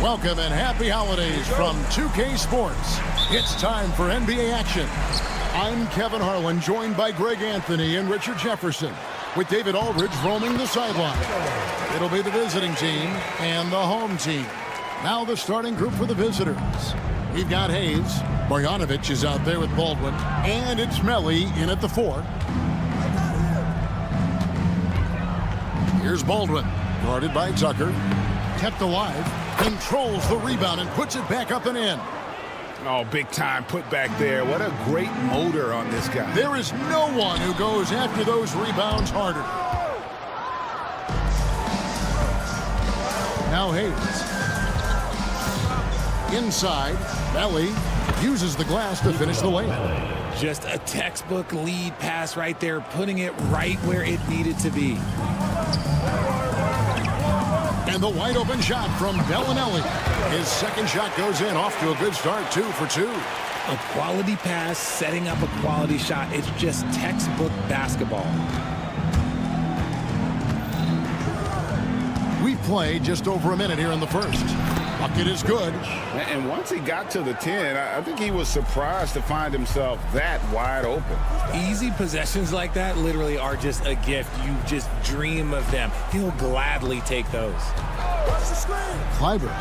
Welcome and happy holidays from 2K Sports. It's time for NBA action. I'm Kevin Harlan, joined by Greg Anthony and Richard Jefferson, with David Aldridge roaming the sideline. It'll be the visiting team and the home team. Now the starting group for the visitors. We've got Hayes. Marjanovic is out there with Baldwin. And it's Melly in at the 4. Here's Baldwin, guarded by Tucker. Kept alive, controls the rebound and puts it back up and in. Oh, big time put back there. What a great motor on this guy. There is no one who goes after those rebounds harder. Now Hayes. Inside, Belly uses the glass to finish the layup. Just a textbook lead pass right there, putting it right where it needed to be. And the wide open shot from Bellinelli. His second shot goes in, off to a good start, 2 for 2. A quality pass, setting up a quality shot. It's just textbook basketball. We've played just over a minute here in the first. Bucket is good. And once he got to the 10, I think he was surprised to find himself that wide open. Easy possessions like that literally are just a gift. You just dream of them. He'll gladly take those. Clyburn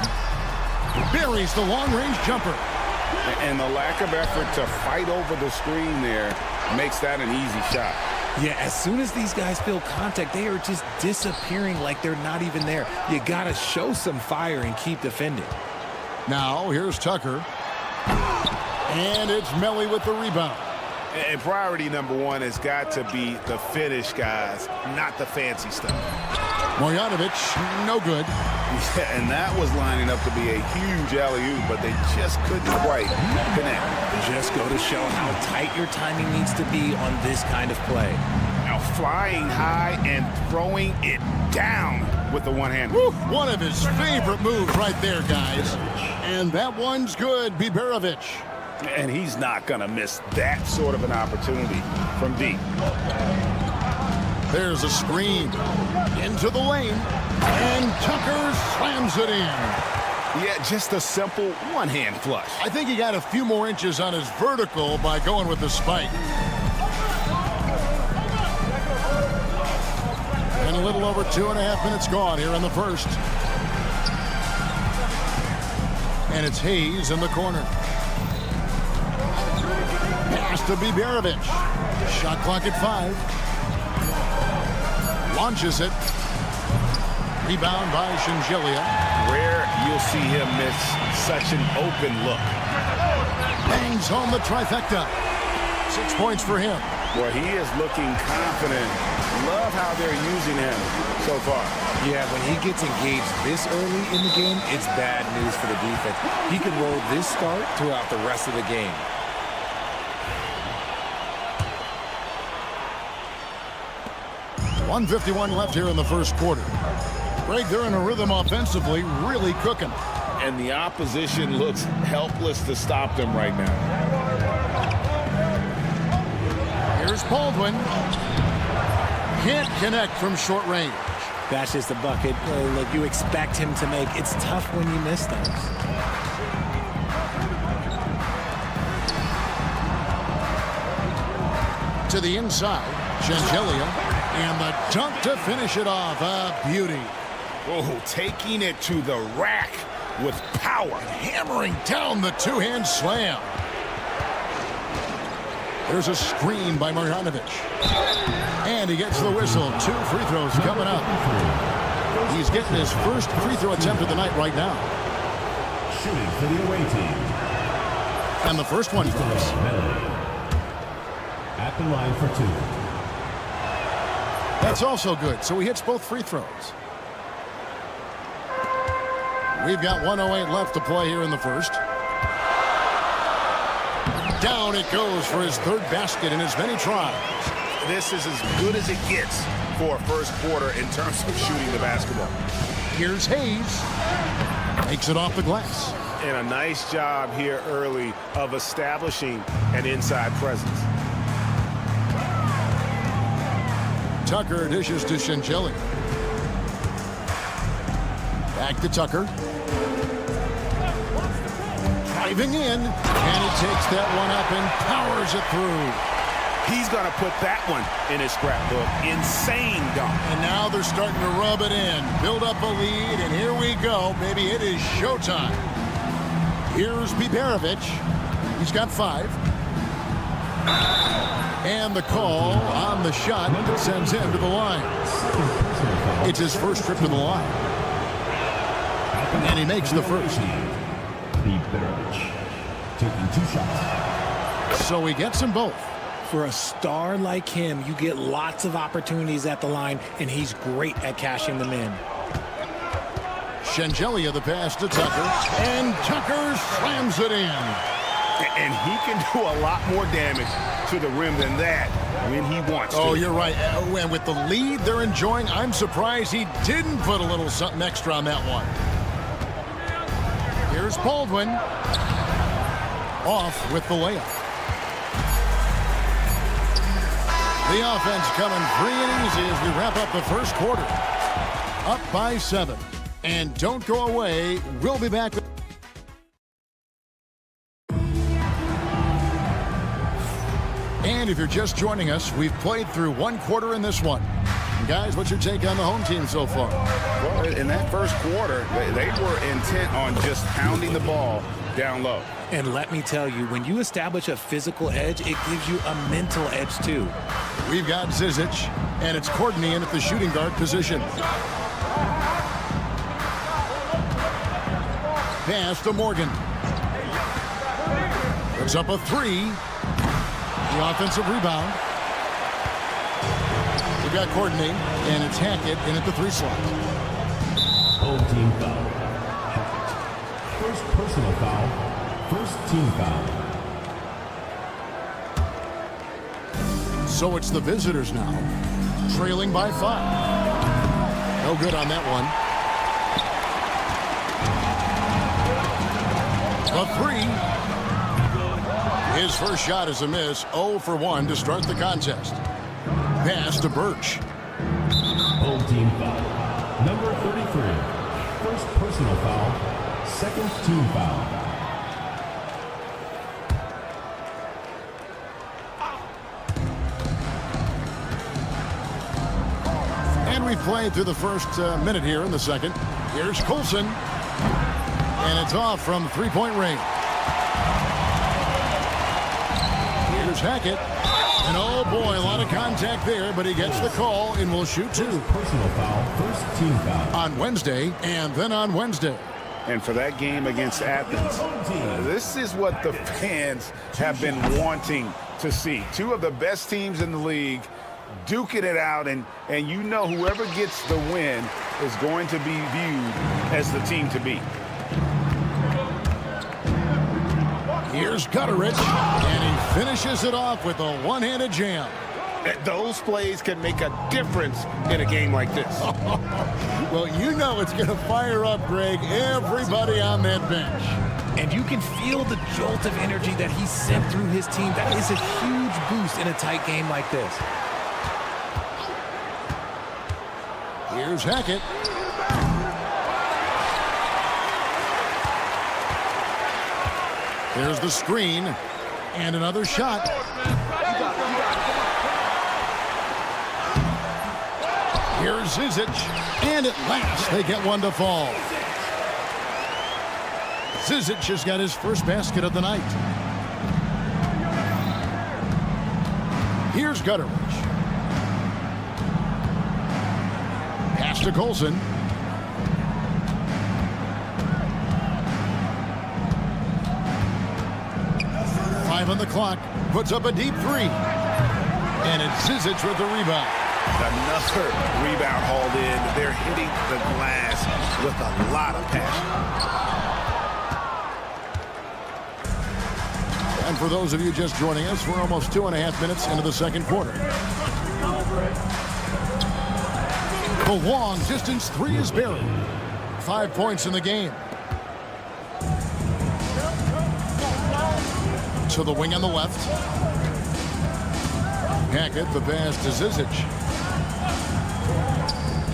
buries the long-range jumper. And the lack of effort to fight over the screen there makes that an easy shot. Yeah, as soon as these guys feel contact, they are just disappearing like they're not even there. You got to show some fire and keep defending. Now, here's Tucker. And it's Melly with the rebound. And priority number 1 has got to be the finish, guys, not the fancy stuff. Marjanovic, no good. Yeah, and that was lining up to be a huge alley-oop, but they just couldn't quite connect. Just go to show how tight your timing needs to be on this kind of play. Now flying high and throwing it down with the one hand. Woo, one of his favorite moves right there, guys. And that one's good, Biberovic. And he's not going to miss that sort of an opportunity from deep. There's a screen into the lane, and Tucker slams it in. Yeah, just a simple one-hand flush. I think he got a few more inches on his vertical by going with the spike. And a little over 2.5 minutes gone here in the first. And it's Hayes in the corner. Pass to Biberovic. Shot clock at 5. Launches it. Rebound by Shingelia. Rare you'll see him miss such an open look. Bangs home the trifecta. 6 points for him. Well, he is looking confident. Love how they're using him so far. Yeah, when he gets engaged this early in the game, it's bad news for the defense. He could roll this start throughout the rest of the game. .151 left here in the first quarter. Greg, they're in a rhythm offensively, really cooking. And the opposition looks helpless to stop them right now. Here's Baldwin. Can't connect from short range. That's just a bucket. Look, you expect him to make. It's tough when you miss those. To the inside, Shingelia. And the dunk to finish it off. A beauty. Oh, taking it to the rack with power. Hammering down the two-hand slam. There's a screen by Marjanovic. And he gets the whistle. 2 free throws coming up. He's getting his first free throw attempt of the night right now. Shooting for the away team. And the first one goes. At the line for 2. That's also good. So he hits both free throws. We've got 1:08 left to play here in the first. Down it goes for his 3rd basket in as many tries. This is as good as it gets for a first quarter in terms of shooting the basketball. Here's Hayes. Makes it off the glass. And a nice job here early of establishing an inside presence. Tucker dishes to Shangeli. Back to Tucker. Driving in, and he takes that one up and powers it through. He's going to put that one in his scrapbook. Insane dunk. And now they're starting to rub it in, build up a lead, and here we go. Baby, it is showtime. Here's Biberovic. He's got 5. And the call on the shot that sends him to the line. It's his first trip to the line. And he makes the first. Taking 2 shots. So he gets them both. For a star like him, you get lots of opportunities at the line, and he's great at cashing them in. Shengelia the pass to Tucker, and Tucker slams it in. And he can do a lot more damage to the rim than that when he wants to. Oh, you're right. And with the lead they're enjoying, I'm surprised he didn't put a little something extra on that one. Here's Baldwin. Off with the layup. The offense coming free and easy as we wrap up the first quarter. Up by 7. And don't go away. We'll be back. And if you're just joining us, we've played through 1 quarter in this one. And guys, what's your take on the home team so far? Well, in that first quarter, they were intent on just pounding the ball down low. And let me tell you, when you establish a physical edge, it gives you a mental edge too. We've got Zizic, and it's Courtney in at the shooting guard position. Pass to Morgan. Puts up a 3. The offensive rebound. We've got Courtney, and it's Hackett in at the 3 slot. Home team foul. First personal foul. First team foul. So it's the visitors now, trailing by 5. No good on that one. A 3. His first shot is a miss. 0 for 1 to start the contest. Pass to Birch. Home team foul. Number 33. First personal foul. Second team foul. And we've played through the first minute here in the second. Here's Coulson. And it's off from 3-point range. Here's Hackett. And oh boy, a lot of contact there, but he gets the call and will shoot 2. Personal foul, first team foul. On Wednesday, and then on Wednesday. And for that game against Athens, this is what the fans have been wanting to see. 2 of the best teams in the league duking it out, and you know whoever gets the win is going to be viewed as the team to beat. Here's Gutteridge, and he finishes it off with a one-handed jam. Those plays can make a difference in a game like this. Well, you know it's going to fire up, Greg, everybody on that bench. And you can feel the jolt of energy that he sent through his team. That is a huge boost in a tight game like this. Here's Hackett. There's the screen, and another shot. Here's Zizic, and at last they get one to fall. Zizic has got his first basket of the night. Here's Gutteridge. to Colson. Five on the clock. Puts up a deep three. And it's Zizic with the rebound. Another rebound hauled in. They're hitting the glass with a lot of passion. And for those of you just joining us, we're almost 2.5 minutes into the second quarter. The long distance three is buried. 5 points in the game. To the wing on the left. Hackett, the pass to Zizic.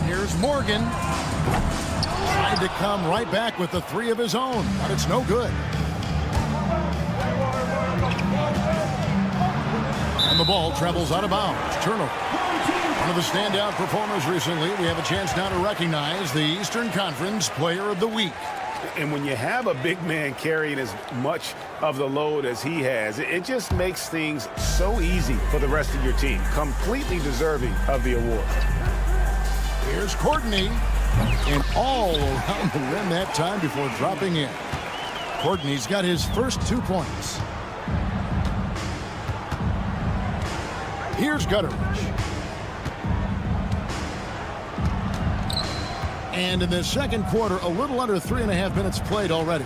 Here's Morgan. Tried to come right back with the three of his own, but it's no good. And the ball travels out of bounds. Turnover. One of the standout performers recently. We have a chance now to recognize the Eastern Conference Player of the Week. And when you have a big man carrying as much of the load as he has, it just makes things so easy for the rest of your team. Completely deserving of the award. Here's Courtney. And all around the rim that time before dropping in. Courtney's got his first 2 points. Here's Gutteridge. And in the second quarter, a little under 3.5 minutes played already.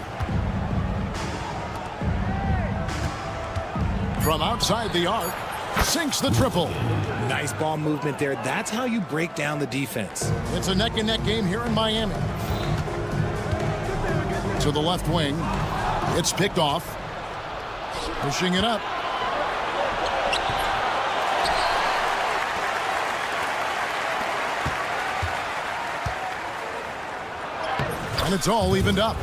From outside the arc, sinks the triple. Nice ball movement there. That's how you break down the defense. It's a neck-and-neck game here in Miami. To the left wing. It's picked off. Pushing it up. And it's all evened up.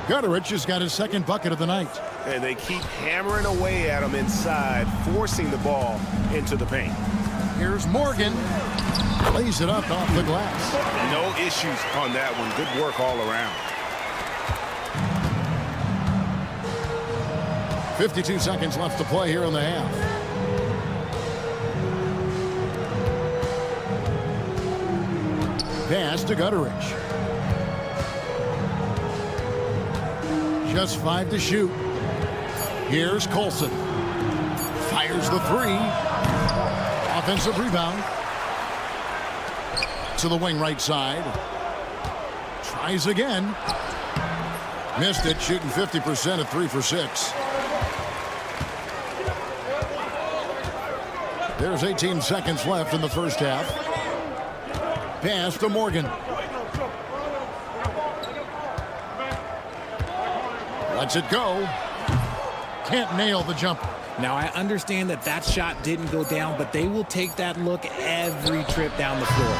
Gutteridge has got his second bucket of the night. And they keep hammering away at him inside, forcing the ball into the paint. Here's Morgan. Lays it up off the glass. No issues on that one. Good work all around. 52 seconds left to play here in the half. Pass to Gutteridge. Just 5 to shoot. Here's Colson. Fires the three. Offensive rebound. To the wing right side. Tries again. Missed it, shooting 50% at 3 for 6. There's 18 seconds left in the first half. Pass to Morgan. Lets it go. Can't nail the jumper. Now, I understand that shot didn't go down, but they will take that look every trip down the floor.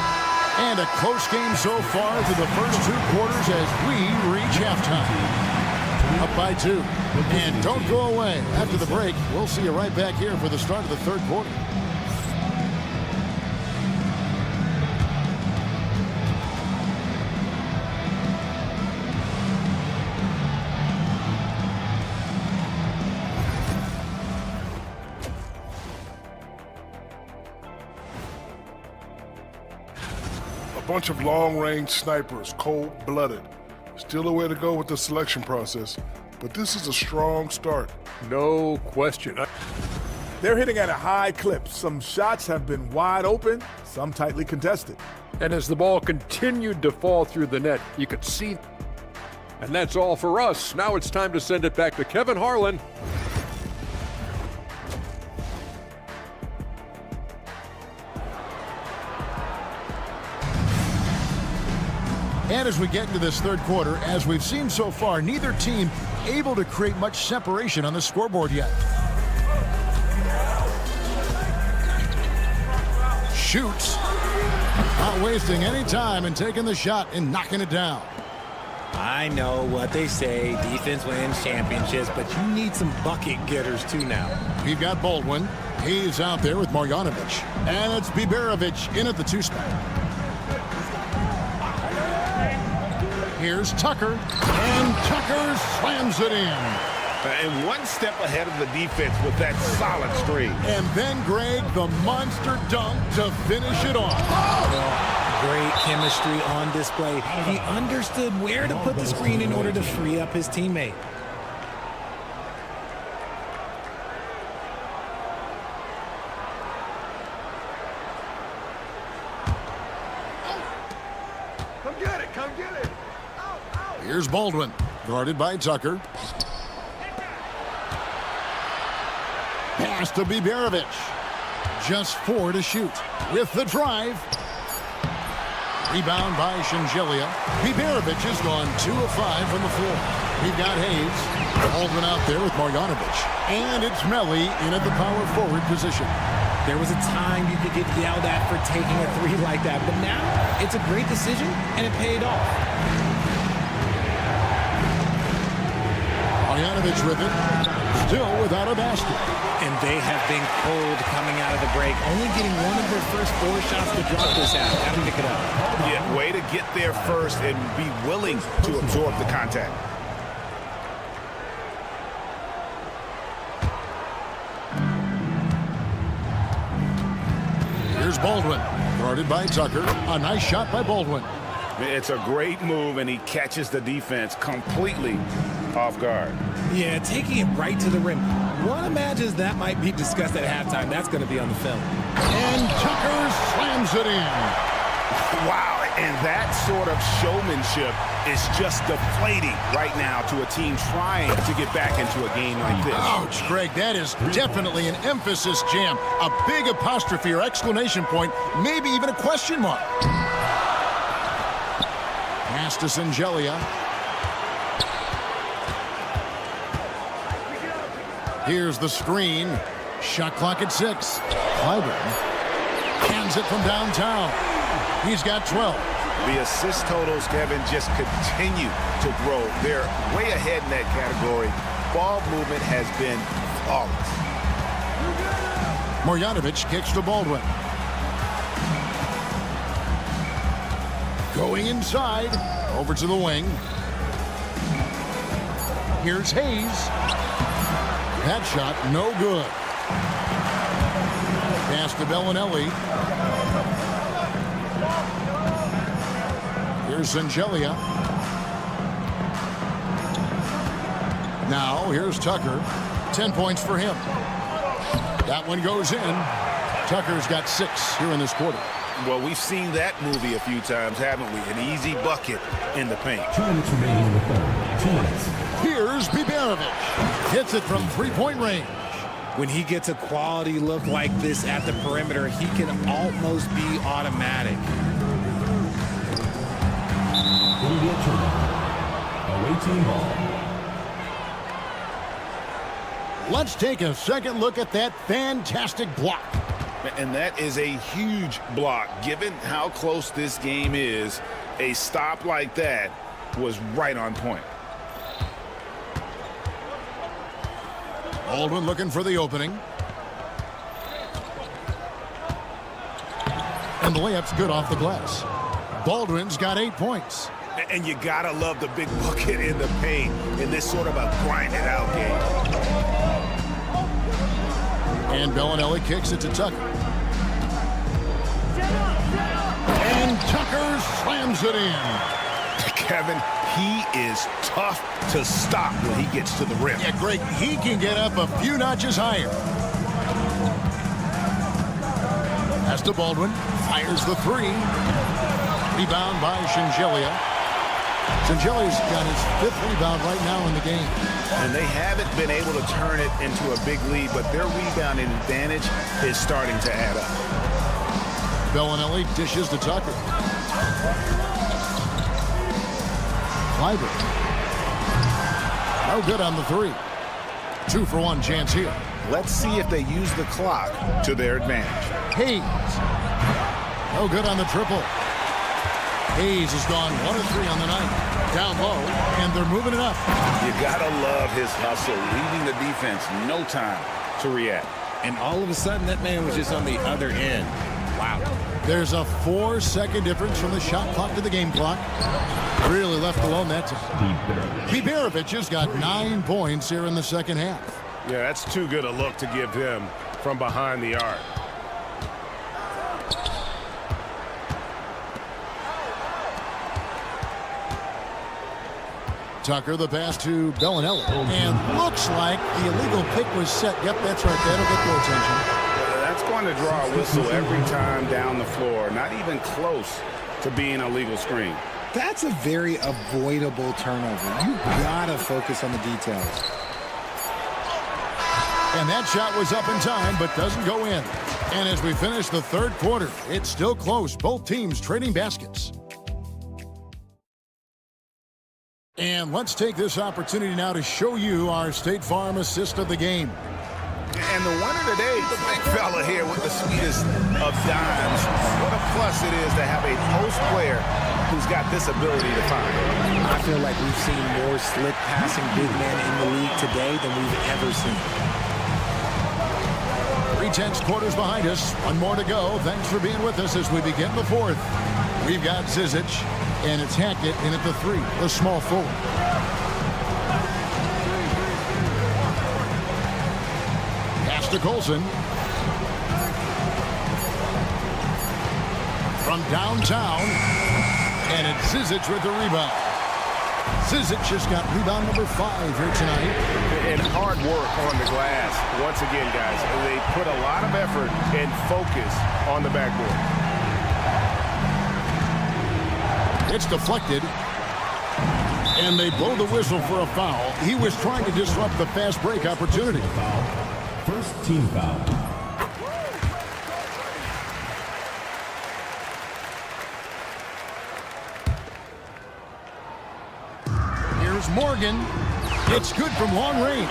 And a close game so far through the first 2 quarters as we reach halftime. Up by 2. And don't go away. After the break, we'll see you right back here for the start of the third quarter. Bunch of long-range snipers, cold-blooded. Still a way to go with the selection process, but this is a strong start. No question. They're hitting at a high clip. Some shots have been wide open, some tightly contested. And as the ball continued to fall through the net, you could see. And that's all for us. Now it's time to send it back to Kevin Harlan. And as we get into this third quarter, as we've seen so far, neither team able to create much separation on the scoreboard yet. Shoots. Not wasting any time and taking the shot and knocking it down. I know what they say, defense wins championships, but you need some bucket getters too now. We've got Baldwin. He's out there with Marjanovic. And it's Biberovic in at the 2 spot. Here's Tucker, and Tucker slams it in. And one step ahead of the defense with that solid screen. And then, Greg, the monster dunk to finish it off. Great chemistry on display. He understood where to put the screen in order to free up his teammate. Here's Baldwin, guarded by Tucker. Pass to Biberovic. Just 4 to shoot. With the drive. Rebound by Shingelia. Biberovic has gone 2 of 5 from the floor. We've got Hayes. Baldwin out there with Marjanovic. And it's Melli in at the power forward position. There was a time you could get yelled at for taking a 3 like that, but now it's a great decision, and it paid off. Marjanovic with it. Still without a basket. And they have been cold coming out of the break. Only getting one of their first 4 shots to drop this out. Got to pick it up. Yeah, way to get there first and be willing to absorb the contact. Here's Baldwin, guarded by Tucker. A nice shot by Baldwin. It's a great move, and he catches the defense completely off guard. Yeah, taking it right to the rim. One imagines that might be discussed at halftime. That's going to be on the film. And Tucker slams it in. Wow, and that sort of showmanship is just deflating right now to a team trying to get back into a game like this. Ouch, Greg, that is definitely an emphasis jam. A big apostrophe or exclamation point, maybe even a question mark. Pass to Shingelia. Here's the screen. Shot clock at 6. Clyburn hands it from downtown. He's got 12. The assist totals, Kevin, just continue to grow. They're way ahead in that category. Ball movement has been flawless. Marjanovic kicks to Baldwin. Going inside. Over to the wing. Here's Hayes. That shot, no good. Pass to Bellinelli. Here's Shingelia. Now, here's Tucker. 10 points for him. That one goes in. Tucker's got 6 here in this quarter. Well, we've seen that movie a few times, haven't we? An easy bucket in the paint. 2 minutes remaining in the third. 2 minutes. Here's Biberovic. Hits it from 3-point range. When he gets a quality look like this at the perimeter, he can almost be automatic. Immediate turnover. Away team ball. Let's take a second look at that fantastic block. And that is a huge block. Given how close this game is, a stop like that was right on point. Baldwin looking for the opening. And the layup's good off the glass. Baldwin's got 8 points. And you gotta love the big bucket in the paint in this sort of a grinded out game. And Bellinelli kicks it to Tucker. And Tucker slams it in. Kevin, he is tough to stop when he gets to the rim. Yeah, Greg, he can get up a few notches higher. Pass to Baldwin. Fires the 3. Rebound by Shingelia. Shingelia's got his 5th rebound right now in the game. And they haven't been able to turn it into a big lead, but their rebounding advantage is starting to add up. Bellinelli dishes to Tucker. Clyburn. No good on the 3. 2 for 1 chance here. Let's see if they use the clock to their advantage. Hayes. No good on the triple. Hayes has gone 1 of 3 on the night. Down low, and they're moving it up. You gotta love his hustle, leaving the defense no time to react. And all of a sudden, that man was just on the other end. Wow. There's a 4-second difference from the shot clock to the game clock. Really left alone that time. Biberovic has got 9 points here in the second half. Yeah, that's too good a look to give him from behind the arc. Tucker, the pass to Bellinelli. And looks like the illegal pick was set. Yep, that's right. That'll get their attention. That's going to draw a whistle every time down the floor. Not even close to being a legal screen. That's a very avoidable turnover. You gotta focus on the details. And that shot was up in time, but doesn't go in. And as we finish the third quarter, it's still close. Both teams trading baskets. And let's take this opportunity now to show you our State Farm assist of the game. And the winner today, the big fella here with the sweetest of dimes. What a plus it is to have a post player who's got this ability to find. I feel like we've seen more slick passing big men in the league today than we've ever seen. 3/10 quarters behind us. One more to go. Thanks for being with us as we begin the fourth. We've got Zizic, and it's Hackett in at the 3, the small forward. Pass to Colson. From downtown, and it's Zizic with the rebound. Zizic just got rebound number 5 here tonight. And hard work on the glass. Once again, guys, they put a lot of effort and focus on the backboard. It's deflected. And they blow the whistle for a foul. He was trying to disrupt the fast break opportunity. First team foul. Here's Morgan. It's good from long range.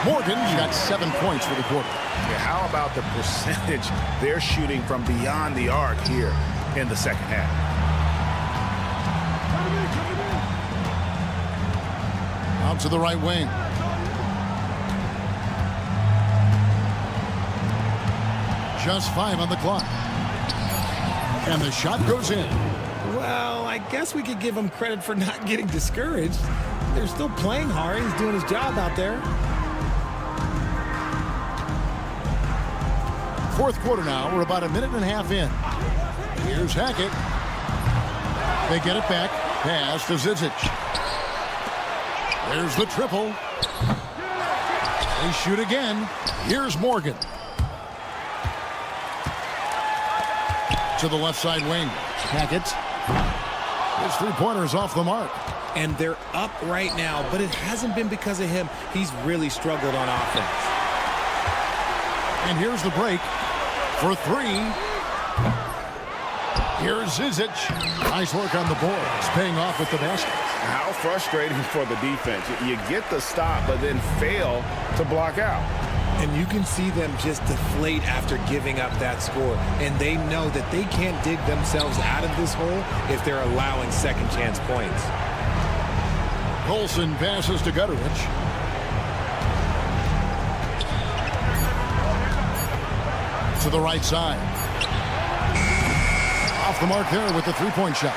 Morgan's got 7 points for the quarter. Yeah, how about the percentage they're shooting from beyond the arc here in the second half? Out to the right wing. Just 5 on the clock. And the shot goes in. Well, I guess we could give him credit for not getting discouraged. They're still playing hard. He's doing his job out there. Fourth quarter now. We're about a minute and a half in. Here's Hackett. They get it back. Pass to Zizic. There's the triple. They shoot again. Here's Morgan. To the left side wing. Hackett. His 3-pointer's off the mark. And they're up right now, but it hasn't been because of him. He's really struggled on offense. And here's the break for 3. Here's Zizic. Nice work on the board. It's paying off with the basket. How frustrating for the defense. You get the stop, but then fail to block out. And you can see them just deflate after giving up that score. And they know that they can't dig themselves out of this hole if they're allowing second chance points. Colson passes to Gutteridge. To the right side. Off the mark there with the 3-point shot.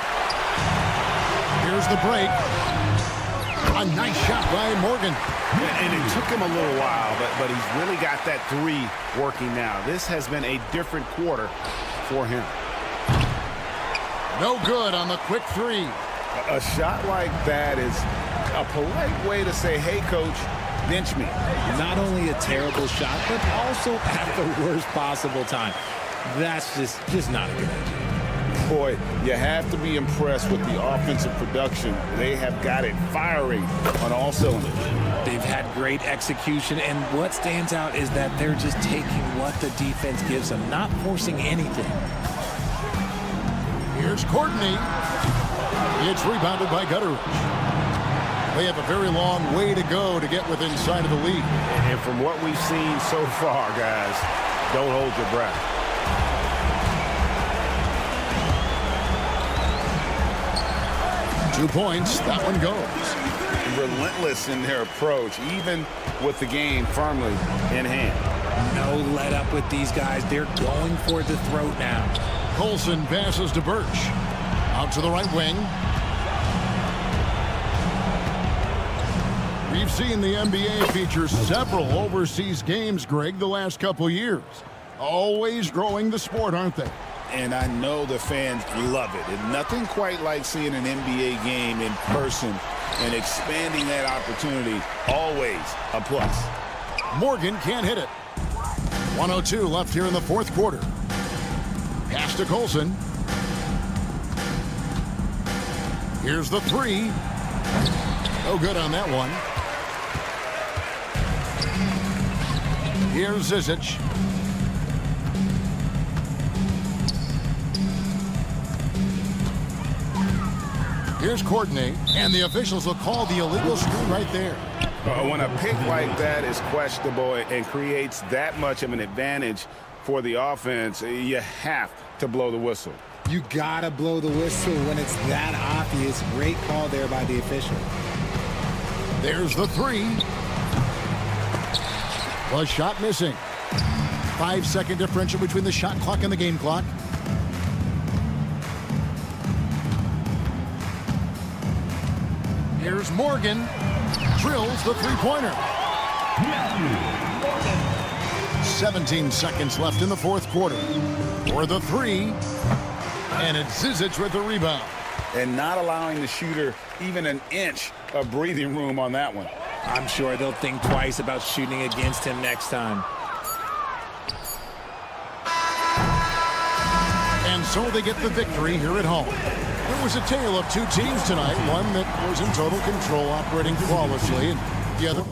Here's the break. A nice shot by Morgan. And it took him a little while, but he's really got that 3 working now. This has been a different quarter for him. No good on the quick 3. A shot like that is a polite way to say, hey, coach, bench me. Not only a terrible shot, but also at the worst possible time. That's just not a good idea. Boy, you have to be impressed with the offensive production. They have got it firing on all cylinders. They've had great execution, and what stands out is that they're just taking what the defense gives them, not forcing anything. Here's Courtney. It's rebounded by Gutteridge. They have a very long way to go to get within sight of the lead. And from what we've seen so far, guys, don't hold your breath. 2 points. That one goes. Relentless in their approach, even with the game firmly in hand. No let up with these guys. They're going for the throat now. Colson passes to Birch. Out to the right wing. We've seen the NBA feature several overseas games, Greg, the last couple years. Always growing the sport, aren't they? And I know the fans love it. And nothing quite like seeing an NBA game in person and expanding that opportunity, always a plus. Morgan can't hit it. 1:02 left here in the fourth quarter. Pass to Colson. Here's the three. No good on that one. Here's Zizic. Here's Courtney, and the officials will call the illegal screen right there. When a pick like that is questionable and creates that much of an advantage for the offense, you have to blow the whistle. You gotta blow the whistle when it's that obvious. Great call there by the official. There's the three. Was shot missing. 5-second differential between the shot clock and the game clock. Here's Morgan. Drills the three-pointer. 17 seconds left in the fourth quarter. For the three. And it's Zizic with the rebound. And not allowing the shooter even an inch of breathing room on that one. I'm sure they'll think twice about shooting against him next time. And so they get the victory here at home. It was a tale of two teams tonight, one that was in total control, operating flawlessly, and the other...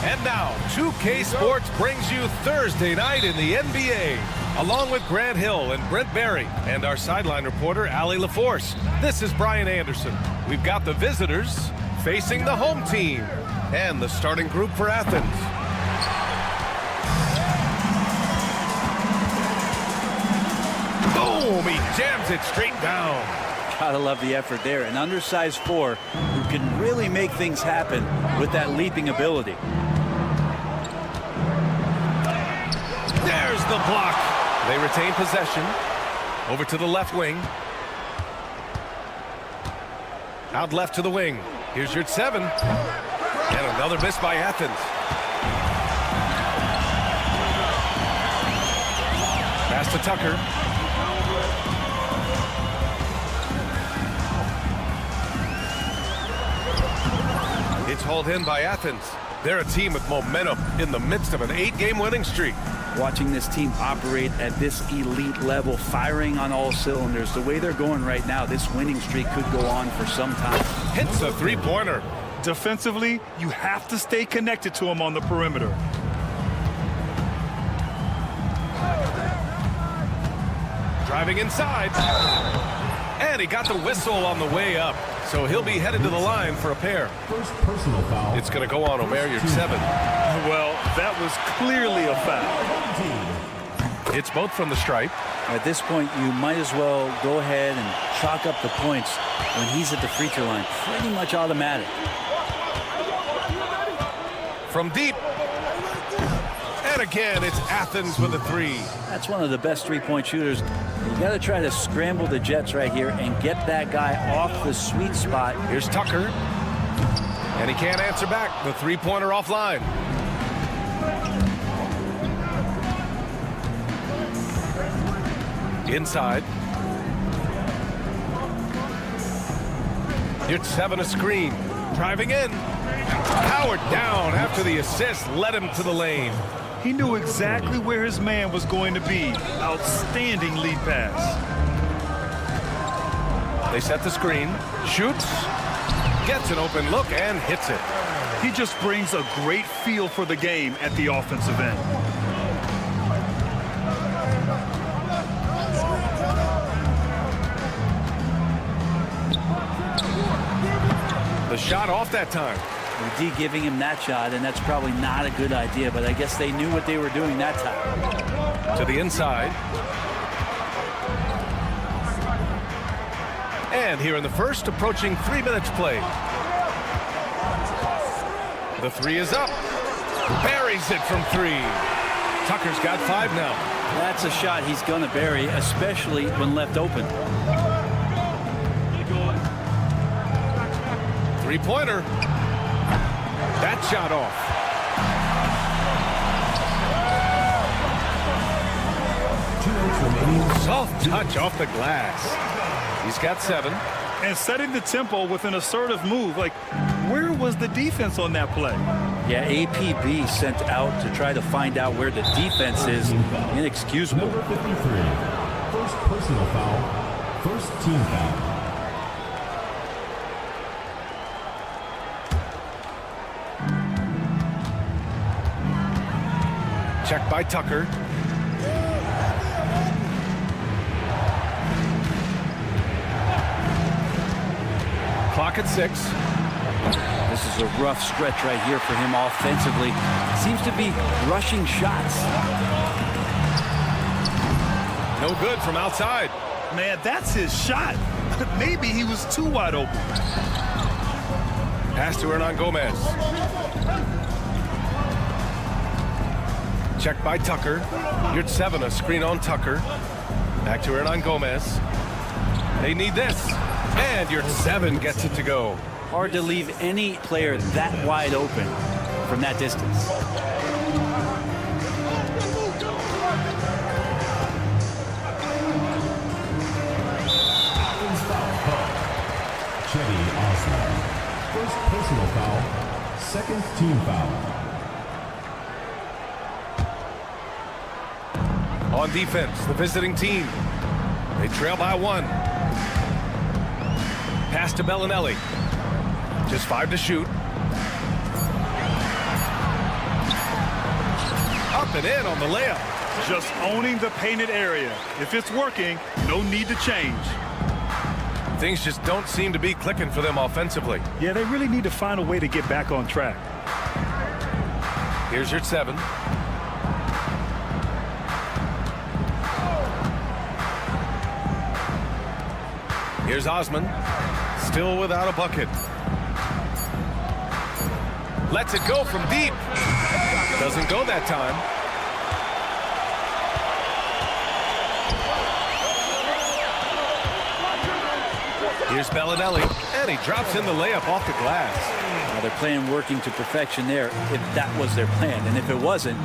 And now, 2K Sports brings you Thursday night in the NBA, along with Grant Hill and Brent Barry, and our sideline reporter, Allie LaForce. This is Brian Anderson. We've got the visitors facing the home team, and the starting group for Athens. Boom! He jams it straight down. Gotta love the effort there. An undersized four who can really make things happen with that leaping ability. There's the block. They retain possession. Over to the left wing. Out left to the wing. Here's your 7. And another miss by Athens. Pass to Tucker. It's hauled in by Athens. They're a team with momentum in the midst of an 8-game winning streak. Watching this team operate at this elite level, firing on all cylinders, the way they're going right now, this winning streak could go on for some time. Hits a 3-pointer. Defensively, you have to stay connected to him on the perimeter. Driving inside. And he got the whistle on the way up. So he'll be headed to the line for a pair. First personal foul. It's going to go on Omer, your 7. Well, that was clearly a foul. It's both from the stripe. At this point, you might as well go ahead and chalk up the points when he's at the free throw line. Pretty much automatic. From deep. And again, it's Athens with a 3. That's one of the best three-point shooters. You got to try to scramble the Jets right here and get that guy off the sweet spot. Here's Tucker. And he can't answer back. The 3-pointer offline. Inside. Here's 7 a screen. Driving in. Powered down after the assist led him to the lane. He knew exactly where his man was going to be. Outstanding lead pass. They set the screen. Shoots. Gets an open look and hits it. He just brings a great feel for the game at the offensive end. The shot off that time. D giving him that shot, and that's probably not a good idea, but I guess they knew what they were doing that time. To the inside. And here in the first, approaching 3 minutes played. The 3 is up. Buries it from 3. Tucker's got 5 now. That's a shot he's going to bury, especially when left open. 3-pointer. That shot off. Soft touch off the glass. He's got 7. And setting the tempo with an assertive move. Like, where was the defense on that play? Yeah, APB sent out to try to find out where the defense is. Inexcusable. Number 53. First personal foul. First team foul. Check by Tucker. Clock at 6. This is a rough stretch right here for him offensively. Seems to be rushing shots. No good from outside. Man, that's his shot. Maybe he was too wide open. Pass to Hernan Gomez. Check by Tucker. Here's 7, a screen on Tucker. Back to Hernan Gomez. They need this. And your 7 gets it to go. Hard to leave any player that wide open from that distance. First personal foul. Second team foul. On defense, the visiting team. They trail by 1. Pass to Bellinelli. Just 5 to shoot. Up and in on the layup. Just owning the painted area. If it's working, no need to change. Things just don't seem to be clicking for them offensively. Yeah, they really need to find a way to get back on track. Here's your 7. Here's Osman. Still without a bucket. Lets it go from deep. Doesn't go that time. Here's Bellinelli, and he drops in the layup off the glass. Now they're playing working to perfection there if that was their plan. And if it wasn't,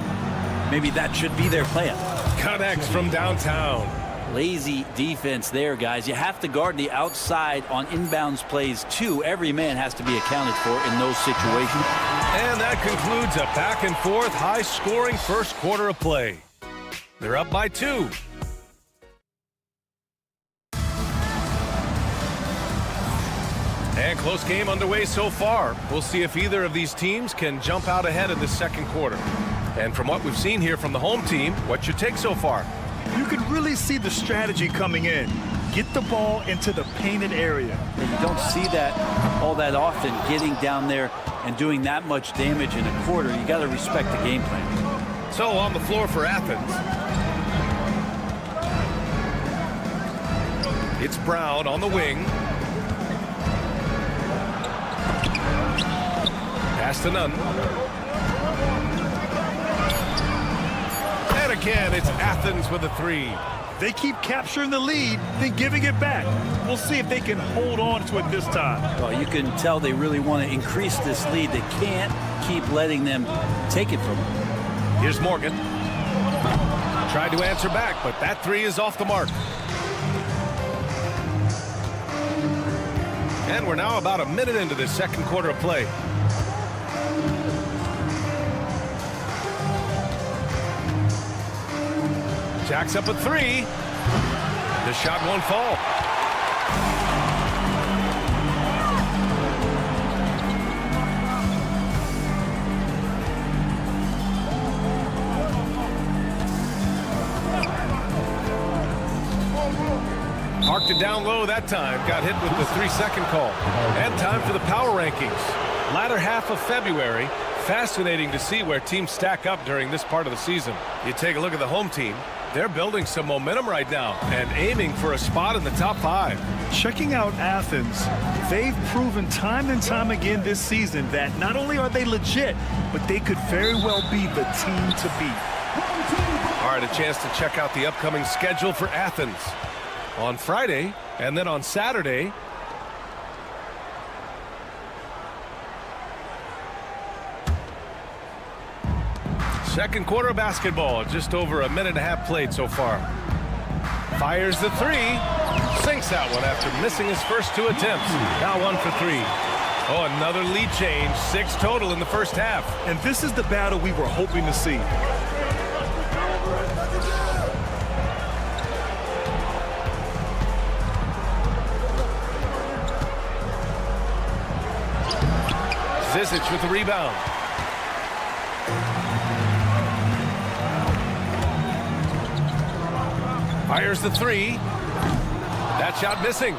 maybe that should be their plan. Connects from downtown. Lazy defense there, guys. You have to guard the outside on inbounds plays, too. Every man has to be accounted for in those situations. And that concludes a back-and-forth, high-scoring first quarter of play. They're up by 2. And close game underway so far. We'll see if either of these teams can jump out ahead in the second quarter. And from what we've seen here from the home team, what's your take so far? You could really see the strategy coming in. Get the ball into the painted area. You don't see that all that often, getting down there and doing that much damage in a quarter. You got to respect the game plan. So on the floor for Athens. It's Brown on the wing. Pass to Nunn. And again, it's Athens with a 3. They keep capturing the lead, then giving it back. We'll see if they can hold on to it this time. Well, you can tell they really want to increase this lead. They can't keep letting them take it from them. Here's Morgan. Tried to answer back, but that 3 is off the mark. And we're now about a minute into this second quarter of play. Jacks up a 3. The shot won't fall. Marked it down low that time. Got hit with the 3-second call. And time for the power rankings. Latter half of February. Fascinating to see where teams stack up during this part of the season. You take a look at the home team. They're building some momentum right now and aiming for a spot in the top 5. Checking out Athens, they've proven time and time again this season that not only are they legit, but they could very well be the team to beat. All right, a chance to check out the upcoming schedule for Athens. On Friday and then on Saturday. Second quarter basketball, just over a minute and a half played so far. Fires the 3, sinks that one after missing his first 2 attempts. Now 1 for 3. Oh, another lead change, 6 total in the first half. And this is the battle we were hoping to see. Zizic with the rebound. Fires the 3. That shot missing.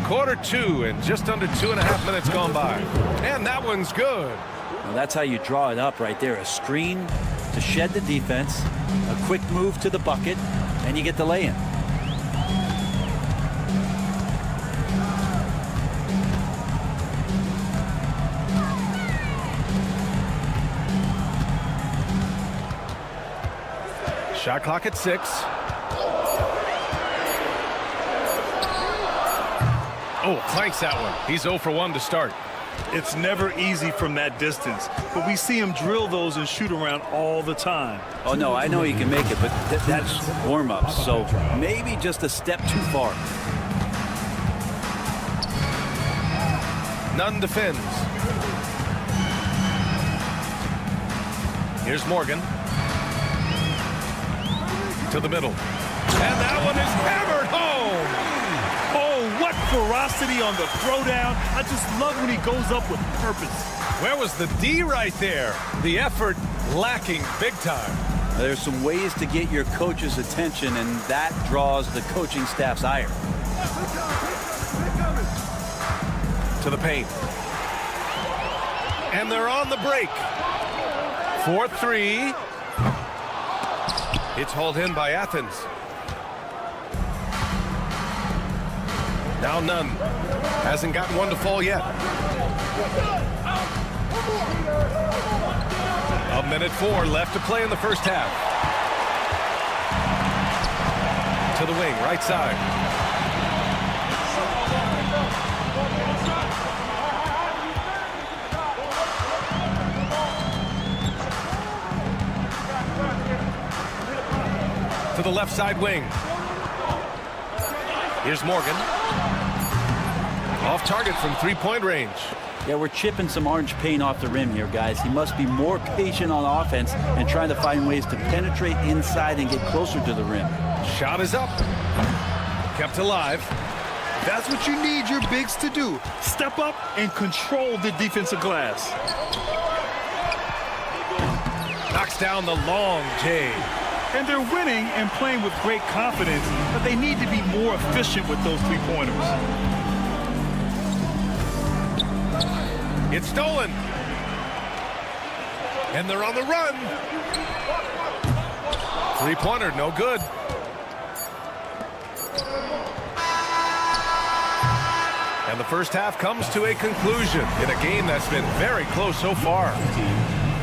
Quarter 2 and just under 2.5 minutes gone by. And that one's good. Well, that's how you draw it up right there. A screen to shed the defense, a quick move to the bucket, and you get the lay-in. Shot clock at 6. Oh, clanks that one. He's 0 for 1 to start. It's never easy from that distance, but we see him drill those and shoot around all the time. Oh, no, I know he can make it, but that's warm-ups, so maybe just a step too far. Nunn defends. Here's Morgan. To the middle. And that one is hammered home. Oh, what ferocity on the throwdown. I just love when he goes up with purpose. Where was the D right there? The effort lacking big time. There's some ways to get your coach's attention, and that draws the coaching staff's ire. To the paint. And they're on the break. 4-3. It's hauled in by Athens. Now Nunn hasn't gotten one to fall yet. minute 4 left to play in the first half. To the wing, right side. To the left side wing. Here's Morgan. Off target from three-point range. Yeah, we're chipping some orange paint off the rim here, guys. He must be more patient on offense and trying to find ways to penetrate inside and get closer to the rim. Shot is up. Kept alive. That's what you need your bigs to do. Step up and control the defensive glass. Knocks down the long J. And they're winning and playing with great confidence, but they need to be more efficient with those three-pointers. It's stolen. And they're on the run. Three-pointer, no good. And the first half comes to a conclusion in a game that's been very close so far.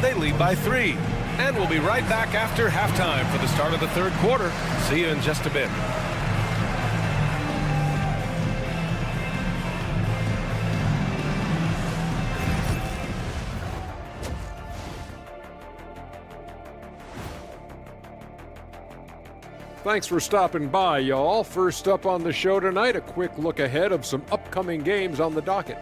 They lead by 3. And we'll be right back after halftime for the start of the third quarter. See you in just a bit. Thanks for stopping by, y'all. First up on the show tonight, a quick look ahead of some upcoming games on the docket.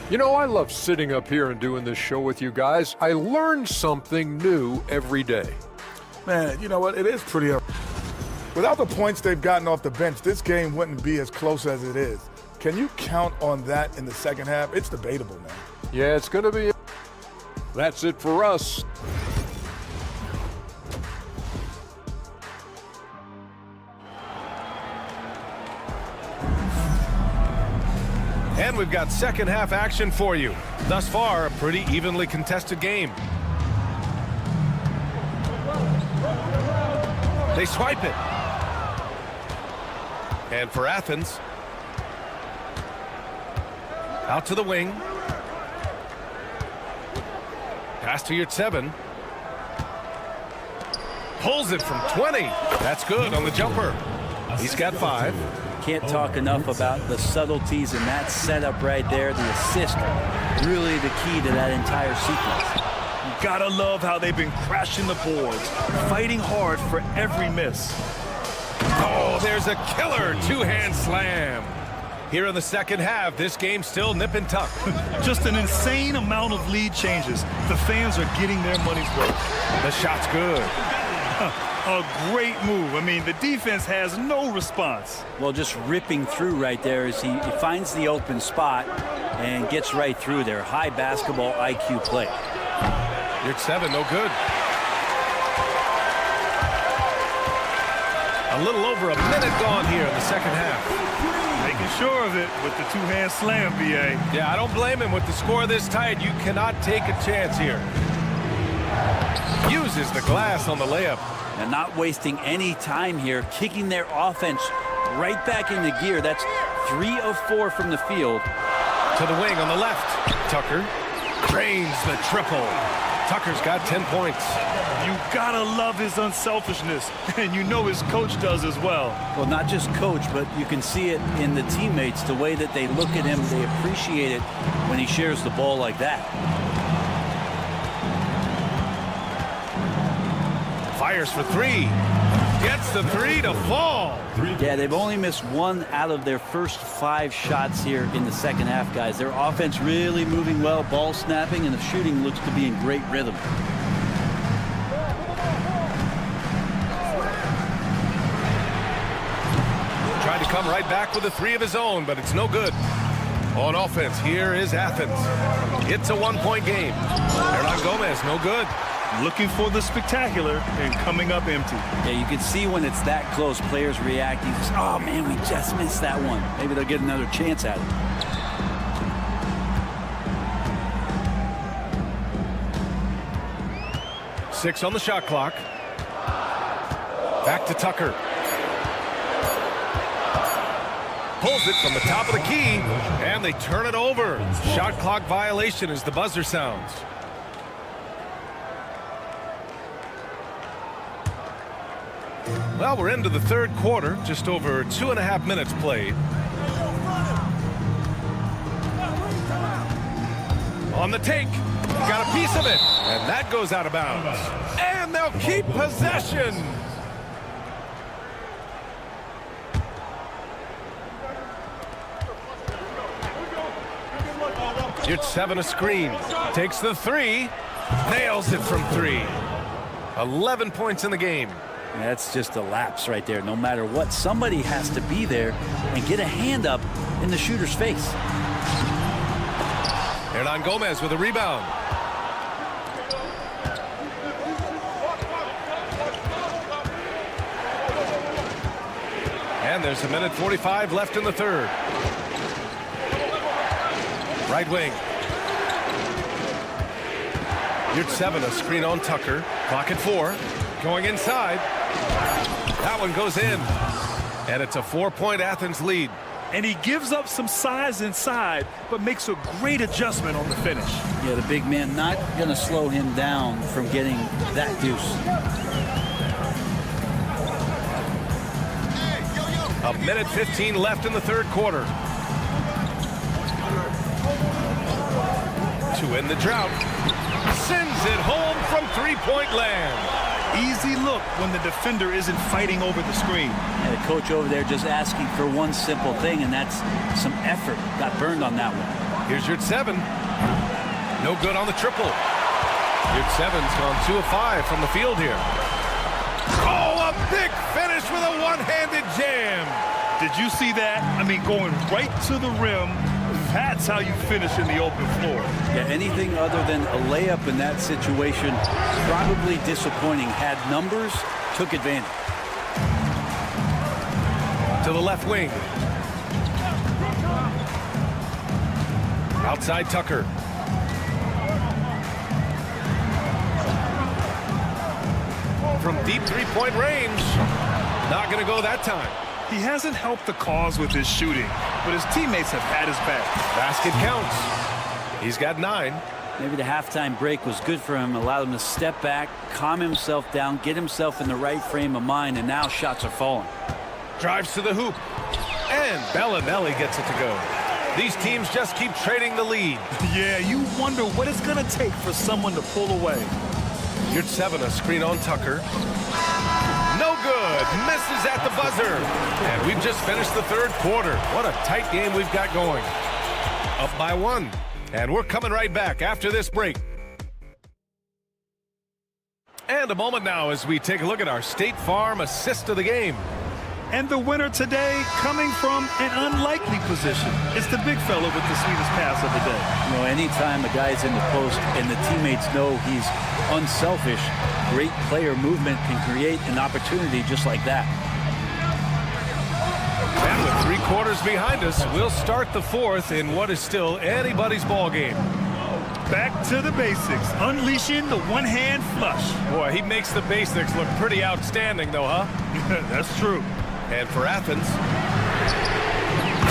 You know, I love sitting up here and doing this show with you guys. I learn something new every day. Man, you know what? It is pretty. Without the points they've gotten off the bench, this game wouldn't be as close as it is. Can you count on that in the second half? It's debatable, man. Yeah, it's going to be. That's it for us. And we've got second half action for you. Thus far, a pretty evenly contested game. They swipe it. And for Athens, out to the wing. Pass to Yurtseven. Pulls it from 20. That's good on the jumper. He's got 5. Can't talk enough about the subtleties in that setup right there. The assist, really the key to that entire sequence. You gotta love how they've been crashing the boards, fighting hard for every miss. Oh, there's a killer two-hand slam. Here in the second half, this game's still nip and tuck. Just an insane amount of lead changes. The fans are getting their money's worth. The shot's good. A great move. I mean, the defense has no response. Well, just ripping through right there as he finds the open spot and gets right through there. High basketball IQ play. Yurtseven, no good. A little over a minute gone here in the second half. Making sure of it with the two-hand slam, B.A. Yeah, I don't blame him. With the score this tight, you cannot take a chance here. Uses the glass on the layup. And not wasting any time here, kicking their offense right back into gear. That's 3 of 4 from the field. To the wing on the left. Tucker drains the triple. Tucker's got 10 points. You gotta love his unselfishness, and you know his coach does as well. Well, not just coach, but you can see it in the teammates, the way that they look at him. They appreciate it when he shares the ball like that. Fires for 3. Gets the 3 to fall. Yeah, they've only missed 1 out of their first 5 shots here in the second half, guys. Their offense really moving well, ball snapping, and the shooting looks to be in great rhythm. Tried to come right back with a 3 of his own, but it's no good. On offense, here is Athens. It's a 1-point game. Hernan Gomez, no good. Looking for the spectacular and coming up empty. Yeah, you can see when it's that close, players react. You just, oh, man, we just missed that one. Maybe they'll get another chance at it. 6 on the shot clock. Back to Tucker. Pulls it from the top of the key, and they turn it over. Shot clock violation as the buzzer sounds. Well, we're into the third quarter, just over 2.5 minutes played. On the take, got a piece of it, and that goes out of bounds. And they'll keep possession. It's 7 a screen, takes the 3, nails it from 3. 11 points in the game. That's just a lapse right there. No matter what, somebody has to be there and get a hand up in the shooter's face. Hernan Gomez with a rebound. And there's 1:45 left in the third. Right wing. You're 7, a screen on Tucker. Clock at 4. Going inside. That one goes in. And it's a 4-point Athens lead. And he gives up some size inside, but makes a great adjustment on the finish. Yeah, the big man not going to slow him down from getting that deuce. 1:15 left in the third quarter. To end the drought. Sends it home from three-point land. Easy look when the defender isn't fighting over the screen. And the coach over there just asking for one simple thing, and that's some effort. Got burned on that one. Here's your 7. No good on the triple. Your 7's gone 2 of 5 from the field here. Oh, a big finish with a one-handed jam. Did you see that? I mean, going right to the rim. That's how you finish in the open floor. Yeah, anything other than a layup in that situation, probably disappointing. Had numbers, took advantage. To the left wing. Outside Tucker. From deep three-point range. Not going to go that time. He hasn't helped the cause with his shooting, but his teammates have had his back. Basket counts. He's got 9. Maybe the halftime break was good for him, allowed him to step back, calm himself down, get himself in the right frame of mind, and now shots are falling. Drives to the hoop. And Bellinelli gets it to go. These teams just keep trading the lead. Yeah, you wonder what it's going to take for someone to pull away. You're 7, a screen on Tucker. No good. Misses at the buzzer. And we've just finished the third quarter. What a tight game we've got going. Up by 1. And we're coming right back after this break. And a moment now as we take a look at our State Farm assist of the game. And the winner today coming from an unlikely position. It's the big fella with the sweetest pass of the day. You know, anytime a guy's in the post and the teammates know he's unselfish, great player movement can create an opportunity just like that. And with 3 quarters behind us, we'll start the fourth in what is still anybody's ball game. Back to the basics, unleashing the one-hand flush. Boy, he makes the basics look pretty outstanding, though, huh? That's true. And for Athens,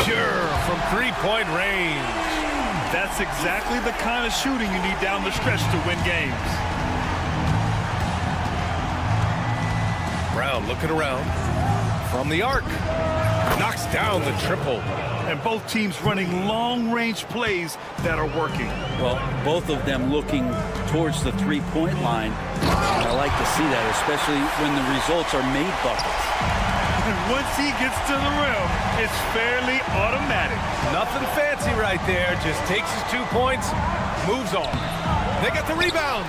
pure from three-point range. That's exactly the kind of shooting you need down the stretch to win games. Brown looking around from the arc. Knocks down the triple. And both teams running long-range plays that are working. Well, both of them looking towards the three-point line. I like to see that, especially when the results are made buckets. And once he gets to the rim, it's fairly automatic. Nothing fancy right there. Just takes his 2 points, moves on. They get the rebound.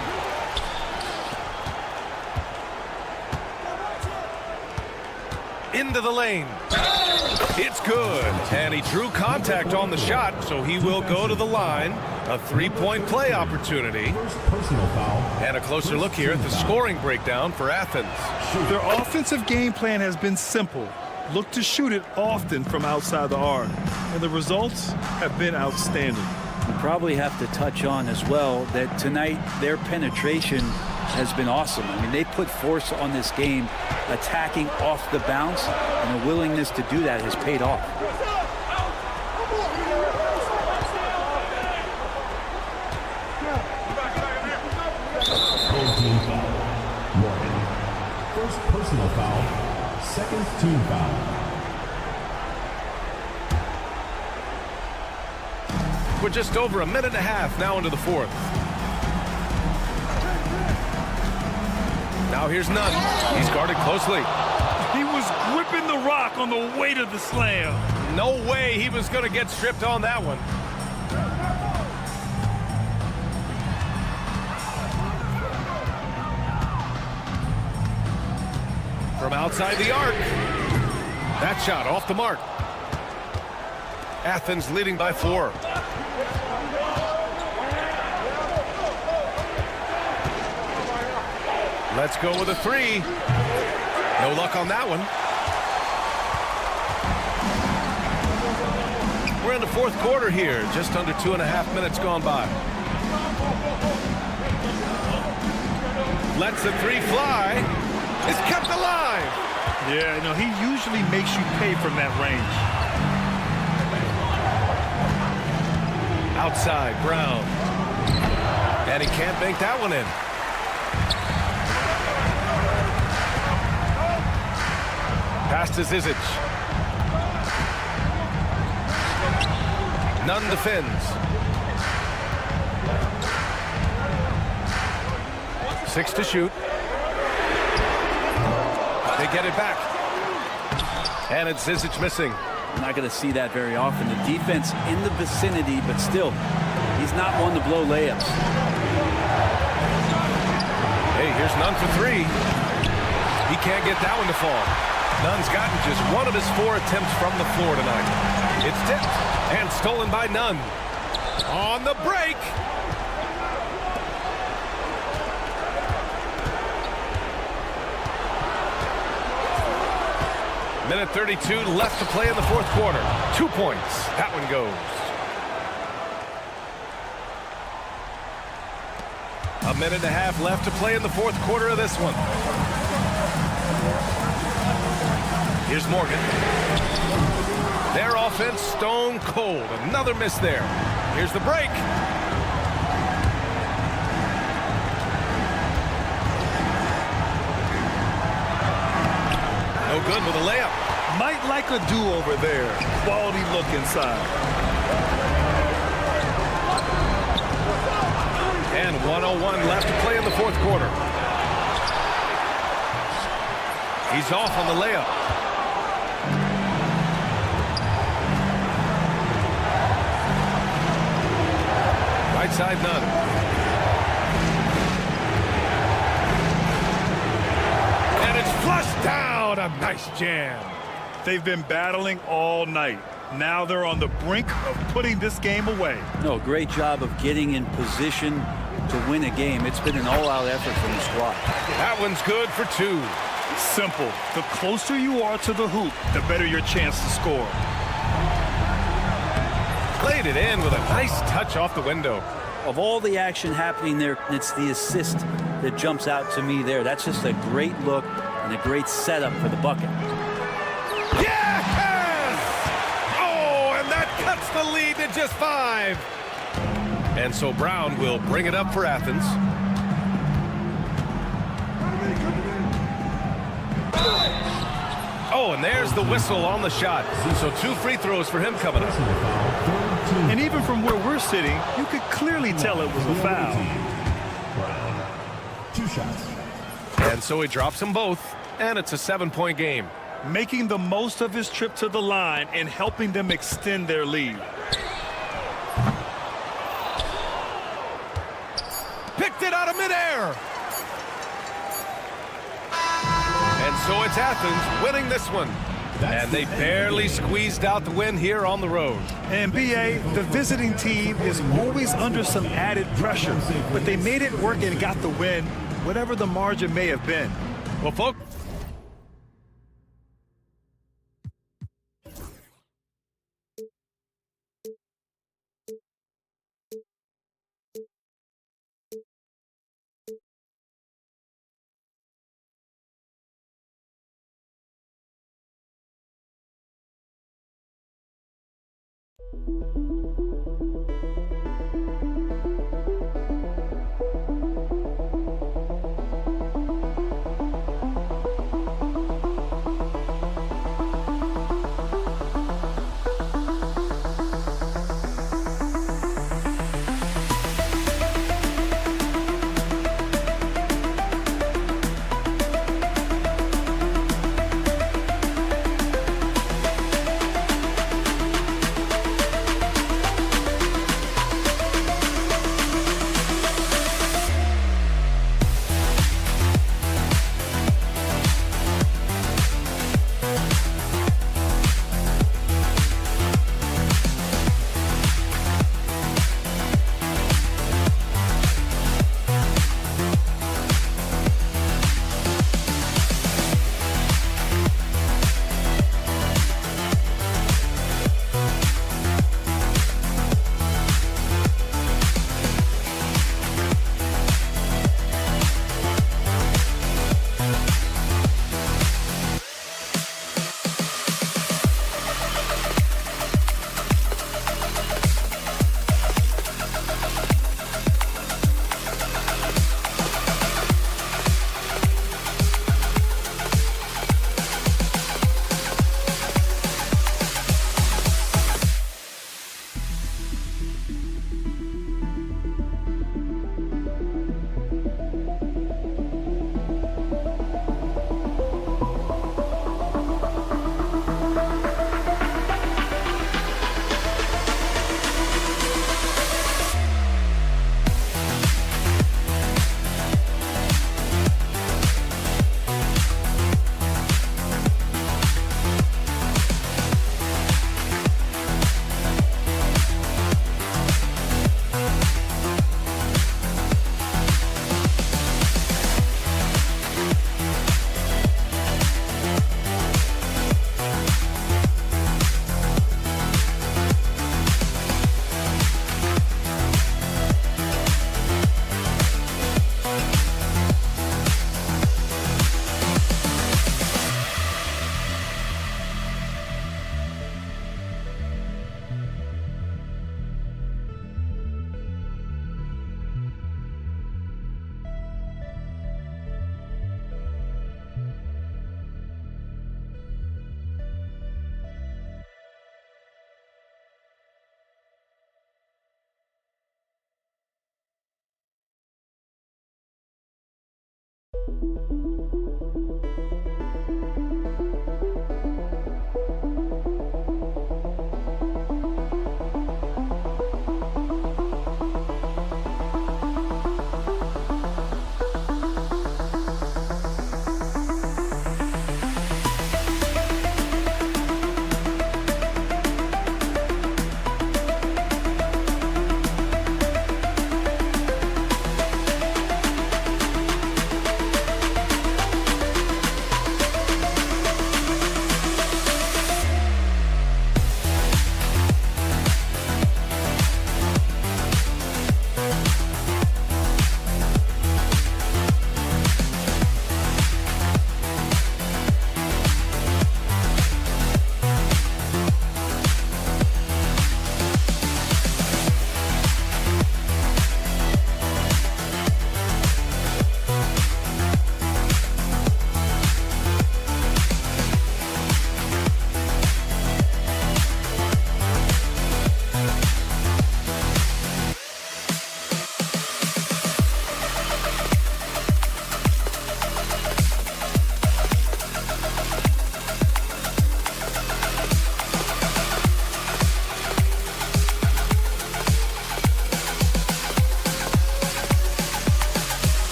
Into the lane. It's good. And he drew contact on the shot, so he will go to the line. A 3-point play opportunity. Personal foul. And a closer look here at the scoring breakdown for Athens. Their offensive game plan has been simple. Look to shoot it often from outside the arc. And the results have been outstanding. We probably have to touch on as well that tonight their penetration has been awesome. I mean, they put force on this game, attacking off the bounce, and the willingness to do that has paid off. First personal foul, second team foul. We're just over a minute and a half now into the fourth. Now here's Nunn. He's guarded closely. He was gripping the rock on the weight of the slam. No way he was going to get stripped on that one. From outside the arc. That shot off the mark. Athens leading by 4. Let's go with a 3. No luck on that one. We're in the fourth quarter here. Just under 2.5 minutes gone by. Lets the 3 fly. It's kept alive. Yeah, no, he usually makes you pay from that range. Outside, Brown. And he can't bank that one in. Pass to Zizic. Nunn defends. 6 to shoot. They get it back. And it's Zizic missing. I'm not going to see that very often. The defense in the vicinity, but still, he's not one to blow layups. Hey, here's Nunn for 3. He can't get that one to fall. Nunn's gotten just one of his 4 attempts from the floor tonight. It's tipped and stolen by Nunn. On the break. Minute 32 left to play in the fourth quarter. 2 points. That one goes. A minute and a half left to play in the fourth quarter of this one. Here's Morgan. Their offense stone cold. Another miss there. Here's the break. No good with a layup. Might like a do-over there. Quality look inside. And 1:01 left to play in the fourth quarter. He's off on the layup. Right side, Nunn. And it's flushed down. A nice jam. They've been battling all night. Now they're on the brink of putting this game away. No, great job of getting in position to win a game. It's been an all-out effort from the squad. That one's good for 2. Simple. The closer you are to the hoop, the better your chance to score. Played it in with a nice touch off the window. Of all the action happening there, it's the assist that jumps out to me there. That's just a great look and a great setup for the bucket. Yes! Oh, and that cuts the lead to just 5. And so Brown will bring it up for Athens. Oh, and there's the whistle on the shot. So 2 free throws for him coming up. And even from where we're sitting, you could clearly tell it was a foul. 2 shots. And so he drops them both, and it's a 7-point game. Making the most of his trip to the line and helping them extend their lead. Picked it out of midair. And so it's Athens winning this one. And they barely squeezed out the win here on the road. And BA, the visiting team is always under some added pressure, but they made it work and got the win, whatever the margin may have been. Well, folks,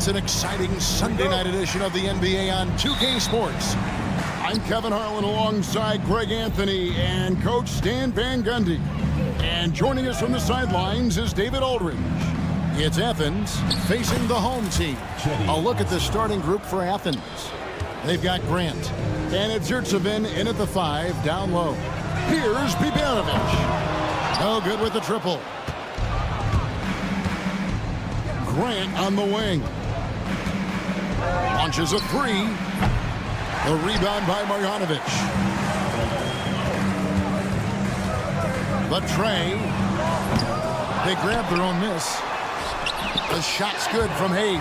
It's an exciting Sunday night edition of the NBA on 2K Sports. I'm Kevin Harlan alongside Greg Anthony and Coach Stan Van Gundy. And joining us from the sidelines is David Aldridge. It's Athens facing the home team. A look at the starting group for Athens. They've got Grant. And it's Yurtsevin in at the 5, down low. Here's Bibanovic. No good with the triple. Grant on the wing. Launches a three. The rebound by Marjanovic. The tray. They grab their own miss. The shot's good from Hayes.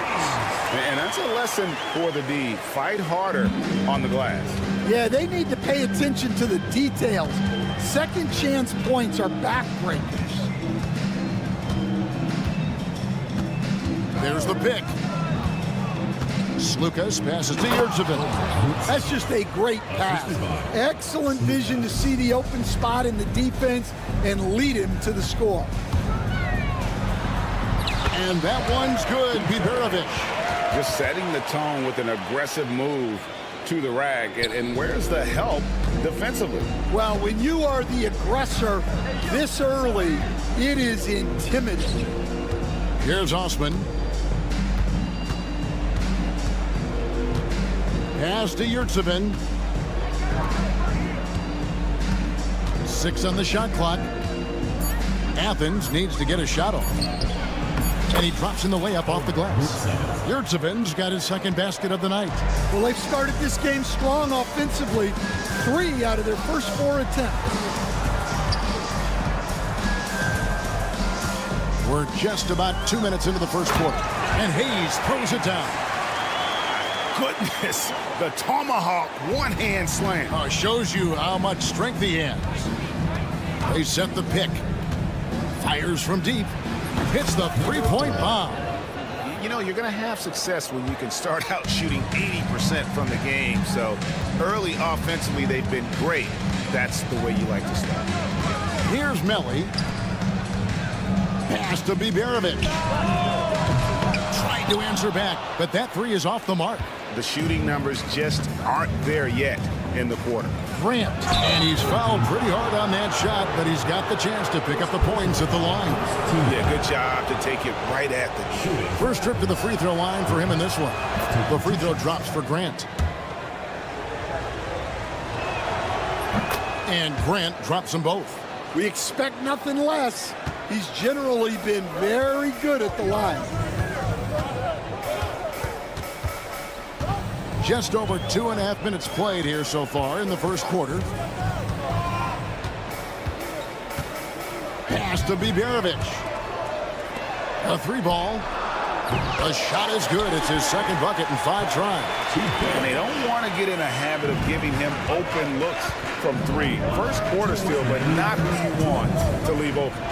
And that's a lesson for the D. Fight harder on the glass. Yeah, they need to pay attention to the details. Second chance points are backbreakers. There's the pick. Slukas passes to Yurtsevin. That's just a great pass. Excellent vision to see the open spot in the defense and lead him to the score. And that one's good. Biberovic. Just setting the tone with an aggressive move to the rack. And where's the help defensively? Well, when you are the aggressor this early, it is intimidating. Here's Osman. Pass to Yurtsevin. 6 on the shot clock. Athens needs to get a shot off. And he drops in the layup off the glass. Yurtsevin's got his second basket of the night. Well, they've started this game strong offensively. 3 out of their first 4 attempts. We're just about 2 minutes into the first quarter. And Hayes throws it down. Goodness, the tomahawk one-hand slam. Shows you how much strength he has. They set the pick. Fires from deep. Hits the three-point bomb. You know, you're going to have success when you can start out shooting 80% from the game. So early offensively, they've been great. That's the way you like to start. Here's Melly. Pass to Biberovic. Trying to answer back, but that three is off the mark. The shooting numbers just aren't there yet in the quarter. Grant, and he's fouled pretty hard on that shot, but he's got the chance to pick up the points at the line. Yeah, good job to take it right at the shooting. First trip to the free throw line for him in this one. The free throw drops for Grant. And Grant drops them both. We expect nothing less. He's generally been very good at the line. Just over 2.5 minutes played here so far in the first quarter. Pass to Biberovic. A three ball. The shot is good. It's his second bucket in 5 tries. And they don't want to get in a habit of giving him open looks from 3. First quarter still, but not who you want to leave open.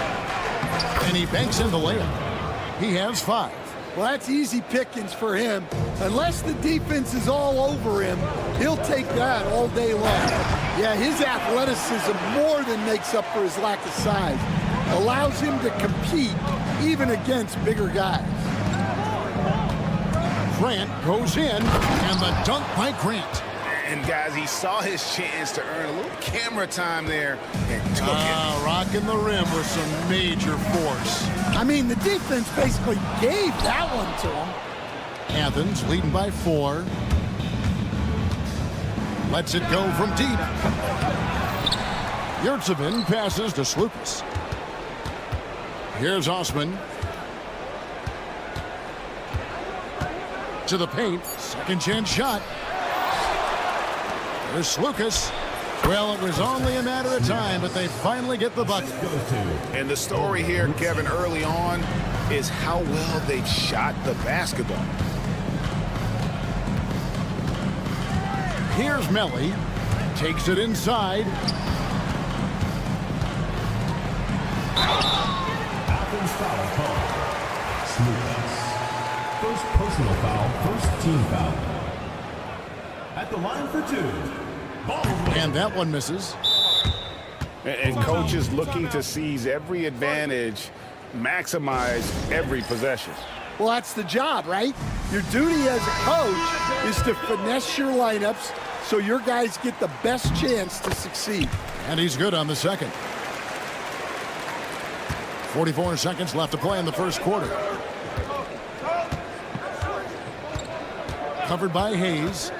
And he banks in the layup. He has 5. Well, that's easy pickings for him. Unless the defense is all over him, he'll take that all day long. Yeah, his athleticism more than makes up for his lack of size. Allows him to compete even against bigger guys. Grant goes in, and the dunk by Grant. And guys, he saw his chance to earn a little camera time there and took it. Rocking the rim with some major force. I mean, the defense basically gave that one to him. Athens leading by 4. Lets it go from deep. Yurtsevin passes to Slukas. Here's Osman. To the paint. Second chance shot. There's Slukas. Well, it was only a matter of time, but they finally get the bucket. And the story here, Kevin, early on is how well they've shot the basketball. Here's Melly. Takes it inside. Athens foul call. Slukas. First personal foul, first team foul. At the line for 2. And that one misses. And coach is looking to seize every advantage, maximize every possession. Well, that's the job, right? Your duty as a coach is to finesse your lineups so your guys get the best chance to succeed. And he's good on the second. 44 seconds left to play in the first quarter. Covered by Hayes.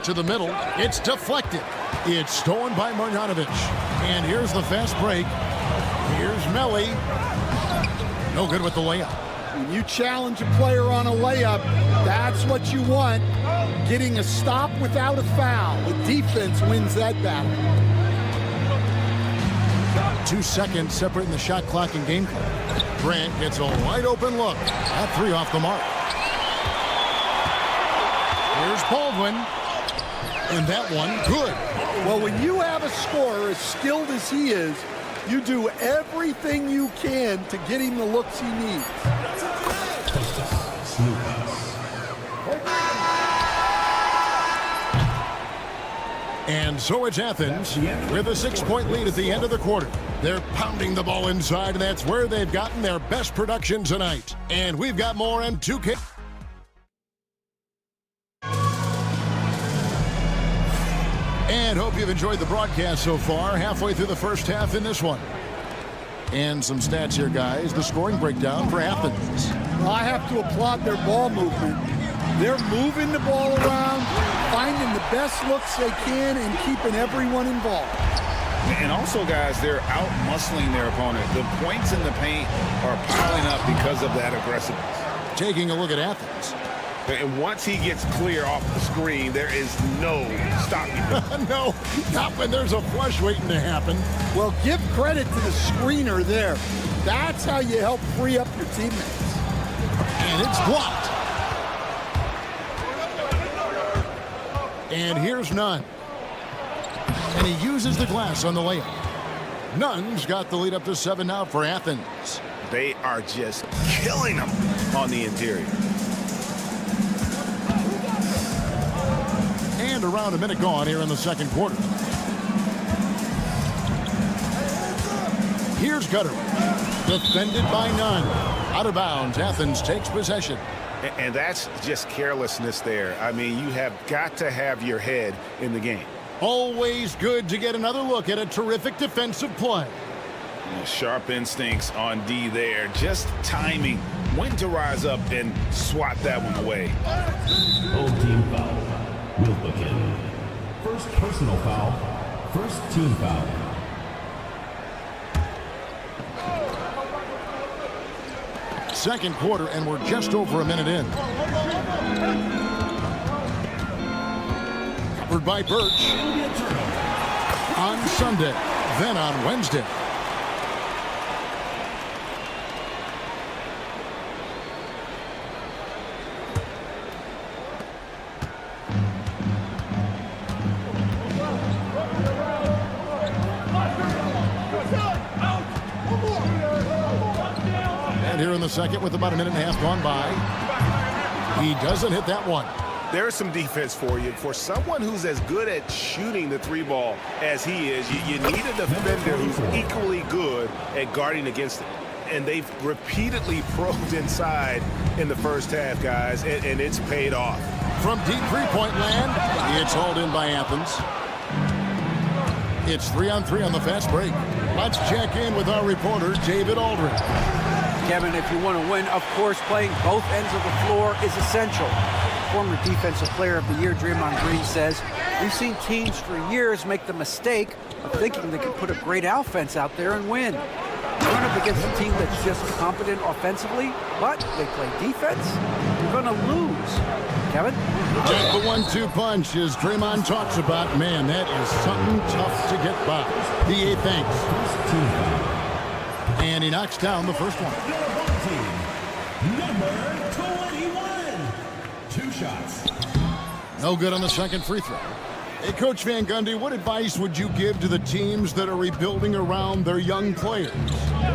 To the middle. It's deflected. It's stolen by Marjanovic. And here's the fast break. Here's Melly. No good with the layup. When you challenge a player on a layup, that's what you want. Getting a stop without a foul. The defense wins that battle. 2 seconds separating the shot clock and game clock. Grant gets a wide open look. That three off the mark. Here's Baldwin. And that one, good. Well, when you have a scorer as skilled as he is, you do everything you can to get him the looks he needs. And so it's Athens with a 6-point lead at the end of the quarter. They're pounding the ball inside, and that's where they've gotten their best production tonight. And we've got more on 2K. And hope you've enjoyed the broadcast so far. Halfway through the first half in this one. And some stats here, guys. The scoring breakdown for Athens. Well, I have to applaud their ball movement. They're moving the ball around, finding the best looks they can, and keeping everyone involved. And also, guys, they're out-muscling their opponent. The points in the paint are piling up because of that aggressiveness. Taking a look at Athens. And once he gets clear off the screen, there is no stopping him. No, not when there's a flush waiting to happen. Well, give credit to the screener there. That's how you help free up your teammates. And it's blocked. And here's Nunn. And he uses the glass on the layup. Nunn's got the lead up to 7 now for Athens. They are just killing them on the interior. And around a minute gone here in the second quarter. Here's Gutter. Defended by Nunn. Out of bounds. Athens takes possession. And that's just carelessness there. I mean, you have got to have your head in the game. Always good to get another look at a terrific defensive play. Sharp instincts on D there. Just timing when to rise up and swat that one away. Old team foul. Will begin. First personal foul. First team foul. Second quarter, and we're just over a minute in. Covered by Birch. On Sunday, then on Wednesday. Here in the second with about a minute and a half gone by. He doesn't hit that one. There's some defense for you. For someone who's as good at shooting the three ball as he is, you need a defender who's equally good at guarding against it. And they've repeatedly probed inside in the first half, guys, and it's paid off. From deep three-point land, it's hauled in by Athens. It's 3-on-3 on the fast break. Let's check in with our reporter, David Aldridge. Kevin, if you want to win, of course, playing both ends of the floor is essential. Former Defensive Player of the Year Draymond Green says, we've seen teams for years make the mistake of thinking they can put a great offense out there and win. Going up against a team that's just competent offensively, but they play defense, you're going to lose. Kevin? Just the 1-2 punch, as Draymond talks about. Man, that is something tough to get by. B.A. thanks. And he knocks down the first one. Number 21. 2 shots. No good on the second free throw. Hey, Coach Van Gundy, what advice would you give to the teams that are rebuilding around their young players?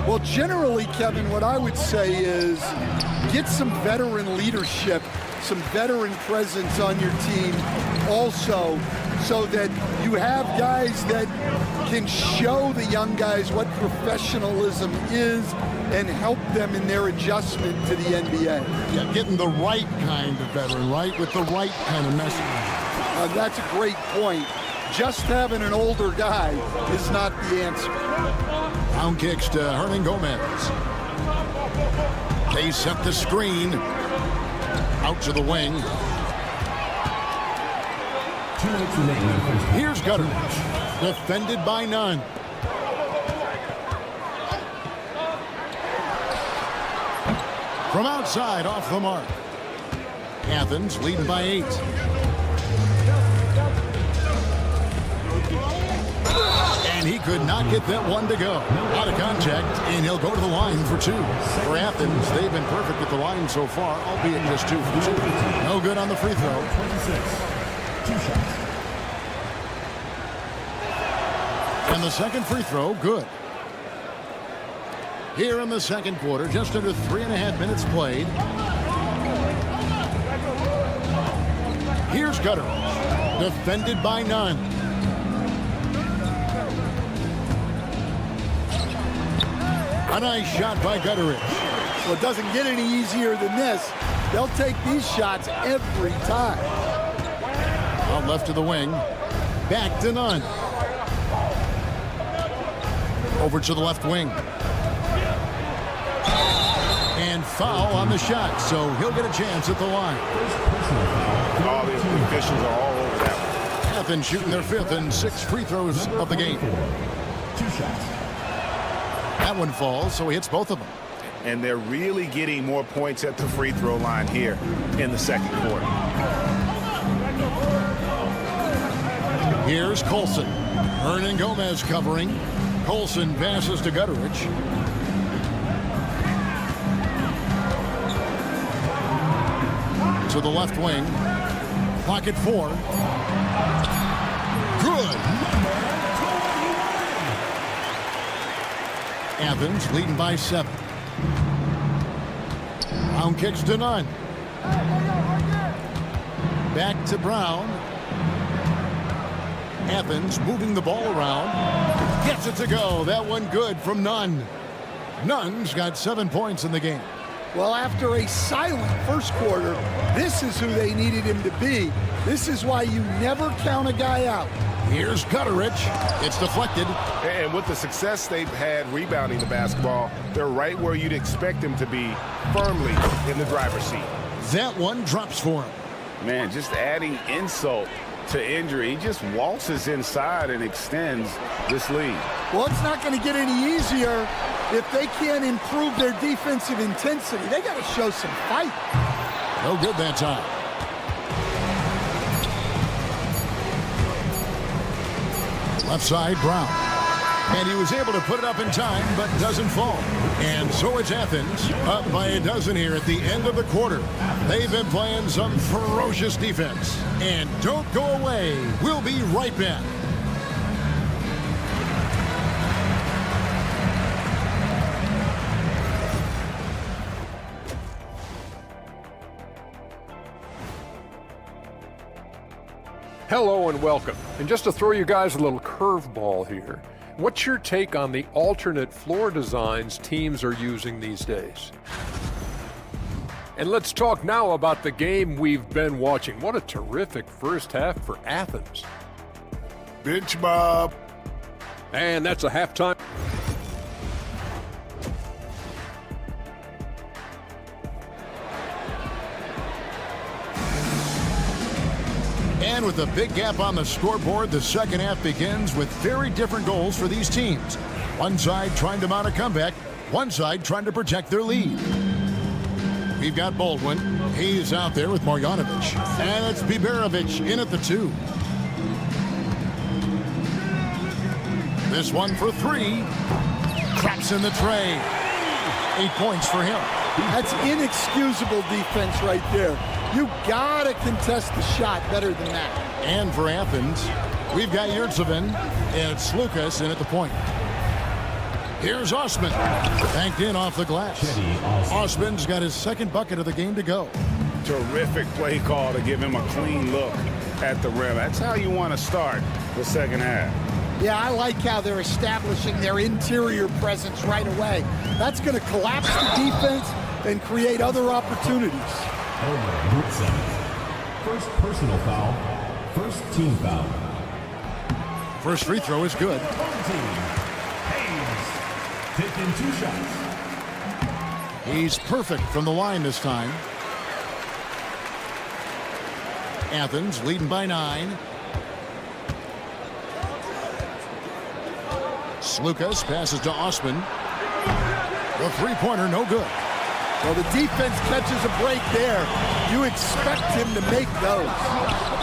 Well, generally, Kevin, what I would say is get some veteran leadership, some veteran presence on your team also, so that you have guys that can show the young guys what professionalism is and help them in their adjustment to the NBA. Yeah, getting the right kind of veteran, right? With the right kind of message. That's a great point. Just having an older guy is not the answer. Down kicks to Hernan Gomez. They set the screen. Out to the wing. Here's Gutter. Defended by Nunn. From outside, off the mark. Athens leading by 8. And he could not get that one to go. Out of contact, and he'll go to the line for 2. For Athens, they've been perfect at the line so far, albeit just 2 for 2. No good on the free throw. 2 shots. And the second free throw, good. Here in the second quarter, just under 3.5 minutes played. Here's Gutteridge, defended by none. A nice shot by Gutteridge. Well, it doesn't get any easier than this. They'll take these shots every time. Out left to the wing. Back to none. Over to the left wing. And foul on the shot, so he'll get a chance at the line. All the officials are all over that one. Athens shooting their 5th and 6th free throws of the game. 2 shots. That one falls, so he hits both of them. And they're really getting more points at the free throw line here in the second quarter. Here's Colson. Hernan Gomez covering. Colson passes to Gutteridge. To the left wing. Clock at 4. Good. Athens leading by 7. Brown kicks to none. Back to Brown. Athens moving the ball around. Gets it to go. That one good from Nunn. Nunn's got 7 points in the game. Well, after a silent first quarter, this is who they needed him to be. This is why you never count a guy out. Here's Gutteridge. It's deflected. And with the success they've had rebounding the basketball, they're right where you'd expect them to be, firmly in the driver's seat. That one drops for him. Man, just adding insult to injury. He just waltzes inside and extends this lead. Well, it's not going to get any easier if they can't improve their defensive intensity. They got to show some fight. No good that time. Left side, Brown. And he was able to put it up in time, but doesn't fall. And so it's Athens, up by a dozen here at the end of the quarter. They've been playing some ferocious defense. And don't go away. We'll be right back. Hello and welcome. And just to throw you guys a little curveball here, what's your take on the alternate floor designs teams are using these days? And let's talk now about the game we've been watching. What a terrific first half for Athens. Bench mob. And that's a halftime. And with a big gap on the scoreboard, the second half begins with very different goals for these teams. One side trying to mount a comeback, one side trying to protect their lead. We've got Baldwin. He's out there with Marjanovic. And it's Biberovic in at the 2. This one for 3. Traps in the tray. 8 points for him. That's inexcusable defense right there. You gotta contest the shot better than that. And for Athens, we've got Yurtsevin and it's Lucas in at the point. Here's Osman. Banked in off the glass. Osman's got his second bucket of the game to go. Terrific play call to give him a clean look at the rim. That's how you want to start the second half. Yeah, I like how they're establishing their interior presence right away. That's going to collapse the defense and create other opportunities. First personal foul. First team foul. First free throw is good. Taking 2 shots. He's perfect from the line this time. Athens leading by 9. Slukas passes to Osman. The three-pointer no good. Well, the defense catches a break there. You expect him to make those.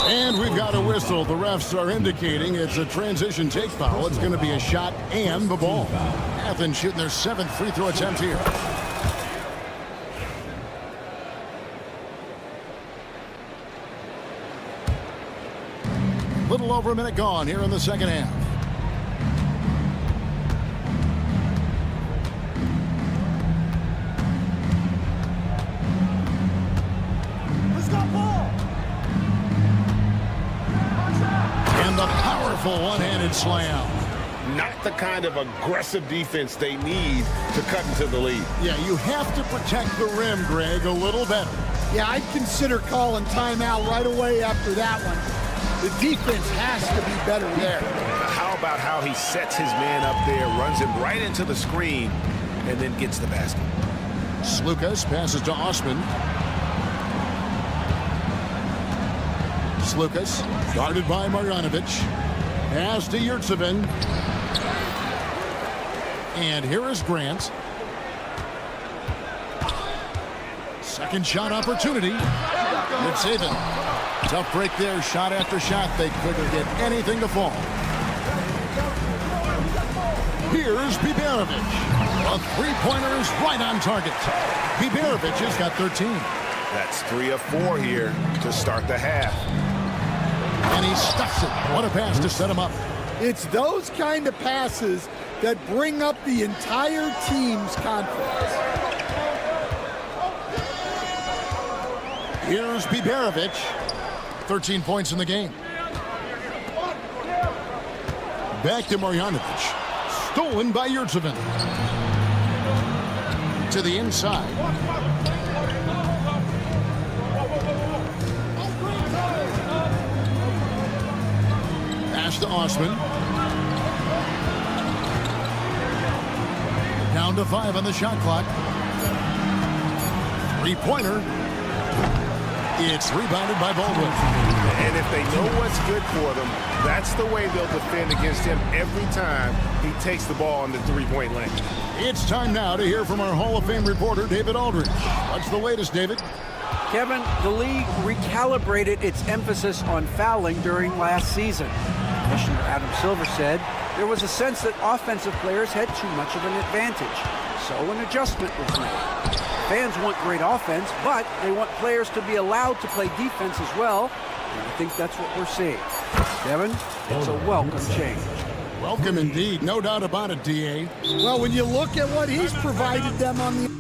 And we've got a whistle. The refs are indicating it's a transition take foul. It's going to be a shot and the ball. Athens shooting their 7th free throw attempt here. Little over a minute gone here in the second half. And the powerful one-handed slam. Not the kind of aggressive defense they need to cut into the lead. Yeah, you have to protect the rim, Greg, a little better. Yeah, I'd consider calling timeout right away after that one. The defense has to be better there. How about how he sets his man up there, runs him right into the screen, and then gets the basket. Slukas passes to Osman. Slukas, guarded by Marjanovic. Pass to Yurtsevin. And here is Grant. Second shot opportunity. Yurtsevin. Tough break there, shot after shot. They couldn't get anything to fall. Here's Biberovic. A three-pointer is right on target. Biberovic has got 13. That's 3 of 4 here to start the half. And he stuffs it. What a pass to set him up. It's those kind of passes that bring up the entire team's confidence. Here's Biberovic. 13 points in the game. Back to Marjanovic. Stolen by Yurtsevin. To the inside. Pass to Osman. Down to 5 on the shot clock. Three-pointer. It's rebounded by Baldwin. And if they know what's good for them, that's the way they'll defend against him every time he takes the ball in the three-point lane. It's time now to hear from our Hall of Fame reporter, David Aldridge. What's the latest, David? Kevin, the league recalibrated its emphasis on fouling during last season. Commissioner Adam Silver said there was a sense that offensive players had too much of an advantage, so an adjustment was made. Fans want great offense, but they want players to be allowed to play defense as well, and I think that's what we're seeing. Kevin, it's a welcome change. Welcome indeed, no doubt about it, D.A. Well, when you look at what he's provided them on the...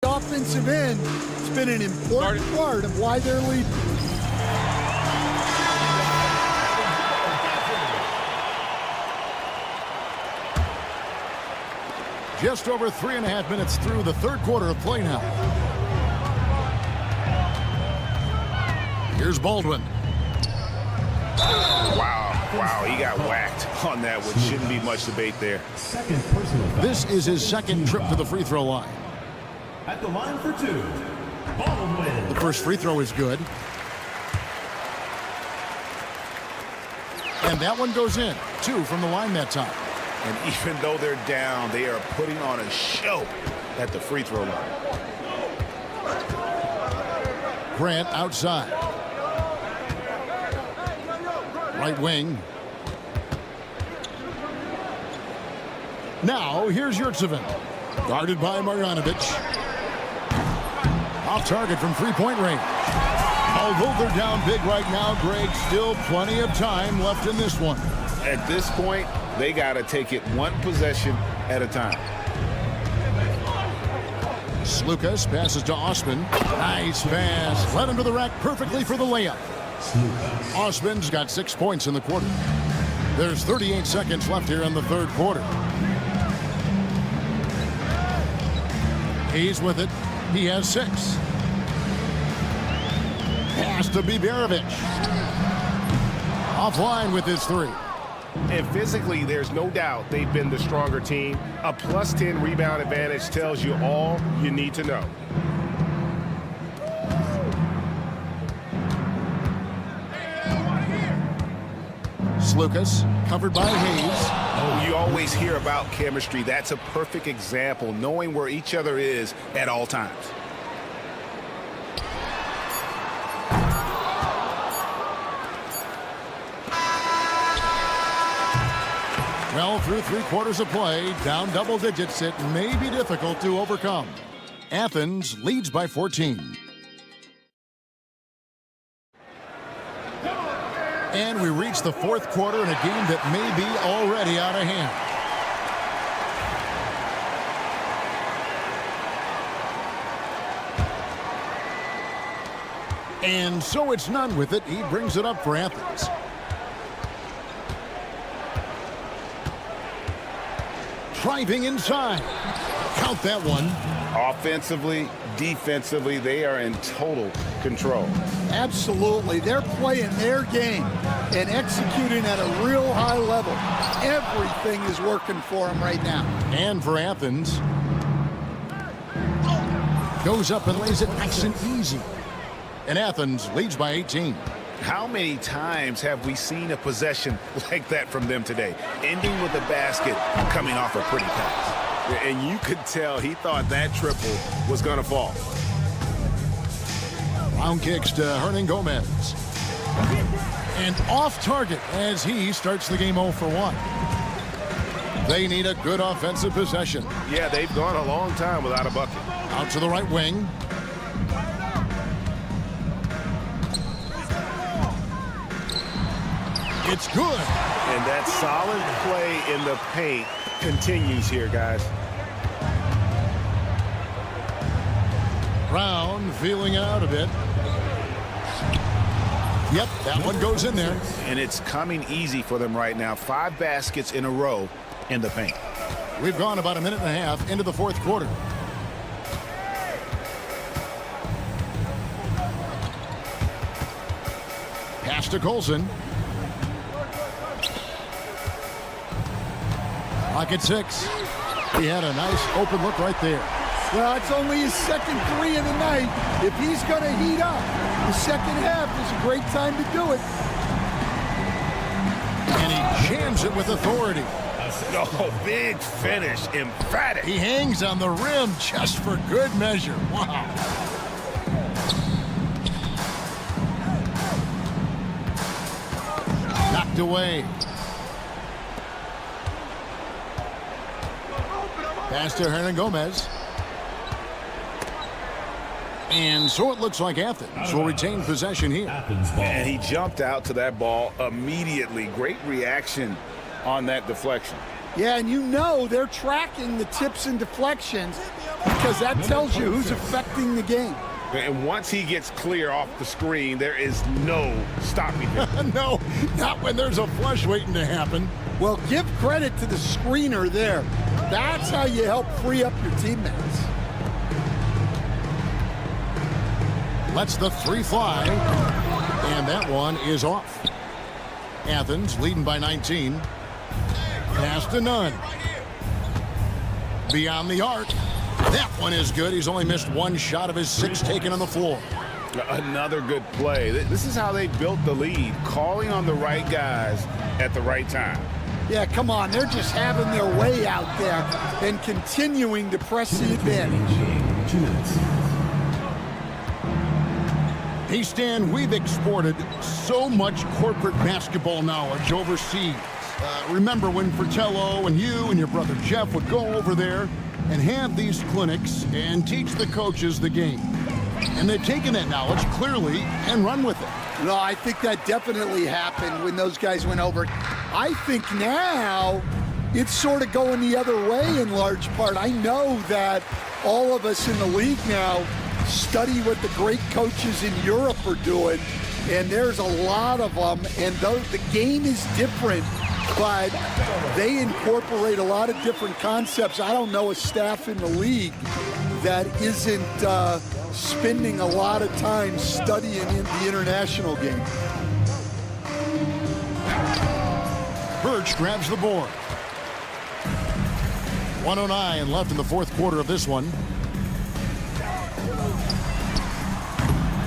offensive end, it's been an important part of why they're leading. Just over 3.5 minutes through the third quarter of play now. Here's Baldwin. Wow, he got whacked on that one. Shouldn't be much debate there. Second personal foul. This is his second trip to the free throw line. At the line for 2, Baldwin. The first free throw is good. And that one goes in. 2 from the line that time. And even though they're down, they are putting on a show at the free throw line. Grant outside. Right wing. Now, here's Yurtsevin. Guarded by Marjanovic. Off target from three-point range. Although they're down big right now, Greg, still plenty of time left in this one. At this point, they got to take it one possession at a time. Slukas passes to Osman. Nice pass. Led him to the rack perfectly for the layup. Osman's got 6 points in the quarter. There's 38 seconds left here in the third quarter. He's with it. He has 6. Pass to Biberovic. Offline with his three. And physically, there's no doubt they've been the stronger team. A plus 10 rebound advantage tells you all you need to know. Lucas covered by Hayes. Oh, you always hear about chemistry. That's a perfect example, knowing where each other is at all times. Well, through 3 quarters of play, down double digits, it may be difficult to overcome. Athens leads by 14. And we reach the 4th quarter in a game that may be already out of hand. And so it's none with it. He brings it up for Athens. Driving inside. Count that one. Offensively, defensively, they are in total control. Absolutely. They're playing their game and executing at a real high level. Everything is working for them right now. And for Athens, goes up and lays it nice and easy. And Athens leads by 18. How many times have we seen a possession like that from them today? Ending with a basket, coming off a pretty pass. And you could tell he thought that triple was going to fall. Round kicks to Hernan Gomez. And off target as he starts the game 0 for 1. They need a good offensive possession. Yeah, they've gone a long time without a bucket. Out to the right wing. It's good. And that solid play in the paint continues here, guys. Brown feeling out a bit. Yep, that one goes in there. And it's coming easy for them right now. 5 baskets in a row in the paint. We've gone about a minute and a half into the 4th quarter. Pass to Colson. Pocket 6. He had a nice open look right there. Well, it's only his 2nd 3 of the night. If he's going to heat up, the 2nd half is a great time to do it. And he jams it with authority. Oh, big finish, emphatic. He hangs on the rim just for good measure. Wow. Knocked away. Pass to Hernan Gomez. And so it looks like Athens will retain possession here. And he jumped out to that ball immediately. Great reaction on that deflection. Yeah, and you know they're tracking the tips and deflections because that tells you who's affecting the game. And once he gets clear off the screen, there is no stopping him. No, not when there's a flush waiting to happen. Well, give credit to the screener there. That's how you help free up your teammates. Lets the 3 fly, and that one is off. Athens leading by 19. Pass to Nunn. Beyond the arc. That one is good. He's only missed 1 shot of his 6 taken on the floor. Another good play. This is how they built the lead, calling on the right guys at the right time. Yeah, come on. They're just having their way out there and continuing to press the advantage. 2 minutes. Hey, Stan, we've exported so much corporate basketball knowledge overseas. Remember when Fratello and you and your brother Jeff would go over there and have these clinics and teach the coaches the game. And they've taken that knowledge clearly and run with it. No, I think that definitely happened when those guys went over. I think now it's sort of going the other way in large part. I know that all of us in the league now study what the great coaches in Europe are doing, and there's a lot of them, and the game is different, but they incorporate a lot of different concepts. I don't know a staff in the league that isn't spending a lot of time studying in the international game. Birch grabs the board. 1:09 left in the fourth quarter of this one.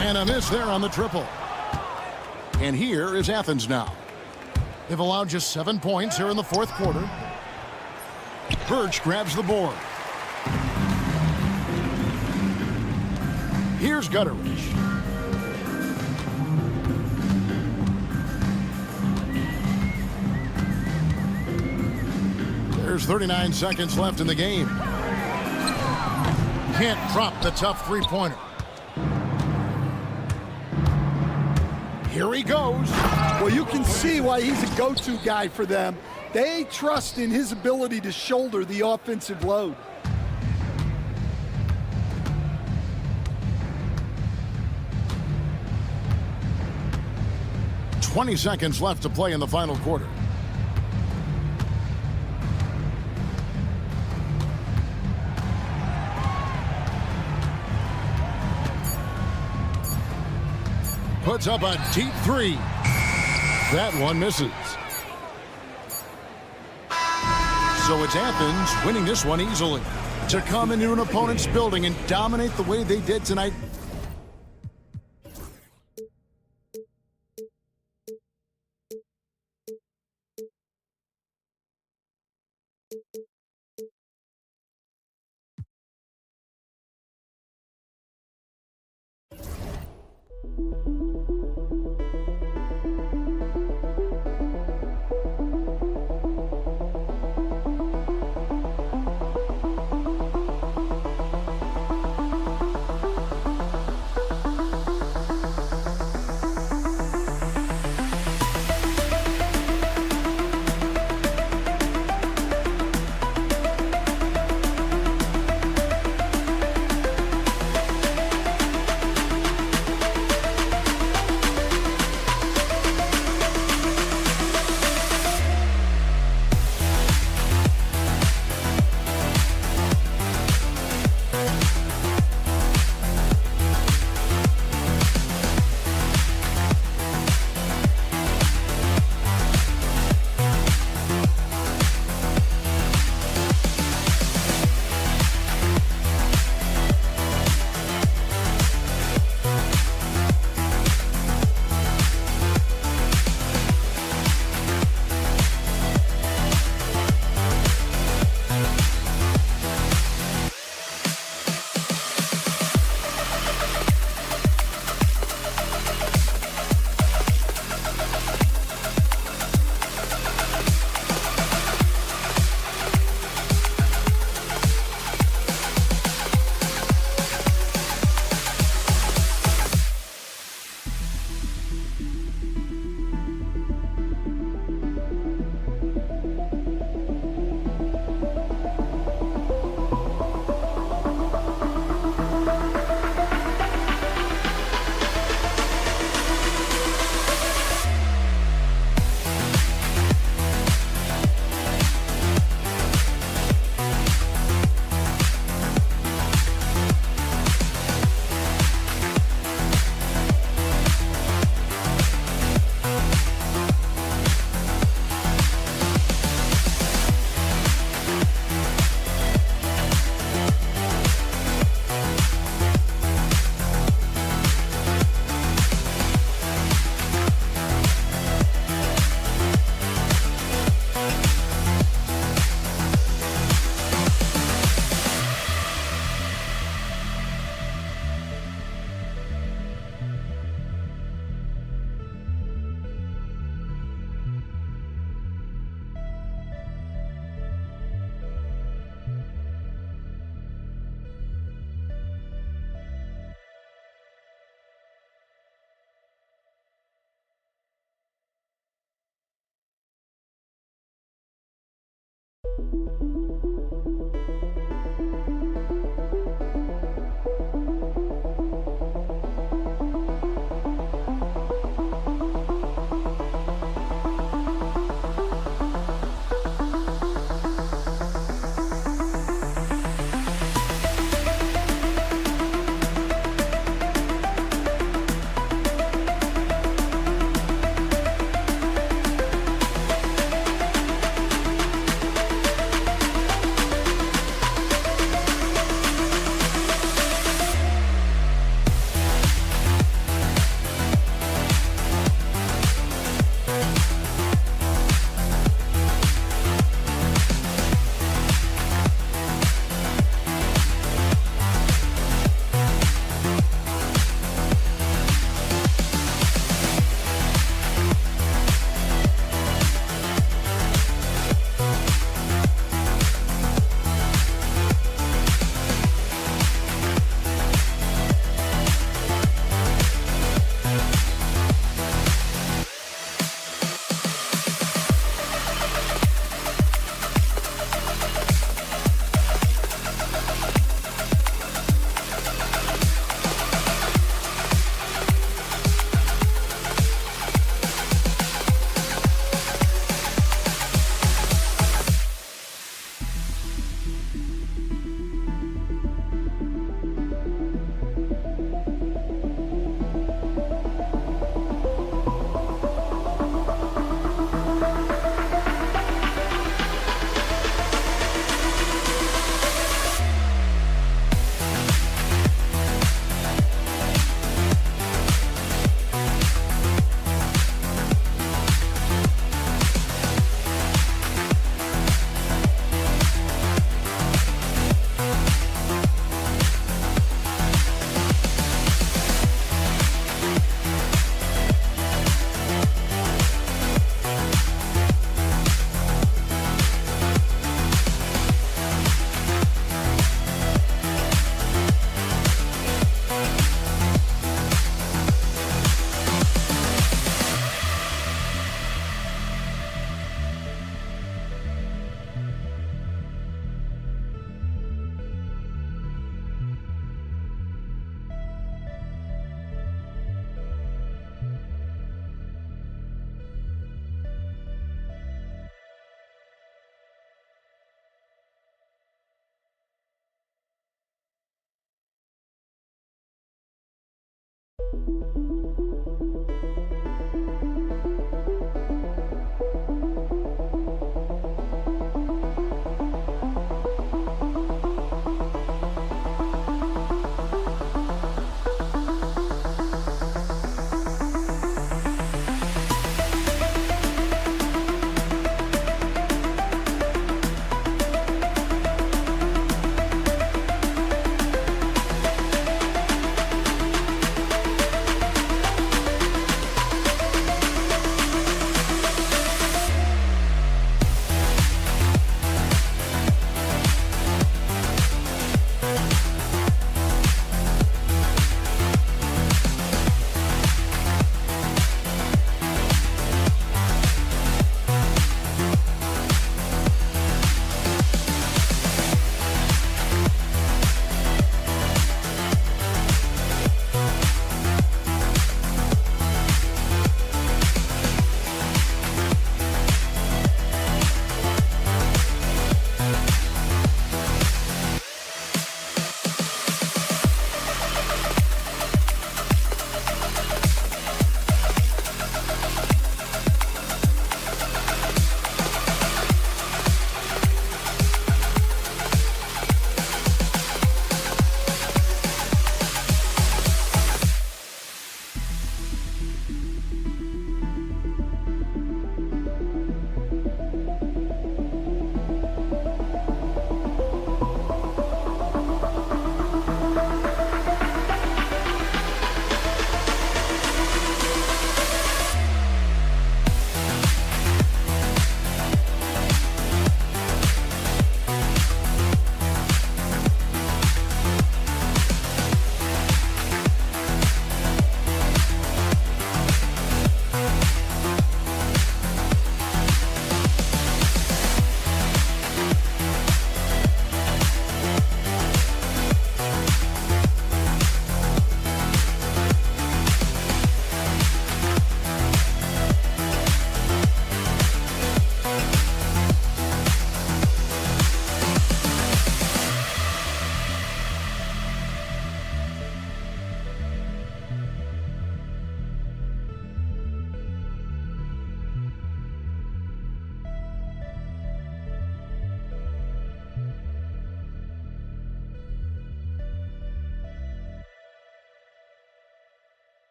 And a miss there on the triple. And here is Athens now. They've allowed just 7 points here in the fourth quarter. Birch grabs the board. Here's Gutteridge. There's 39 seconds left in the game. Can't drop the tough three-pointer. Here he goes. Well, you can see why he's a go-to guy for them. They trust in his ability to shoulder the offensive load. "20 seconds left to play in the final quarter. Puts up a deep three. That one misses. So it's Athens winning this one easily. To come into an opponent's building and dominate the way they did tonight.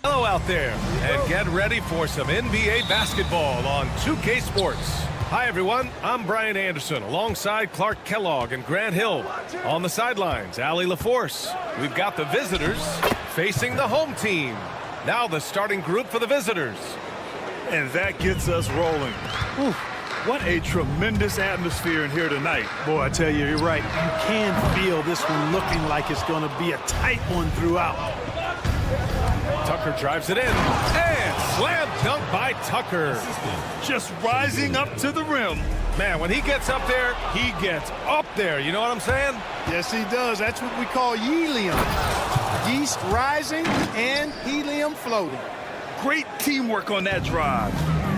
Hello out there, and get ready for some NBA basketball on 2K Sports. Hi everyone, I'm Brian Anderson alongside Clark Kellogg and Grant Hill. On the sidelines, Allie LaForce. We've got the visitors facing the home team. Now the starting group for the visitors. And that gets us rolling. Whew, what a tremendous atmosphere in here tonight. Boy, I tell you, you're right. You can feel this one looking like it's going to be a tight one throughout. Tucker drives it in, and slam dunk by Tucker. Just rising up to the rim. Man, when he gets up there, he gets up there. You know what I'm saying? Yes, he does. That's what we call helium. Yeast rising and helium floating. Great teamwork on that drive,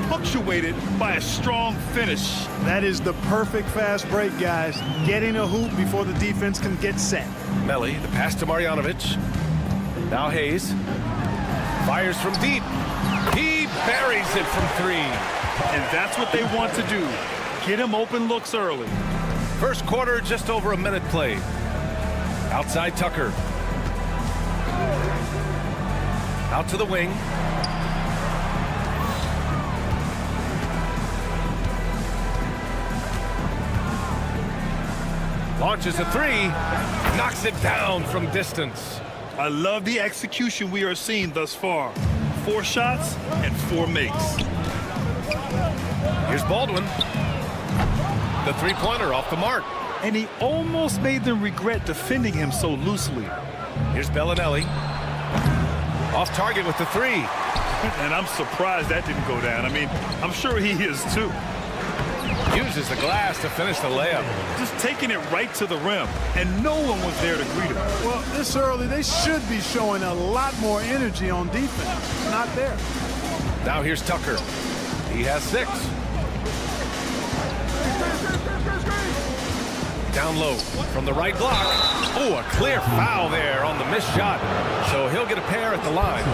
punctuated by a strong finish. That is the perfect fast break, guys. Getting a hoop before the defense can get set. Melli, the pass to Marjanovic. Now Hayes. Fires from deep. He buries it from three. And that's what they want to do. Get him open looks early. First quarter, just over a minute played. Outside Tucker. Out to the wing. Launches a three. Knocks it down from distance. I love the execution we are seeing thus far. 4 shots and 4 makes. Here's Baldwin. The three-pointer off the mark. And he almost made them regret defending him so loosely. Here's Bellinelli. Off target with the three. And I'm surprised that didn't go down. I mean, I'm sure he is too. Uses the glass to finish the layup. Just taking it right to the rim, and no one was there to greet him. Well, this early, they should be showing a lot more energy on defense. Not there. Now here's Tucker. He has 6. Down low from the right block. Oh, a clear foul there on the missed shot. So he'll get a pair at the line.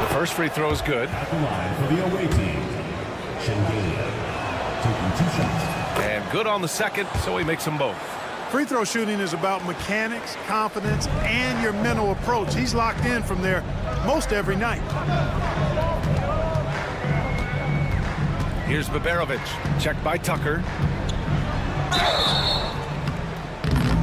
The first free throw is good. At the line for the away team, Shengelia, taking 2 shots. And good on the second, so he makes them both. Free throw shooting is about mechanics, confidence, and your mental approach. He's locked in from there most every night. Here's Baberovic. Checked by Tucker.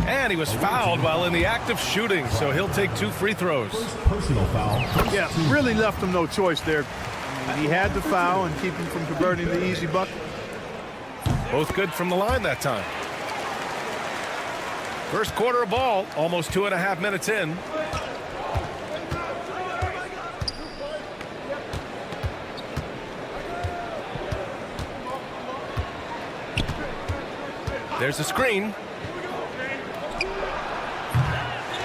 And he was fouled while in the act of shooting, so he'll take 2 free throws. Personal foul. Yeah, really left him no choice there. He had to foul and keep him from converting the easy bucket. Both good from the line that time. First quarter of ball, almost 2.5 minutes in. There's a screen.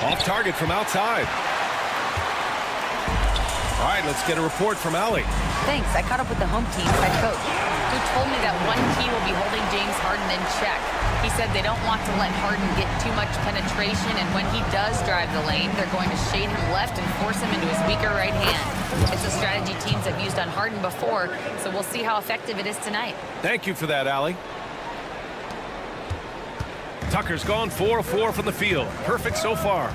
Off target from outside. All right, let's get a report from Allie. Thanks. I caught up with the home team's head coach, who told me that one key will be holding James Harden in check. He said they don't want to let Harden get too much penetration, and when he does drive the lane, they're going to shade him left and force him into his weaker right hand. It's a strategy teams have used on Harden before, so we'll see how effective it is tonight. Thank you for that, Allie. Tucker's gone 4 of 4 from the field. Perfect so far.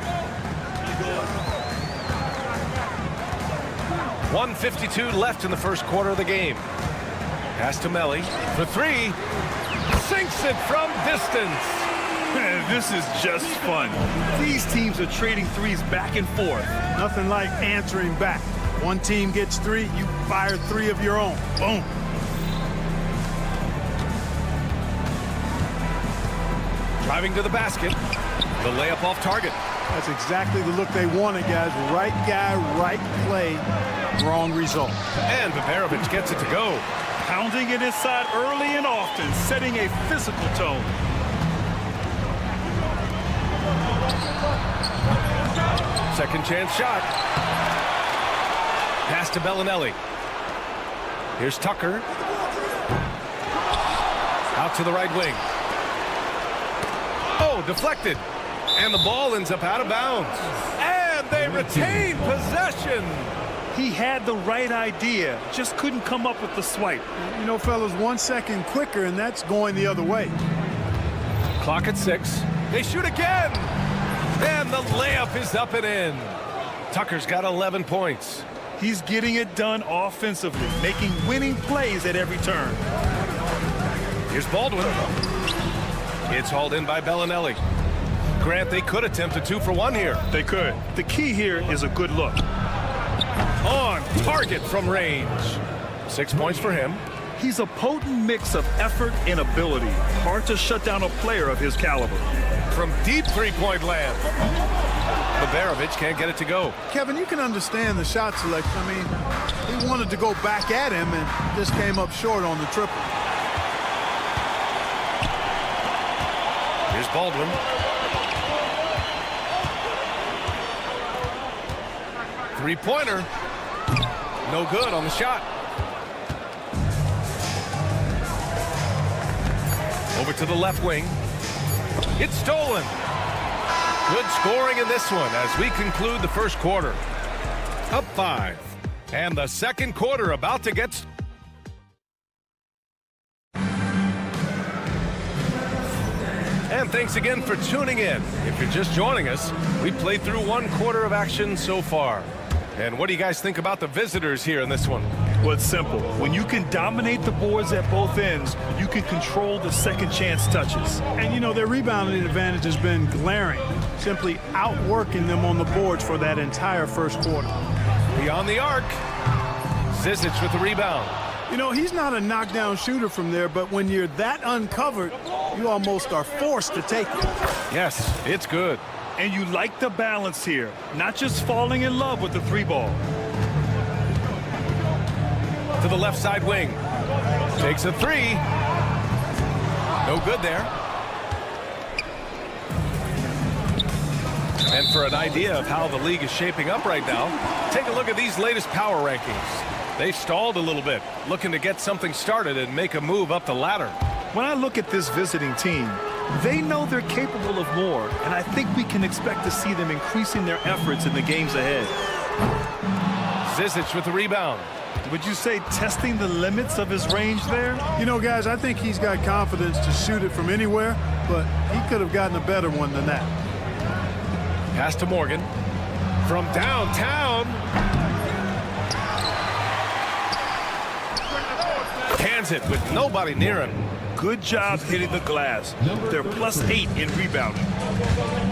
1:52 left in the first quarter of the game. Pass to Melly for 3. Sinks it from distance. This is just fun. These teams are trading threes back and forth. Nothing like answering back. One team gets 3, you fire 3 of your own. Boom. Driving to the basket. The layup off target. That's exactly the look they wanted, guys. Right guy, right play, wrong result. And Baberovic gets it to go. Pounding it inside early and often, setting a physical tone. Second chance shot. Pass to Bellinelli. Here's Tucker. Out to the right wing. Oh, deflected. And the ball ends up out of bounds. And they retain possession. He had the right idea, just couldn't come up with the swipe. You know, fellas, 1 second quicker, and that's going the other way. Clock at 6. They shoot again. And the layup is up and in. Tucker's got 11 points. He's getting it done offensively, making winning plays at every turn. Here's Baldwin. It's hauled in by Bellinelli. Grant, they could attempt a 2 for 1 here. They could. The key here is a good look. On target from range. 6 points for him. He's a potent mix of effort and ability. Hard to shut down a player of his caliber. From deep three-point land. Baberovic can't get it to go. Kevin, you can understand the shot selection. I mean, he wanted to go back at him and just came up short on the triple. Here's Baldwin. Three-pointer. No good on the shot. Over to the left wing. It's stolen. Good scoring in this one as we conclude the first quarter. Up 5. And the second quarter about to get started. And thanks again for tuning in. If you're just joining us, we played through 1 quarter of action so far. And what do you guys think about the visitors here in this one? Well, it's simple. When you can dominate the boards at both ends, you can control the second chance touches. And, you know, their rebounding advantage has been glaring, simply outworking them on the boards for that entire first quarter. Beyond the arc, Zizic with the rebound. You know, he's not a knockdown shooter from there, but when you're that uncovered, you almost are forced to take it. Yes, it's good. And you like the balance here, not just falling in love with the 3 ball. to the left side wing. Takes a three. No good there. And for an idea of how the league is shaping up right now, take a look at these latest power rankings. They stalled a little bit, looking to get something started and make a move up the ladder. When I look at this visiting team, they know they're capable of more, and I think we can expect to see them increasing their efforts in the games ahead. Zizic with the rebound. Would you say testing the limits of his range there? You know, guys, I think he's got confidence to shoot it from anywhere, but he could have gotten a better one than that. Pass to Morgan. From downtown. Cans it with nobody near him. Good job hitting the glass. They're +8 in rebounding.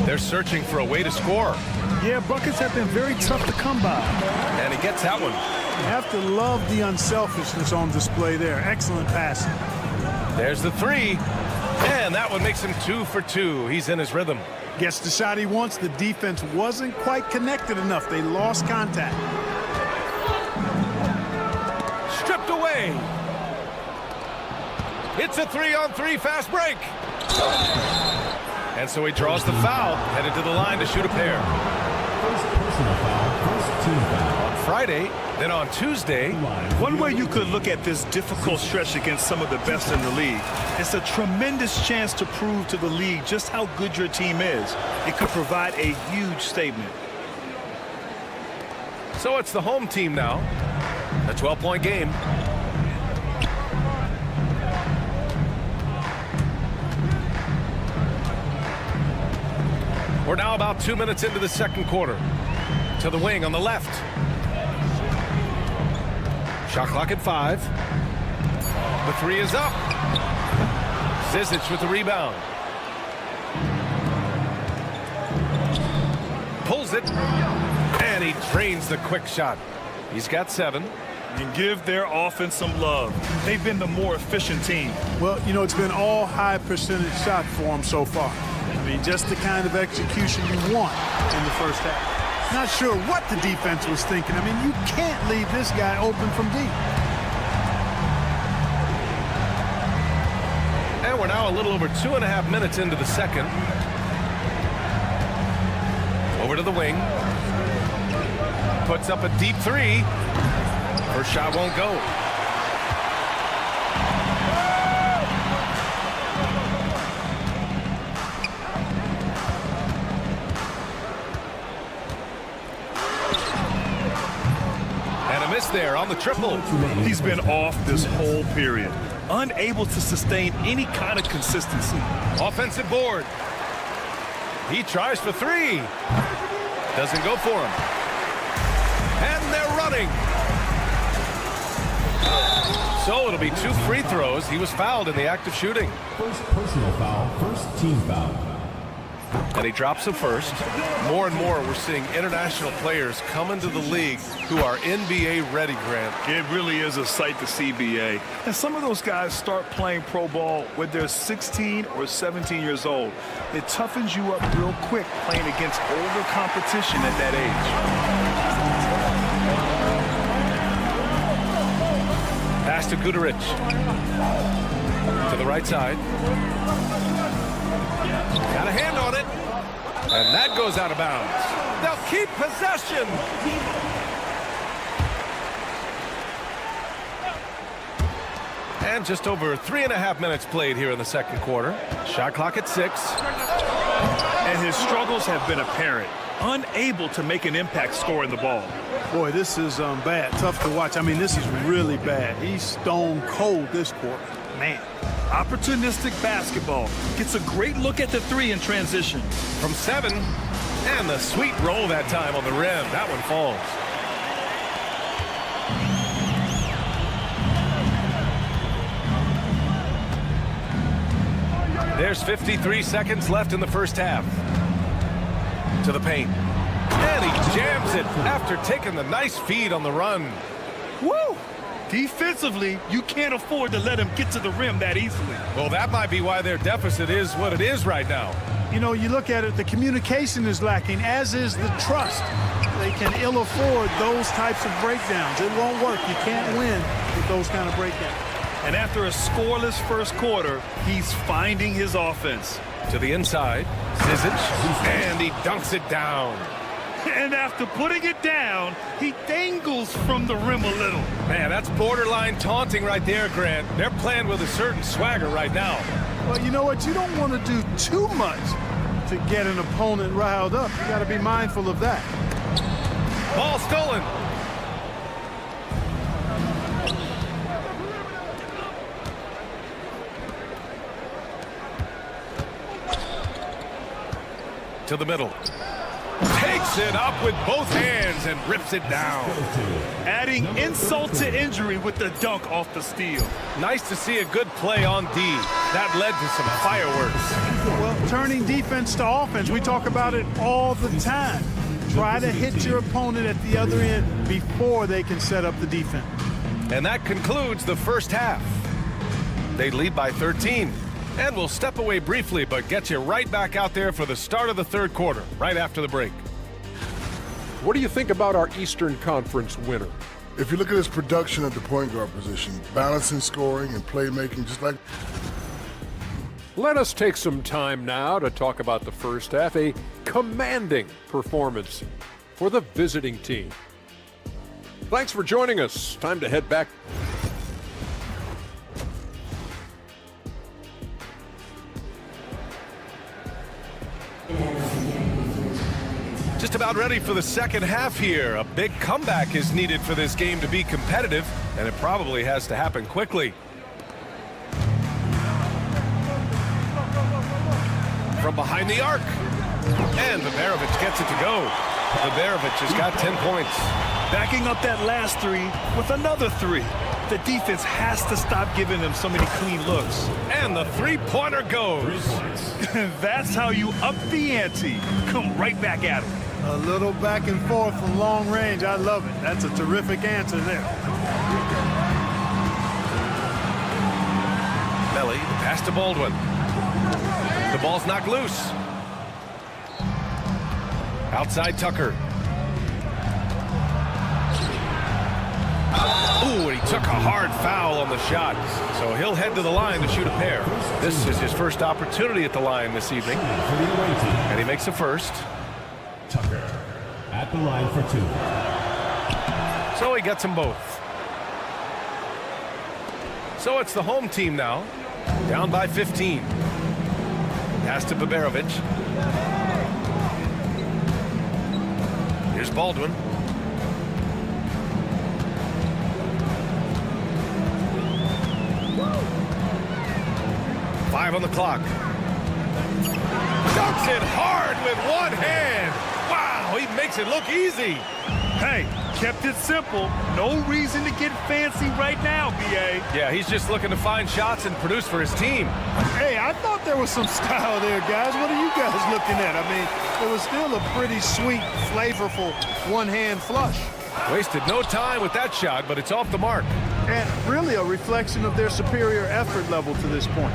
They're searching for a way to score. Yeah, buckets have been very tough to come by. And he gets that one. You have to love the unselfishness on display there. Excellent passing. There's the three. And that one makes him 2 for 2. He's in his rhythm. Gets the shot he wants. The defense wasn't quite connected enough. They lost contact. Stripped away. It's a 3-on-3 fast break. And so he draws the foul, headed to the line to shoot a pair. First personal foul, first team foul. On Friday, then on Tuesday. One way you could look at this difficult stretch against some of the best in the league, it's a tremendous chance to prove to the league just how good your team is. It could provide a huge statement. So it's the home team now. A 12-point game. We're now about 2 minutes into the second quarter. To the wing on the left. Shot clock at 5. The three is up. Zizic with the rebound. Pulls it. And he drains the quick shot. He's got 7. And give their offense some love. They've been the more efficient team. Well, you know, it's been all high percentage shot for them so far. I mean, just the kind of execution you want in the first half. Not sure what the defense was thinking. I mean, you can't leave this guy open from deep. And we're now a little over 2.5 minutes into the second. Over to the wing. Puts up a deep three. First shot won't go. And a miss there on the triple. He's been off this whole period. Unable to sustain any kind of consistency. Offensive board. He tries for 3. Doesn't go for him. And they're running. So it'll be 2 free throws. He was fouled in the act of shooting. First personal foul, first team foul. And he drops the first. More and more we're seeing international players come into the league who are NBA ready, Grant. It really is a sight to see, BA. And some of those guys start playing pro ball when they're 16 or 17 years old. It toughens you up real quick playing against older competition at that age. Pass to Guduric. To the right side. Got a hand on it. And that goes out of bounds. They'll keep possession. And just over 3.5 minutes played here in the second quarter. Shot clock at 6. And his struggles have been apparent. Unable to make an impact scoring the ball. Boy, this is bad. Tough to watch. I mean, this is really bad. He's stone cold this quarter. Man. Opportunistic basketball. Gets a great look at the 3 in transition. From 7. And the sweet roll that time on the rim. That one falls. There's 53 seconds left in the first half. To the paint. And he jams it after taking the nice feed on the run. Woo! Defensively, you can't afford to let him get to the rim that easily. Well, that might be why their deficit is what it is right now. You know, you look at it, the communication is lacking, as is the trust. They can ill afford those types of breakdowns. It won't work. You can't win if those kind of breakdowns. And after a scoreless first quarter, he's finding his offense. To the inside, Zizic, and he dunks it down. And after putting it down, he dangles from the rim a little. Man, that's borderline taunting right there, Grant. They're playing with a certain swagger right now. Well, you know what? You don't want to do too much to get an opponent riled up. You got to be mindful of that. Ball stolen. To the middle. Takes it up with both hands and rips it down. Adding insult to injury with the dunk off the steal. Nice to see a good play on D. That led to some fireworks. Well, turning defense to offense, we talk about it all the time. Try to hit your opponent at the other end before they can set up the defense. And that concludes the first half. They lead by 13. And we'll step away briefly, but get you right back out there for the start of the third quarter, right after the break. What do you think about our Eastern Conference winner? If you look at his production at the point guard position, balancing scoring and playmaking, just like... Let us take some time now to talk about the first half, a commanding performance for the visiting team. Thanks for joining us. Time to head back. Just about ready for the second half here. A big comeback is needed for this game to be competitive, and it probably has to happen quickly. From behind the arc. And Baberovic gets it to go. Baberovic has got 10 points. Backing up that last three with another three. The defense has to stop giving them so many clean looks. And the three-pointer goes. That's how you up the ante. Come right back at it. A little back and forth from long range. I love it. That's a terrific answer there. Belly, pass to Baldwin. The ball's knocked loose. Outside Tucker. Ooh, and he took a hard foul on the shot. So he'll head to the line to shoot a pair. This is his first opportunity at the line this evening. And he makes a first. Tucker at the line for two. So he gets them both. So it's the home team now. Down by 15. Pass to Baberovic. Here's Baldwin. Five on the clock. Dunks it hard with one hand. Wow, he makes it look easy. Hey, kept it simple. No reason to get fancy right now, B.A. Yeah, he's just looking to find shots and produce for his team. Hey, I thought there was some style there, guys. What are you guys looking at? I mean, it was still a pretty sweet, flavorful one-hand flush. Wasted no time with that shot, but it's off the mark. And really a reflection of their superior effort level to this point.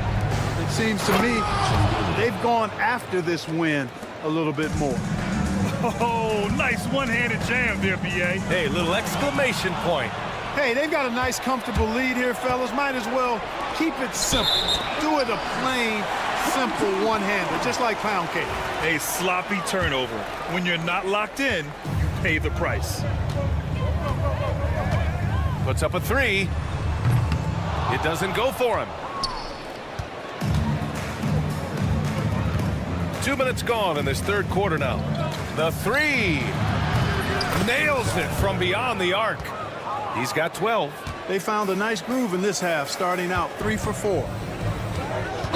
It seems to me they've gone after this win a little bit more. Oh, nice one-handed jam there, B.A. Hey, little exclamation point. Hey, they've got a nice, comfortable lead here, fellas. Might as well keep it simple. Do it a plain, simple one-hander, just like pound cake. A sloppy turnover. When you're not locked in, you pay the price. Puts up a three. It doesn't go for him. 2 minutes gone in this third quarter now. The three. Nails it from beyond the arc. He's got 12. They found a nice groove in this half, starting out 3 for 4.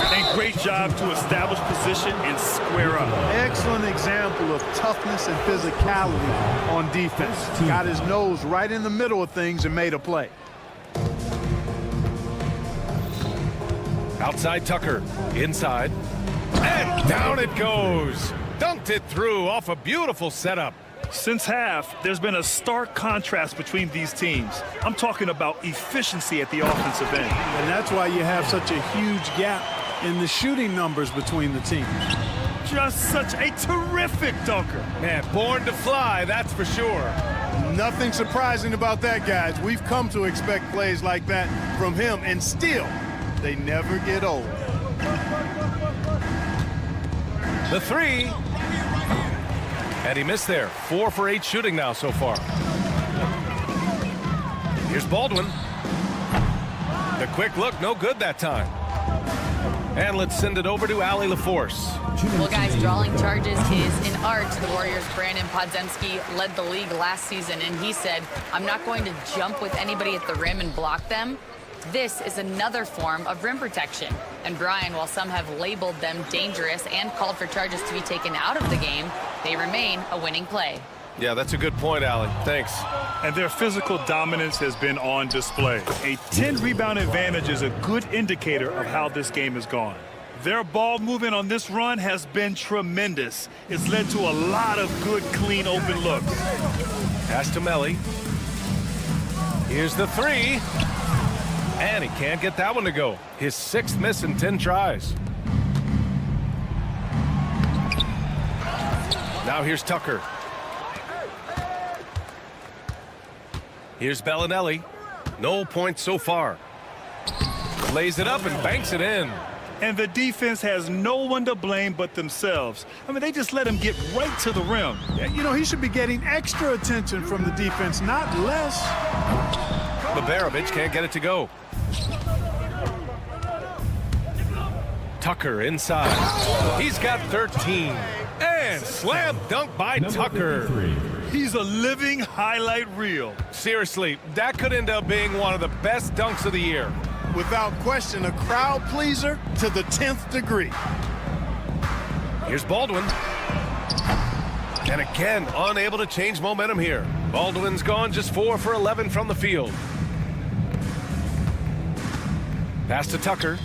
And great job to establish position and square up. Excellent example of toughness and physicality on defense. Got his nose right in the middle of things and made a play. Outside Tucker. Inside. And down it goes. Dunked it through off a beautiful setup. Since half, there's been a stark contrast between these teams. I'm talking about efficiency at the offensive end. And that's why you have such a huge gap in the shooting numbers between the teams. Just such a terrific dunker. Man, born to fly, that's for sure. Nothing surprising about that, guys. We've come to expect plays like that from him, and still, they never get old. The three. And he missed there. 4 for 8 shooting now so far. Here's Baldwin. The quick look, no good that time. And let's send it over to Allie LaForce. Well, guys, drawing charges is an art. The Warriors' Brandon Podziemski led the league last season, and he said, I'm not going to jump with anybody at the rim and block them. This is another form of rim protection. And Brian, while some have labeled them dangerous and called for charges to be taken out of the game, they remain a winning play. Yeah, that's a good point, Allie. Thanks. And their physical dominance has been on display. A 10-rebound advantage is a good indicator of how this game has gone. Their ball movement on this run has been tremendous. It's led to a lot of good, clean, open looks. Pass to Melly. Here's the three. And he can't get that one to go. His 6th miss in 10 tries. Now here's Tucker. Here's Bellinelli. No points so far. Lays it up and banks it in. And the defense has no one to blame but themselves. I mean, they just let him get right to the rim. Yeah, you know, he should be getting extra attention from the defense, not less. Baberovic can't get it to go. Tucker inside. He's got 13. And slam dunk by Tucker. He's a living highlight reel. Seriously, that could end up being one of the best dunks of the year. Without question, a crowd pleaser to the 10th degree. Here's Baldwin. And again, unable to change momentum here. Baldwin's gone just 4 for 11 from the field. Pass to Tucker.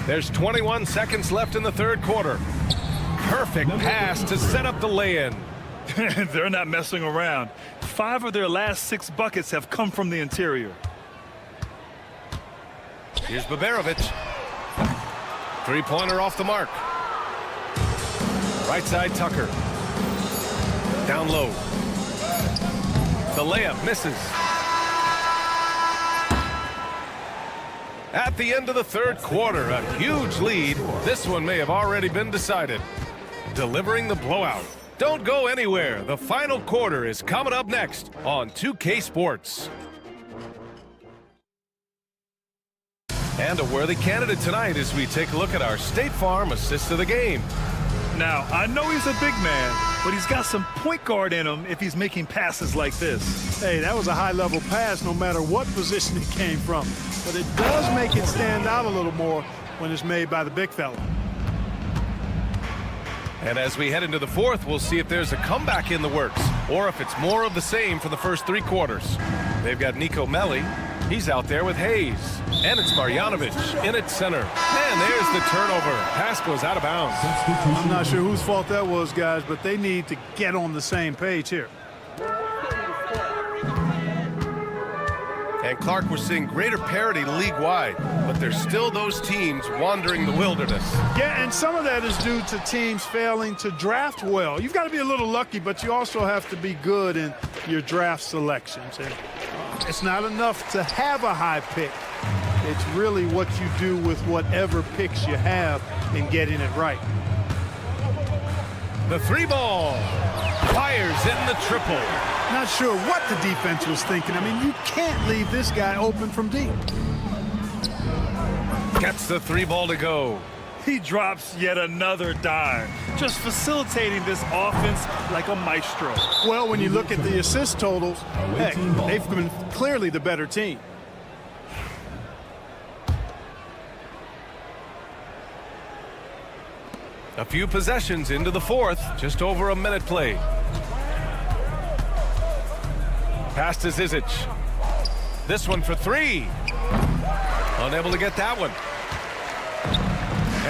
There's 21 seconds left in the third quarter. Perfect pass to set up the lay-in. They're not messing around. 5 of their last 6 buckets have come from the interior. Here's Baberovic. Three-pointer off the mark. Right side Tucker. Down low. The layup misses. At the end of the third quarter, a huge lead. This one may have already been decided. Delivering the blowout. Don't go anywhere. The final quarter is coming up next on 2K Sports. And a worthy candidate tonight as we take a look at our State Farm assist of the game. Now, I know he's a big man, but he's got some point guard in him if he's making passes like this. Hey, that was a high-level pass no matter what position it came from. But it does make it stand out a little more when it's made by the big fella. And as we head into the fourth, we'll see if there's a comeback in the works or if it's more of the same for the first 3 quarters. They've got Nico Melli. He's out there with Hayes. And it's Marjanovic in at center. And there's the turnover. Pass goes out of bounds. I'm not sure whose fault that was, guys, but they need to get on the same page here. And Clark, we're seeing greater parity league-wide, but there's still those teams wandering the wilderness. Yeah, and some of that is due to teams failing to draft well. You've got to be a little lucky, but you also have to be good in your draft selections. And it's not enough to have a high pick. It's really what you do with whatever picks you have in getting it right. The 3-ball fires in the triple. Not sure what the defense was thinking. I mean, you can't leave this guy open from deep. Gets the 3-ball to go. He drops yet another dime, just facilitating this offense like a maestro. Well, when you look at the assist totals, heck, they've been clearly the better team. A few possessions into the fourth, just over a minute played. Pass to Zizic. This one for 3. Unable to get that one.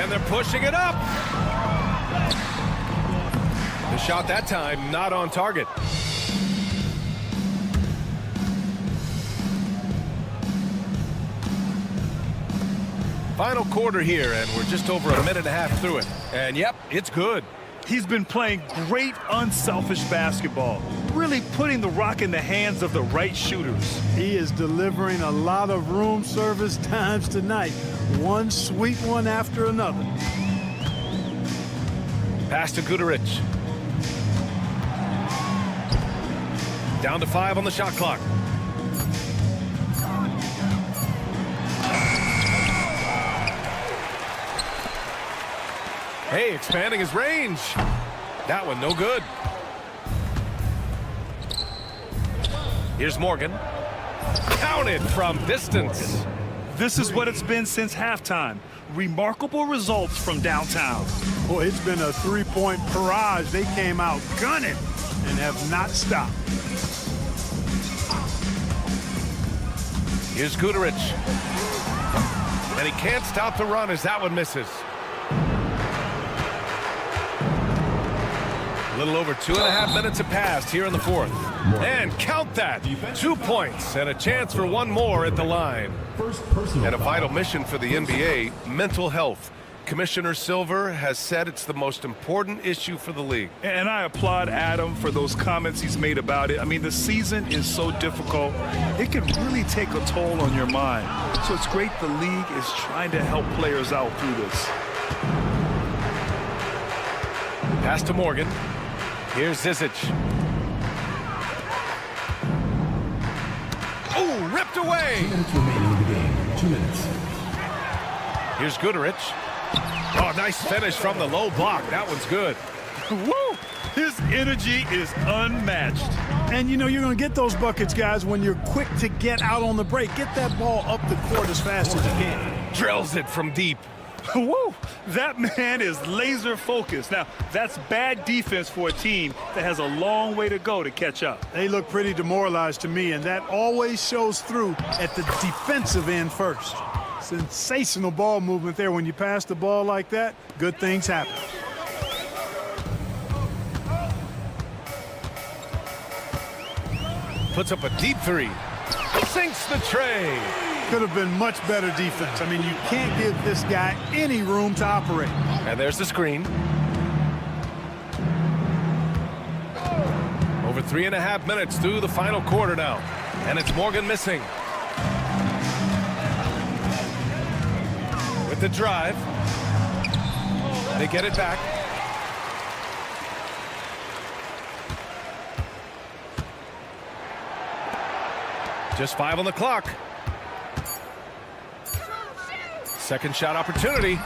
And they're pushing it up. The shot that time not on target. Final quarter here, and we're just over a minute and a half through it. And yep, it's good. He's been playing great, unselfish basketball, really putting the rock in the hands of the right shooters. He is delivering a lot of room service times tonight. One sweet one after another. Pass to Guduric. Down to 5 on the shot clock. Hey, expanding his range. That one no good. Here's Morgan. Counted from distance. This is what it's been since halftime. Remarkable results from downtown. Boy, it's been a three-point barrage. They came out gunning and have not stopped. Here's Guduric. And he can't stop the run as that one misses. A little over 2.5 minutes have passed here in the fourth. And count that. 2 points and a chance for one more at the line. And a vital mission for the NBA, mental health. Commissioner Silver has said it's the most important issue for the league. And I applaud Adam for those comments he's made about it. I mean, the season is so difficult. It can really take a toll on your mind. So it's great the league is trying to help players out through this. Pass to Morgan. Here's Zizic. Oh, ripped away. 2 minutes remaining in the game. 2 minutes. Here's Guduric. Oh, nice finish from the low block. That one's good. Woo! His energy is unmatched. And you know you're going to get those buckets, guys, when you're quick to get out on the break. Get that ball up the court as fast as you can. Drills it from deep. Woo! That man is laser focused. Now, that's bad defense for a team that has a long way to go to catch up. They look pretty demoralized to me, and that always shows through at the defensive end first. Sensational ball movement there. When you pass the ball like that, good things happen. Puts up a deep three. Sinks the tray. Could have been much better defense. I mean, you can't give this guy any room to operate. And there's the screen. Over 3.5 minutes through the final quarter now. And it's Morgan missing. With the drive. They get it back. Just 5 on the clock. Second shot opportunity.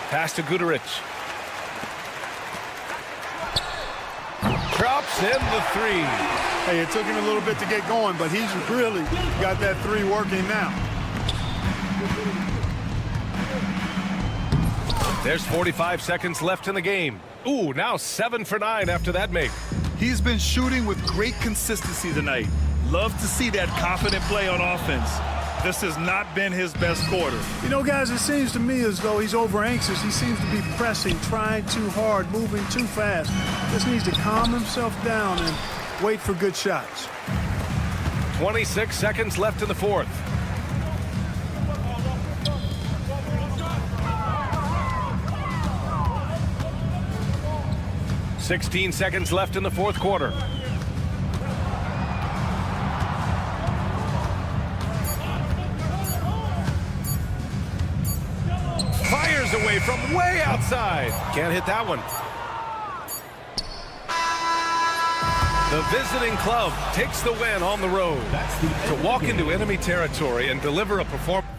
Pass to Guduric. Drops in the three. Hey, it took him a little bit to get going, but he's really got that three working now. There's 45 seconds left in the game. Ooh, now 7 for 9 after that make. He's been shooting with great consistency tonight. Love to see that confident play on offense. This has not been his best quarter. You know, guys, it seems to me as though he's over anxious. He seems to be pressing, trying too hard, moving too fast. Just needs to calm himself down and wait for good shots. 26 seconds left in the fourth. $16 seconds left in the fourth quarter. Fires away from way outside. Can't hit that one. The visiting club takes the win on the road. To walk into enemy territory and deliver a performance.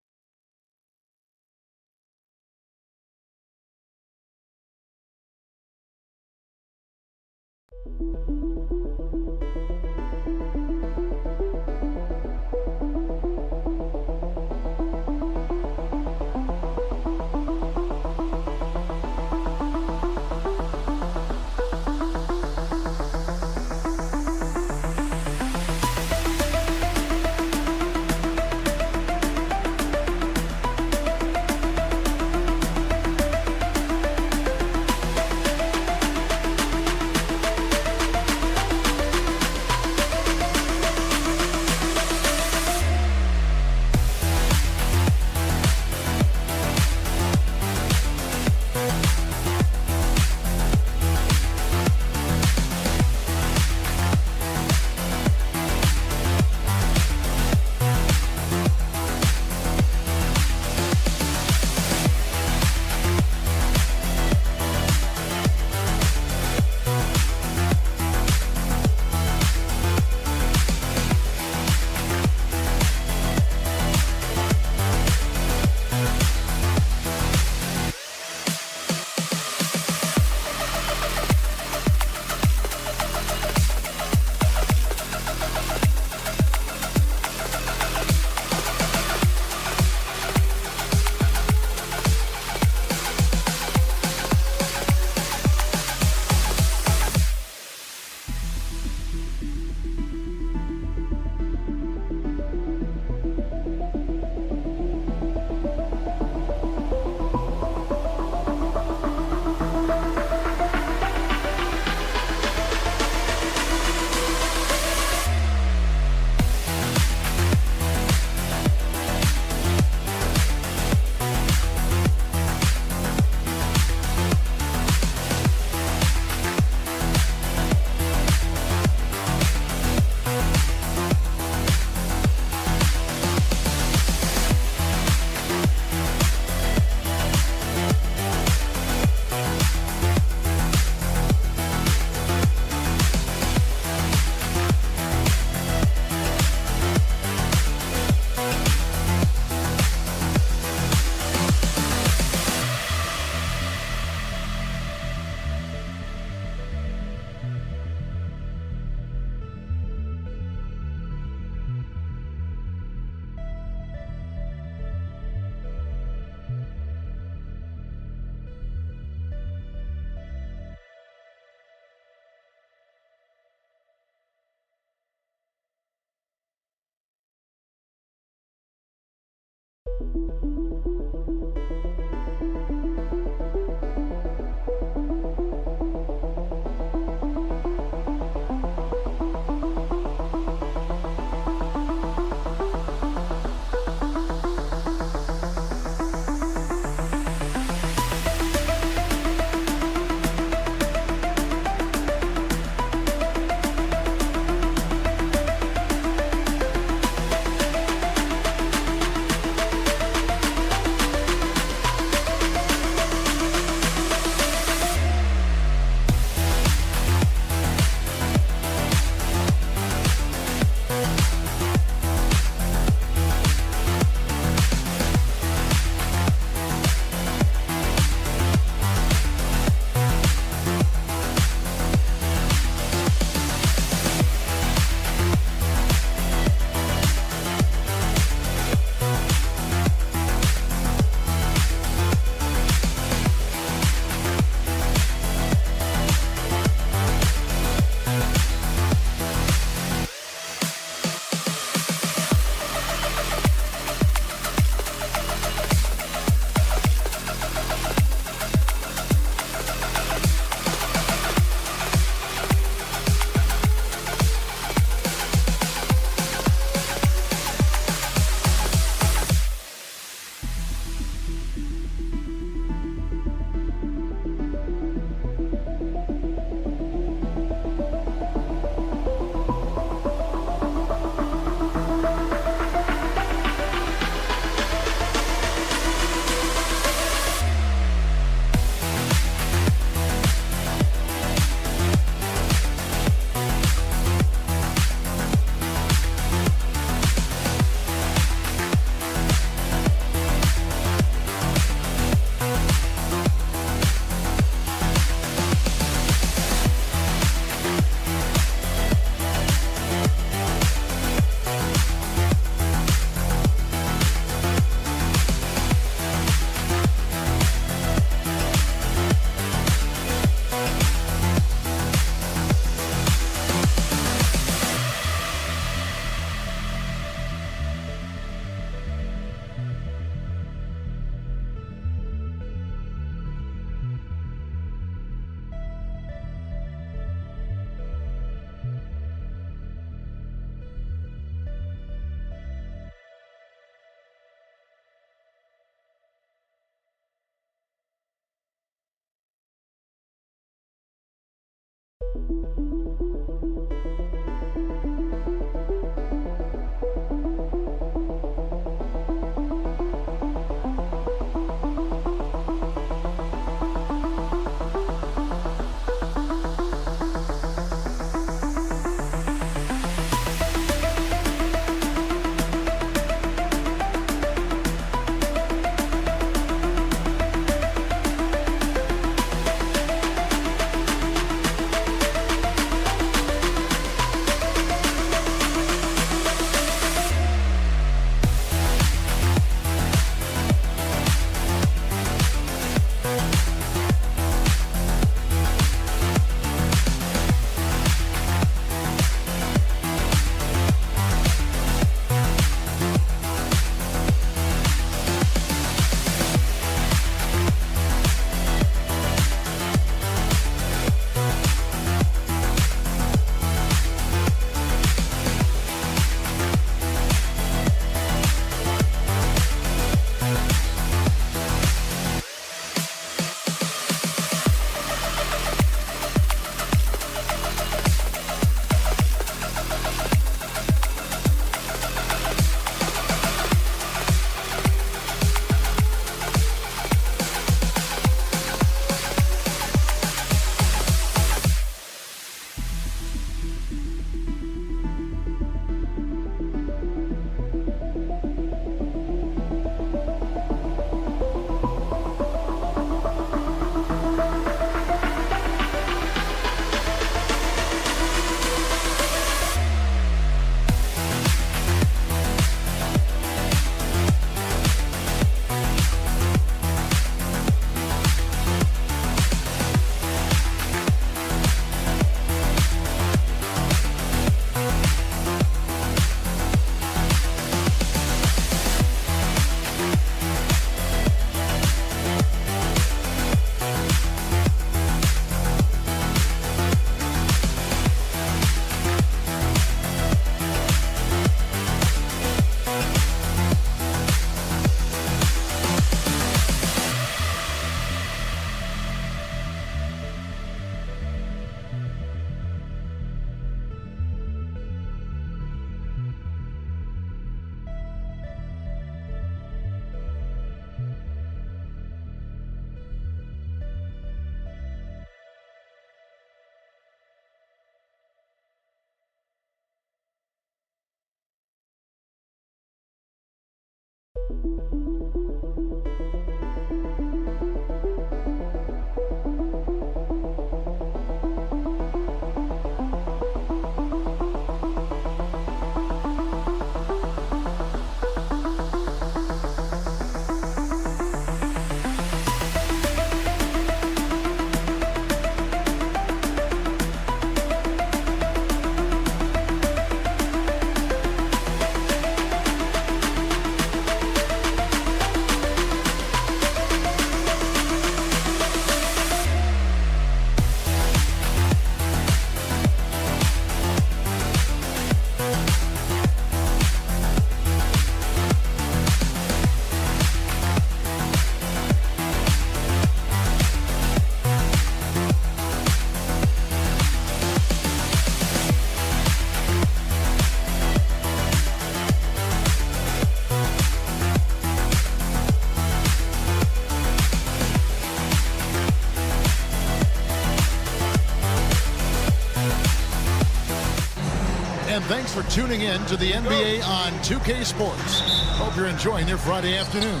And thanks for tuning in to the NBA on 2K Sports. Hope you're enjoying your Friday afternoon.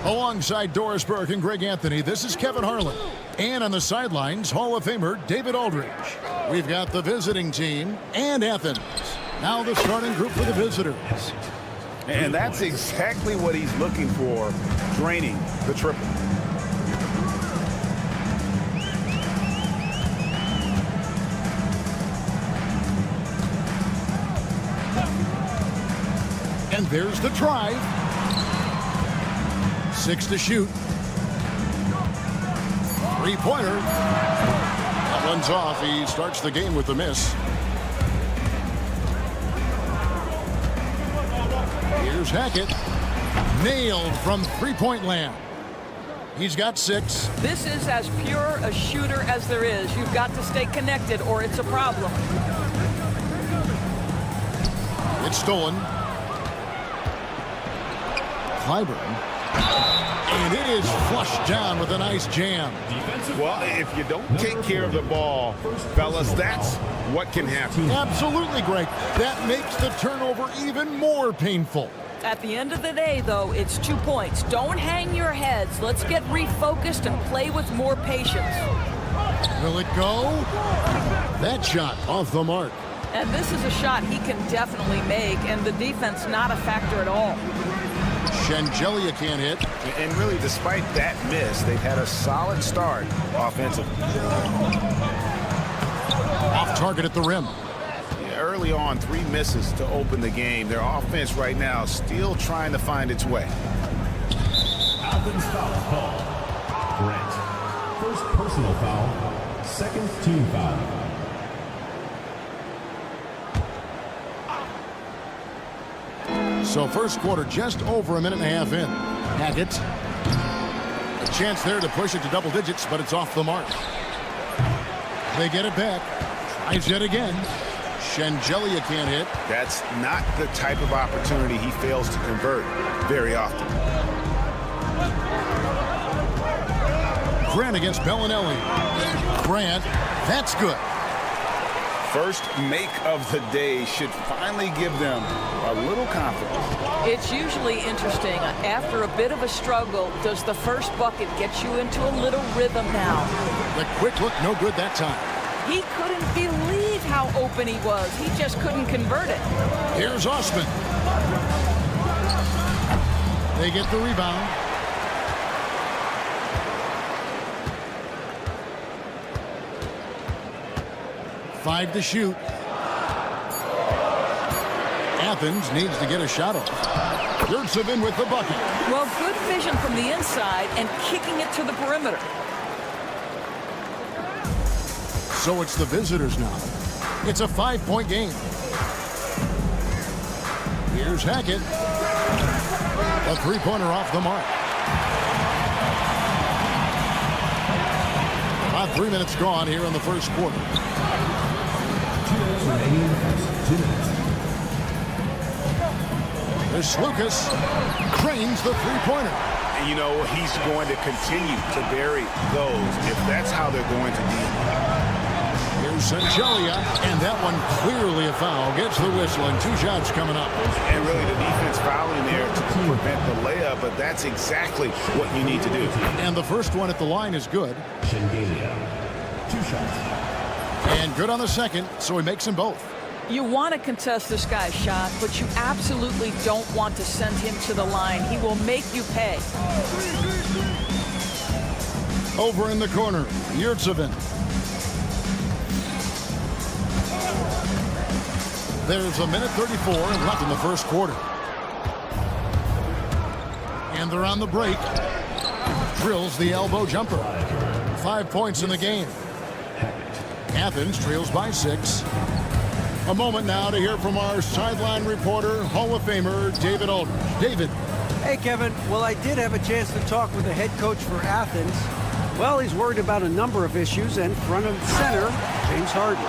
Alongside Doris Burke and Greg Anthony, this is Kevin Harlan. And on the sidelines, Hall of Famer David Aldridge. We've got the visiting team and Athens. Now the starting group for the visitors. And that's exactly what he's looking for, draining the triple. And there's the drive. 6 to shoot. Three-pointer. That one's off. He starts the game with the miss. Here's Hackett. Nailed from three-point land. He's got 6. This is as pure a shooter as there is. You've got to stay connected or it's a problem. It's stolen. Clyburn. And it is flushed down with a nice jam. Well, if you don't take care of the ball, fellas, that's what can happen. Absolutely, Greg. That makes the turnover even more painful. At the end of the day, though, it's 2 points. Don't hang your heads. Let's get refocused and play with more patience. Will it go? That shot off the mark. And this is a shot he can definitely make, and the defense not a factor at all. Shengelia can't hit. And really, despite that miss, they've had a solid start offensively. Off target at the rim. Early on, 3 misses to open the game. Their offense right now still trying to find its way. Athens foul call. Grant. First personal foul. Second team foul. So first quarter just over a minute and a half in. Hackett. A chance there to push it to double digits, but it's off the mark. They get it back. Tries it again. Shengelia can't hit. That's not the type of opportunity he fails to convert very often. Grant against Bellinelli. Grant, that's good. First make of the day should finally give them a little confidence. It's usually interesting. After a bit of a struggle, does the first bucket get you into a little rhythm now? The quick look, no good that time. He couldn't believe how open he was. He just couldn't convert it. Here's Osman. They get the rebound. Five to shoot. Athens needs to get a shot off. Yurtsevin with the bucket. Well, good vision from the inside and kicking it to the perimeter. So it's the visitors now. It's a 5-point game. Here's Hackett. A three-pointer off the mark. About 3 minutes gone here in the first quarter. 2 minutes remaining. 2 minutes. There's Lucas. Cranes the three-pointer. And you know, he's going to continue to bury those if that's how they're going to deal. Here's Shengelia, and that one clearly a foul. Gets the whistle, and 2 shots coming up. And really the defense fouling there to prevent the layup, but that's exactly what you need to do. And the first one at the line is good. Shengelia. 2 shots. And good on the second, so he makes them both. You want to contest this guy's shot, but you absolutely don't want to send him to the line. He will make you pay. Over in the corner, Yurtsevin. There's a minute 34 left in the first quarter. And they're on the break. Drills the elbow jumper. 5 points in the game. Athens trails by 6. A moment now to hear from our sideline reporter, Hall of Famer David Aldridge. David. Hey, Kevin. Well, I did have a chance to talk with the head coach for Athens. Well, he's worried about a number of issues, and front and center, James Harden.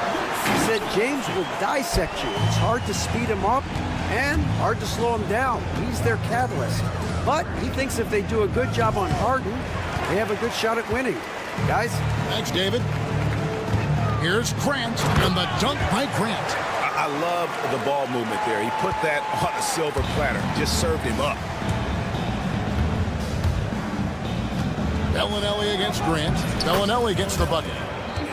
He said James will dissect you. It's hard to speed him up and hard to slow him down. He's their catalyst. But he thinks if they do a good job on Harden, they have a good shot at winning. Guys? Thanks, David. Here's Grant, and the dunk by Grant. I love the ball movement there. He put that on a silver platter. Just served him up. Bellinelli against Grant. Bellinelli gets the bucket.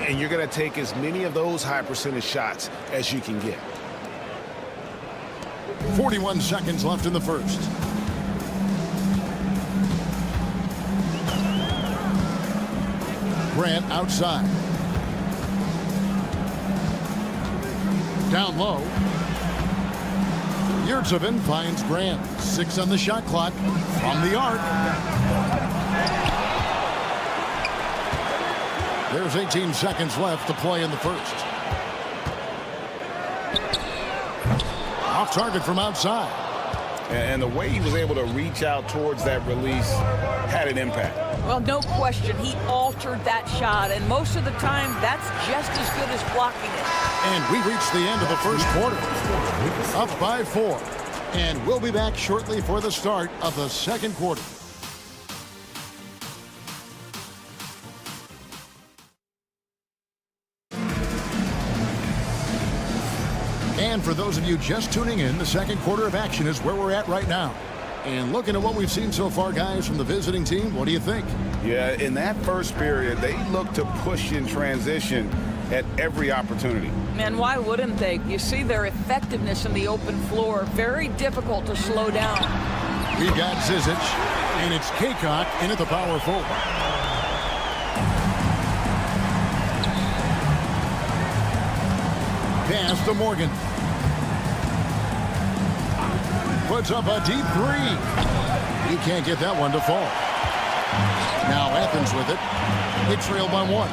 And you're going to take as many of those high percentage shots as you can get. 41 seconds left in the first. Grant outside. Down low. Yurtsevin finds Grant. 6 on the shot clock. From the arc. There's 18 seconds left to play in the first. Off target from outside. And the way he was able to reach out towards that release had an impact. Well, no question. He altered that shot, and most of the time, that's just as good as blocking it. And we reached the end of the first quarter. Up by 4. And we'll be back shortly for the start of the second quarter. And for those of you just tuning in, the second quarter of action is where we're at right now. And looking at what we've seen so far, guys, from the visiting team, what do you think? Yeah, in that first period, they looked to push in transition at every opportunity. Man, why wouldn't they? You see their effectiveness in the open floor. Very difficult to slow down. We got Zizic, and it's Kaycock in at the power forward. Pass to Morgan. Puts up a deep 3. He can't get that one to fall. Now Athens with it. They trail by 1.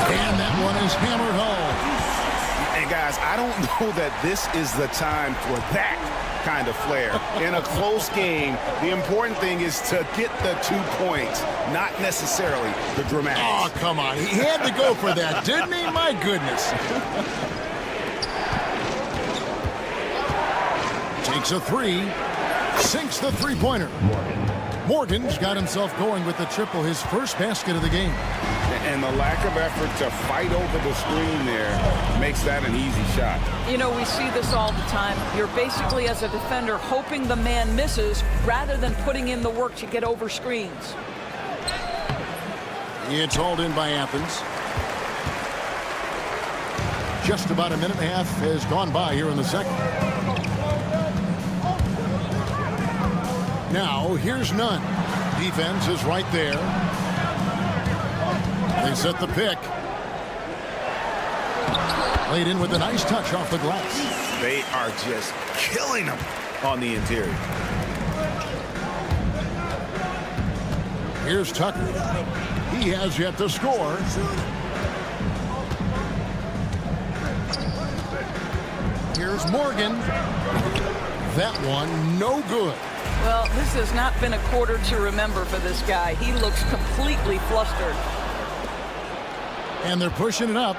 And that one is hammered home. And guys, I don't know that this is the time for that kind of flair. In a close game, the important thing is to get the 2 points, not necessarily the dramatics. Oh, come on. He had to go for that, didn't he? My goodness. Takes a 3. Sinks the three-pointer. Morgan's got himself going with the triple, his first basket of the game. And the lack of effort to fight over the screen there makes that an easy shot. You know, we see this all the time. You're basically, as a defender, hoping the man misses rather than putting in the work to get over screens. It's hauled in by Athens. Just about a minute and a half has gone by here in the second. Now, here's Nunn. Defense is right there. They set the pick. Laid in with a nice touch off the glass. They are just killing them on the interior. Here's Tucker. He has yet to score. Here's Morgan. That one, no good. Well, this has not been a quarter to remember for this guy. He looks completely flustered. And they're pushing it up.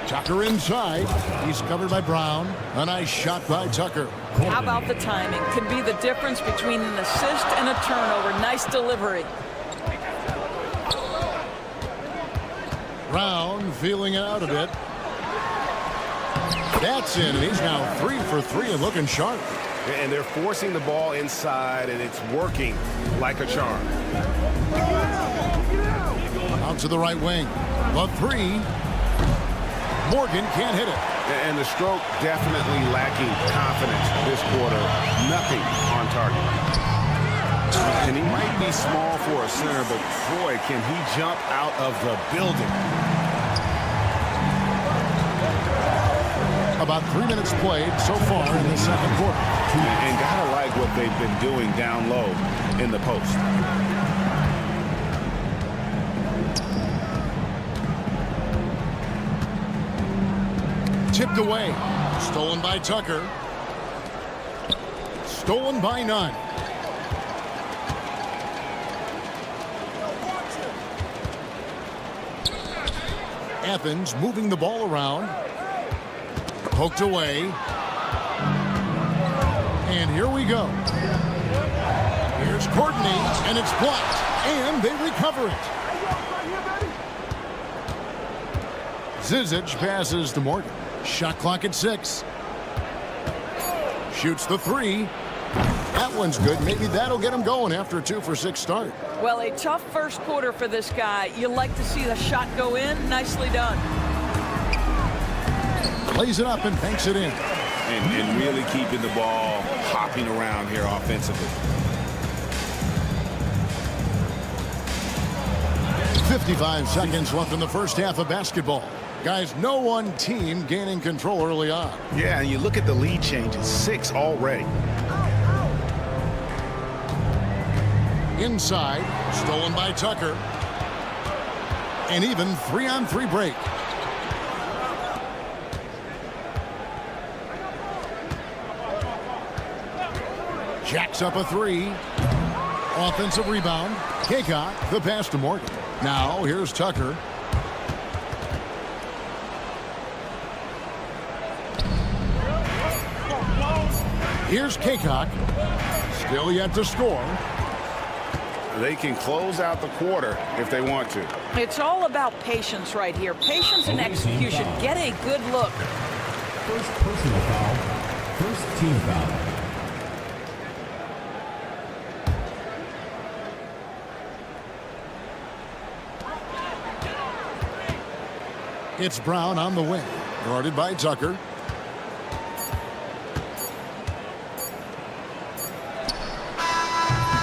Tucker inside. He's covered by Brown. A nice shot by Tucker. How about the timing? Can be the difference between an assist and a turnover. Nice delivery. Brown feeling it out a bit. That's in, and he's now 3 for 3 and looking sharp. And they're forcing the ball inside, and it's working like a charm. Out to the right wing. The 3. Morgan can't hit it. And the stroke definitely lacking confidence this quarter. Nothing on target. And he might be small for a center, but boy, can he jump out of the building. About 3 minutes played so far in the second quarter. And gotta like what they've been doing down low in the post. Tipped away. Stolen by Tucker. Stolen by Nunn. Athens moving the ball around. Poked away. And here we go. Here's Courtney, and it's blocked. And they recover it. Zizic passes to Morgan. Shot clock at 6. Shoots the 3. That one's good. Maybe that'll get him going after a 2 for 6 start. Well, a tough first quarter for this guy. You like to see the shot go in. Nicely done. Plays it up and banks it in. And really keeping the ball hopping around here offensively. 55 seconds left in the first half of basketball. Guys, no one team gaining control early on. Yeah, and you look at the lead changes, 6 already. Inside, stolen by Tucker. An even 3-on-3 break. Jacks up a three. Offensive rebound. Kaycock, the pass to Morgan. Now here's Tucker. Here's Kaycock. Still yet to score. They can close out the quarter if they want to. It's all about patience right here. Patience and execution. Get a good look. First personal foul. First team foul. It's Brown on the wing. Guarded by Tucker.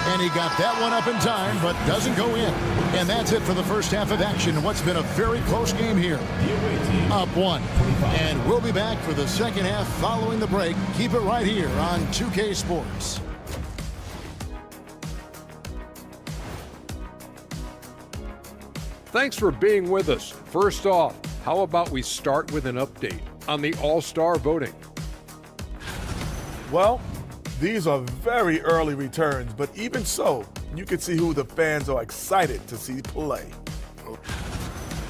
And he got that one up in time, but doesn't go in. And that's it for the first half of action in what's been a very close game here. Up one. And we'll be back for the second half following the break. Keep it right here on 2K Sports. Thanks for being with us. First off, how about we start with an update on the All-Star voting? Well, these are very early returns, but even so, you can see who the fans are excited to see play.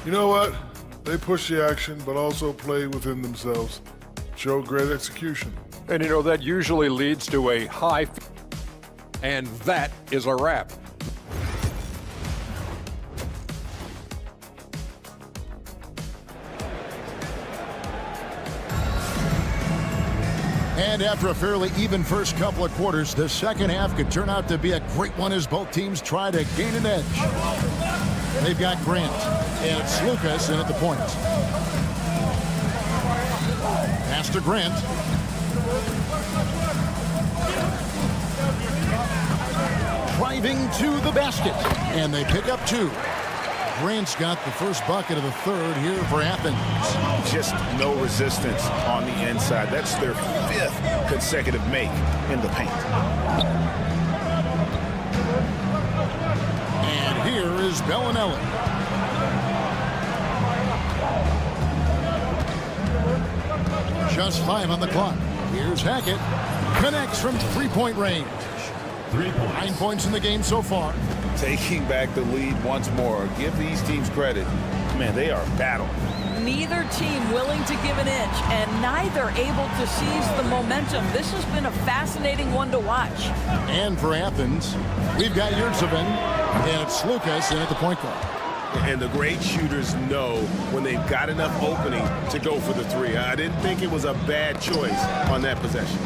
You know what? They push the action, but also play within themselves. Show great execution. And you know, that usually leads to a high, and that is a wrap. And after a fairly even first couple of quarters, the second half could turn out to be a great one as both teams try to gain an edge. They've got Grant, and it's Lucas in at the point. Pass to Grant. Driving to the basket, and they pick up two. Grant's got the first bucket of the third here for Athens. Just no resistance on the inside. That's their fifth consecutive make in the paint. And here is Bellinelli. Just 5 on the clock. Here's Hackett. Connects from three-point range. 3 points. 9 points in the game so far. Taking back the lead once more. Give these teams credit. Man, they are battling. Neither team willing to give an inch, and neither able to seize the momentum. This has been a fascinating one to watch. And for Athens, we've got Yurtsevin, and it's Lucas in at the point guard. And the great shooters know when they've got enough opening to go for the three. I didn't think it was a bad choice on that possession.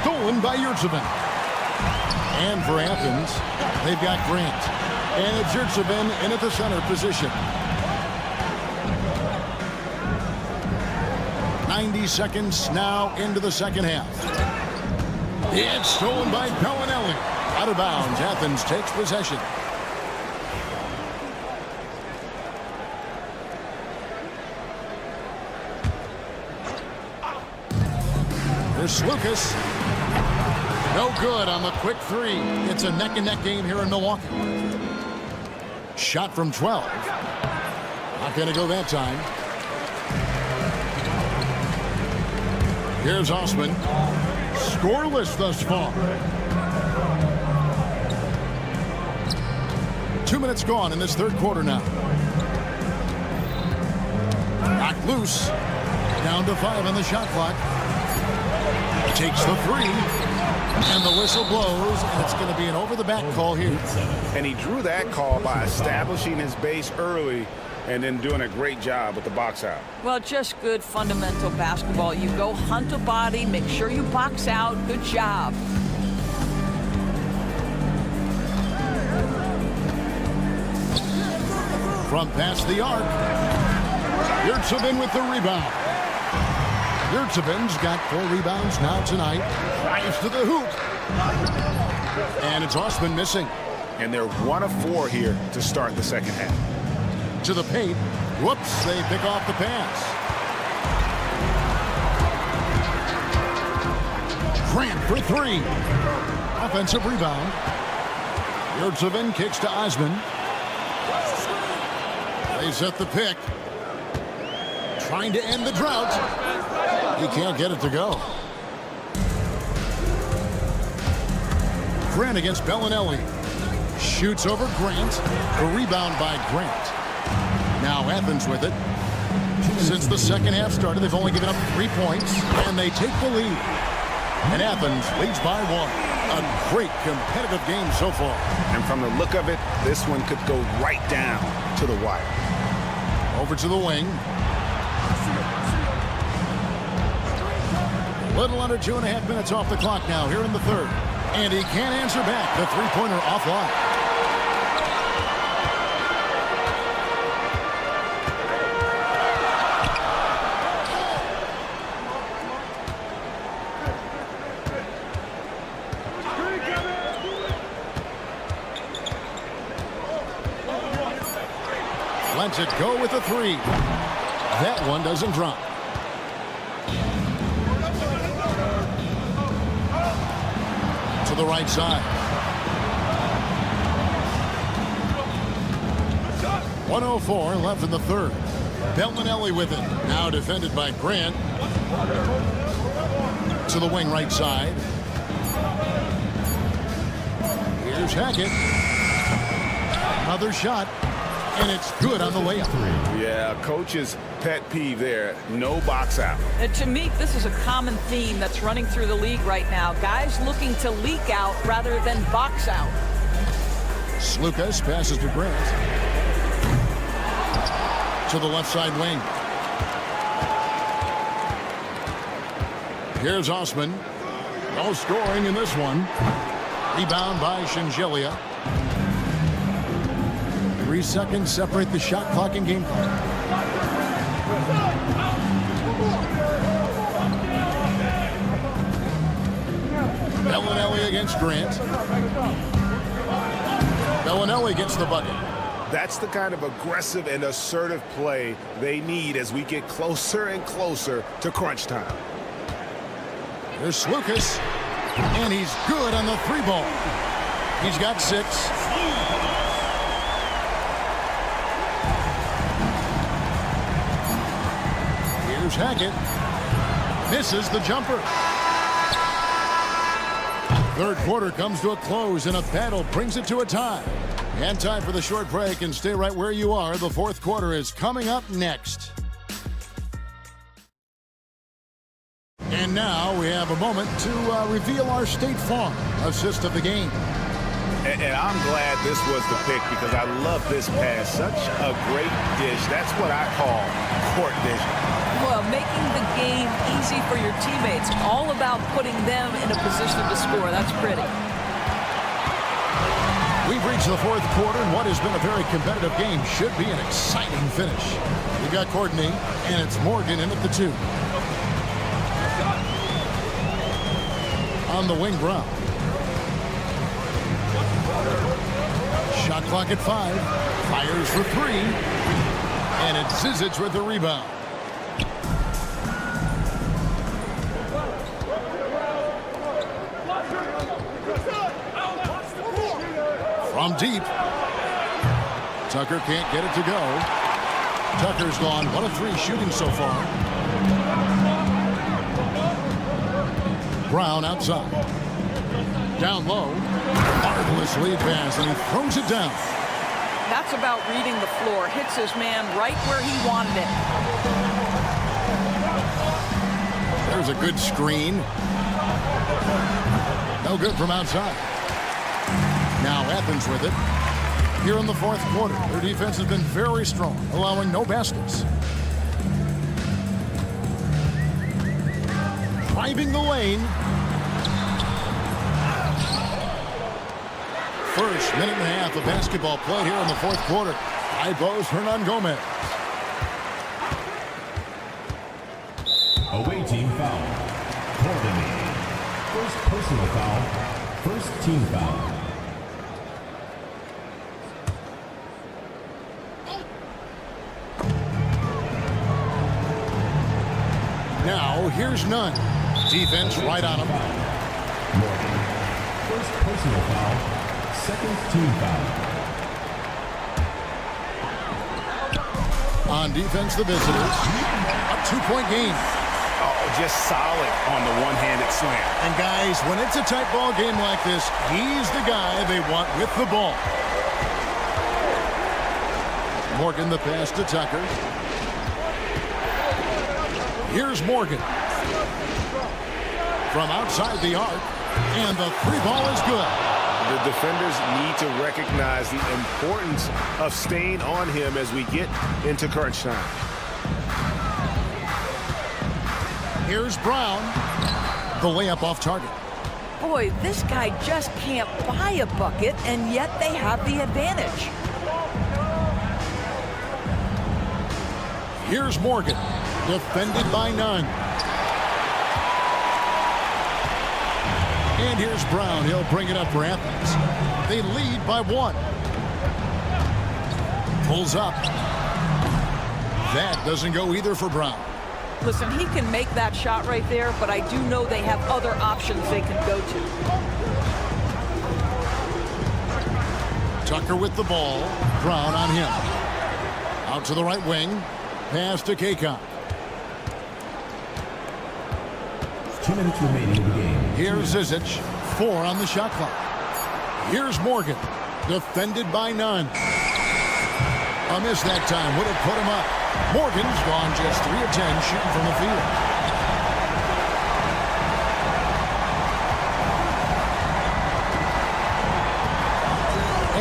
Stolen by Yurtsevin. And for Athens, they've got Grant. And it's Yurtsevin in at the center position. 90 seconds now into the second half. It's stolen by Bellinelli. Out of bounds, Athens takes possession. Here's Lucas. No good on the quick three. It's a neck-and-neck game here in Milwaukee. Shot from 12. Not going to go that time. Here's Osman. Scoreless thus far. 2 minutes gone in this third quarter now. Knocked loose. Down to 5 on the shot clock. Takes the three. And the whistle blows, and it's going to be an over-the-back call here. And he drew that call by establishing his base early and then doing a great job with the box out. Well, just good fundamental basketball. You go hunt a body, make sure you box out. Good job. From past the arc. Yurtsevin with the rebound. Yurtsevin's got 4 rebounds now tonight. Drives to the hoop. And it's Osman missing. And they're 1 of 4 here to start the second half. To the paint. Whoops, they pick off the pass. Grant for 3. Offensive rebound. Yurtsevin kicks to Osman. They set the pick. Trying to end the drought. He can't get it to go. Grant against Bellinelli. Shoots over Grant. A rebound by Grant. Now Athens with it. Since the second half started, they've only given up 3 points, and they take the lead. And Athens leads by 1. A great competitive game so far. And from the look of it, this one could go right down to the wire. Over to the wing. Little under 2.5 minutes off the clock now here in the third. And he can't answer back. The three-pointer offline. Lets it go with a 3. That one doesn't drop. To the right side. 1:04 left in the third. Bellinelli with it. Now defended by Grant. To the wing right side. Here's Hackett. Another shot. And it's good on the layup. Yeah, coach's pet peeve there. No box out. To me, this is a common theme that's running through the league right now. Guys looking to leak out rather than box out. Slukas passes to Grant. To the left side wing. Here's Osman. No scoring in this one. Rebound by Shingelia. 3 seconds separate the shot clock and game clock. Bellinelli against Grant. Bellinelli gets the bucket. That's the kind of aggressive and assertive play they need as we get closer and closer to crunch time. Here's Slukas. And he's good on the 3-ball. He's got 6. Here's Hackett. Misses the jumper. Third quarter comes to a close, and a battle brings it to a tie. And time for the short break, and stay right where you are. The fourth quarter is coming up next. And now we have a moment to reveal our State Farm assist of the game. And I'm glad this was the pick because I love this pass. Such a great dish. That's what I call court vision. Well, making the game easy for your teammates. All about putting them in a position to score. That's pretty. We've reached the fourth quarter, and what has been a very competitive game should be an exciting finish. We've got Courtney, and it's Morgan in at the 2. On the wing, Brown. Shot clock at 5. Fires for 3. And it's Zizic with the rebound. From deep. Tucker can't get it to go. Tucker's gone 1 of 3 shooting so far. Brown outside. Down low. Marvelous lead pass, and he throws it down. That's about reading the floor. Hits his man right where he wanted it. There's a good screen. No good from outside. Now Athens with it. Here in the fourth quarter, their defense has been very strong, allowing no baskets. Driving the lane. First minute and a half of basketball played here in the fourth quarter. High goes Hernan Gomez. Away team foul. Courtney. First personal foul. First team foul. Now, here's Nunn. Defense right on him. Morgan. First personal foul. Second team foul. On defense, the visitors. A 2-point game. Oh, just solid on the one-handed slam. And guys, when it's a tight ball game like this, he's the guy they want with the ball. Morgan the pass to Tucker. Here's Morgan. From outside the arc, and the three ball is good. The defenders need to recognize the importance of staying on him as we get into crunch time. Here's Brown. The layup off target. Boy, this guy just can't buy a bucket, and yet they have the advantage. Here's Morgan. Defended by none. And here's Brown. He'll bring it up for Athens. They lead by 1. Pulls up. That doesn't go either for Brown. Listen, he can make that shot right there, but I do know they have other options they can go to. Tucker with the ball. Brown on him. Out to the right wing. Pass to Kakon. 2 minutes remaining in the game. Here's Zizic. 4 on the shot clock. Here's Morgan. Defended by none. A miss that time would have put him up. Morgan's gone just 3 of 10 shooting from the field.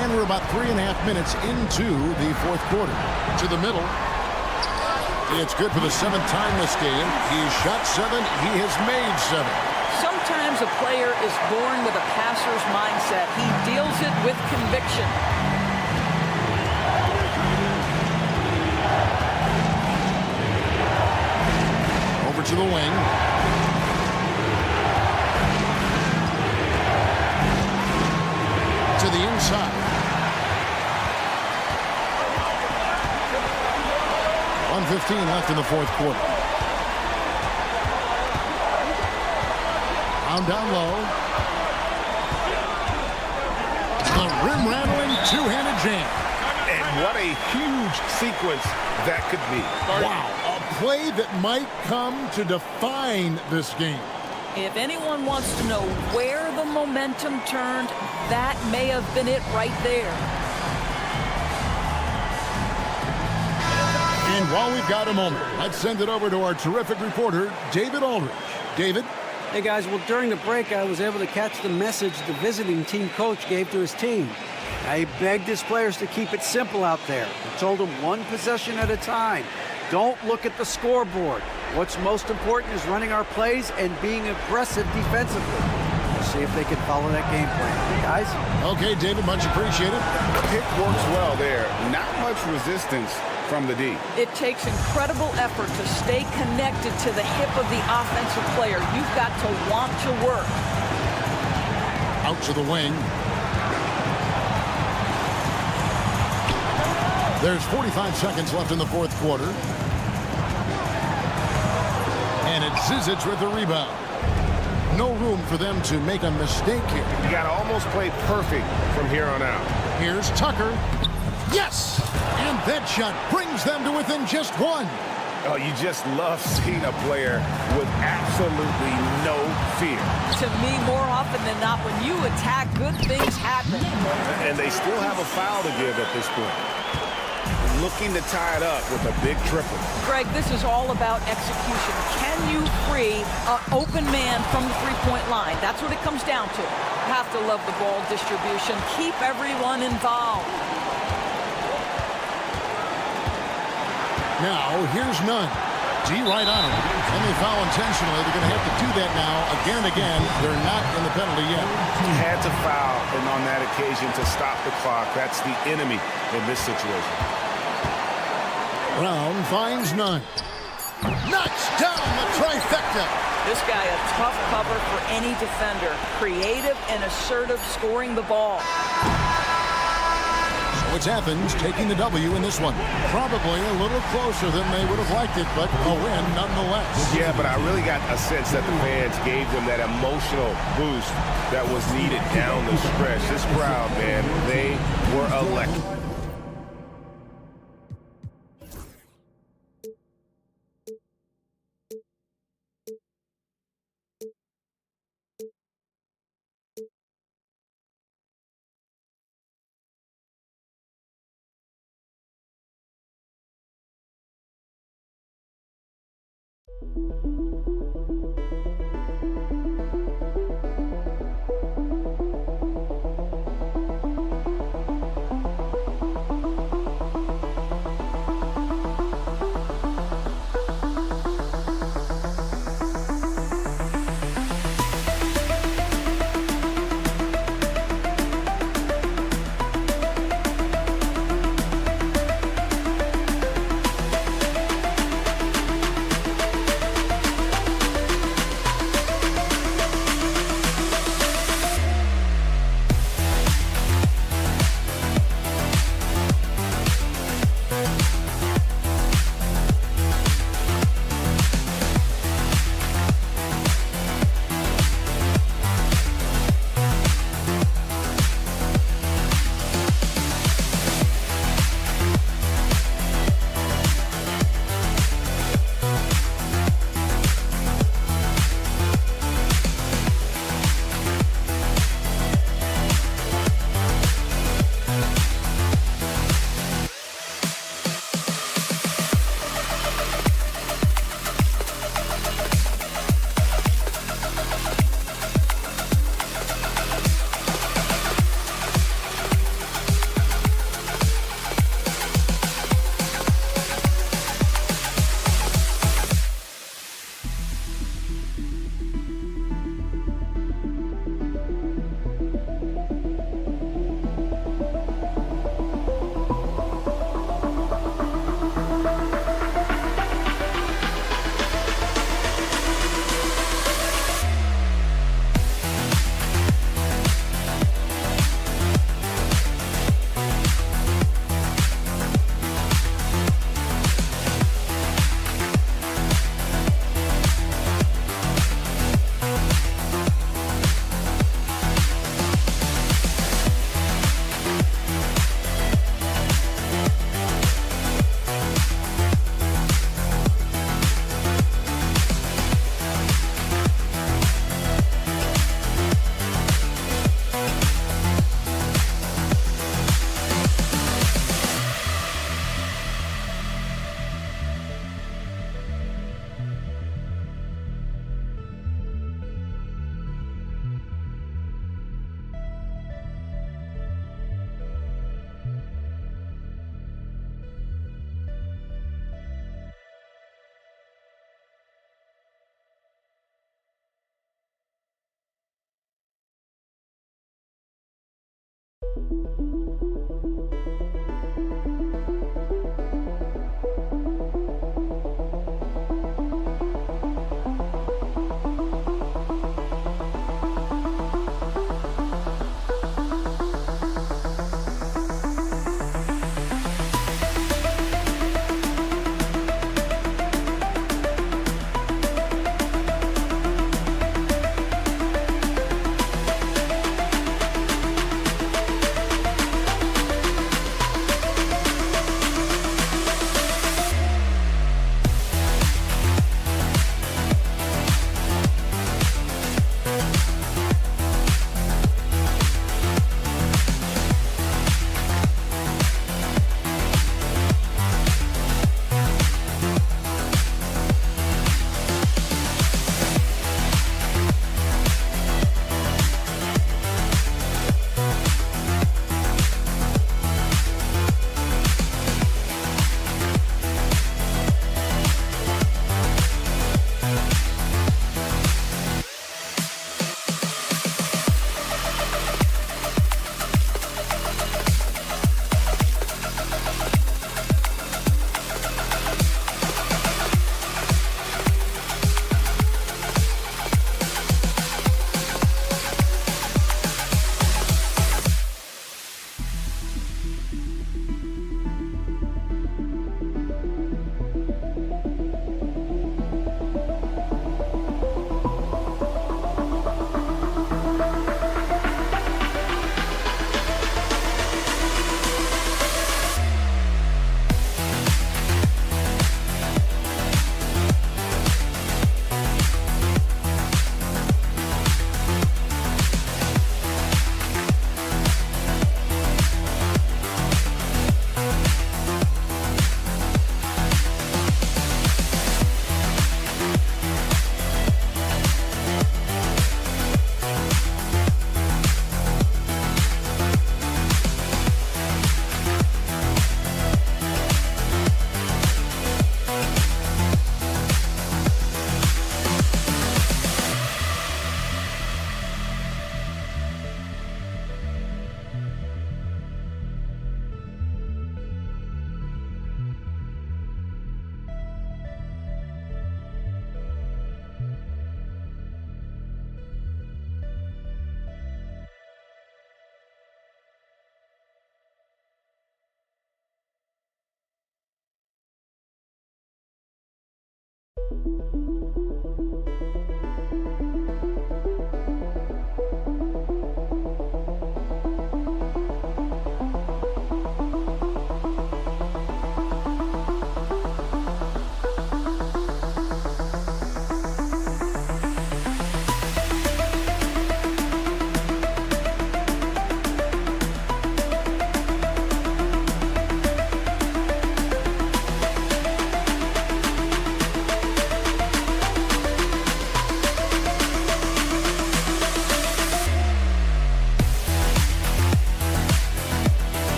And we're about 3.5 minutes into the fourth quarter. To the middle. It's good for the 7th time this game. He's shot 7. He has made 7. Sometimes a player is born with a passer's mindset. He deals it with conviction. Over to the wing. To the inside. 1:15 left in the fourth quarter. Down low. The rim-rattling two-handed jam. And what a huge sequence that could be. Wow, a play that might come to define this game. If anyone wants to know where the momentum turned, that may have been it right there. And while we've got a moment, let's send it over to our terrific reporter, David Aldridge. David? Hey, guys, well, during the break, I was able to catch the message the visiting team coach gave to his team. He begged his players to keep it simple out there. He told them 1 possession at a time. Don't look at the scoreboard. What's most important is running our plays and being aggressive defensively. We'll see if they can follow that game plan. Guys? Okay, David, much appreciated. The pick works well there. Not much resistance from the D. It takes incredible effort to stay connected to the hip of the offensive player. You've got to want to work. Out to the wing. There's 45 seconds left in the fourth quarter. And it's Zizic with the rebound. No room for them to make a mistake here. You got to almost play perfect from here on out. Here's Tucker. Yes! And that shot brings them to within just 1. Oh, you just love seeing a player with absolutely no fear. To me, more often than not, when you attack, good things happen. And they still have a foul to give at this point. Looking to tie it up with a big triple. Greg, this is all about execution. Can you free an open man from the three-point line? That's what it comes down to. You have to love the ball distribution. Keep everyone involved. Now, here's none. D right on him. And they foul intentionally. They're going to have to do that now again and again. They're not in the penalty yet. He had to foul, and on that occasion to stop the clock. That's the enemy in this situation. Brown finds none. Knocks down the trifecta. This guy a tough cover for any defender. Creative and assertive scoring the ball. So it's Athens taking the W in this one. Probably a little closer than they would have liked it, but a win nonetheless. Yeah, but I really got a sense that the fans gave them that emotional boost that was needed down the stretch. This crowd, man, they were electric.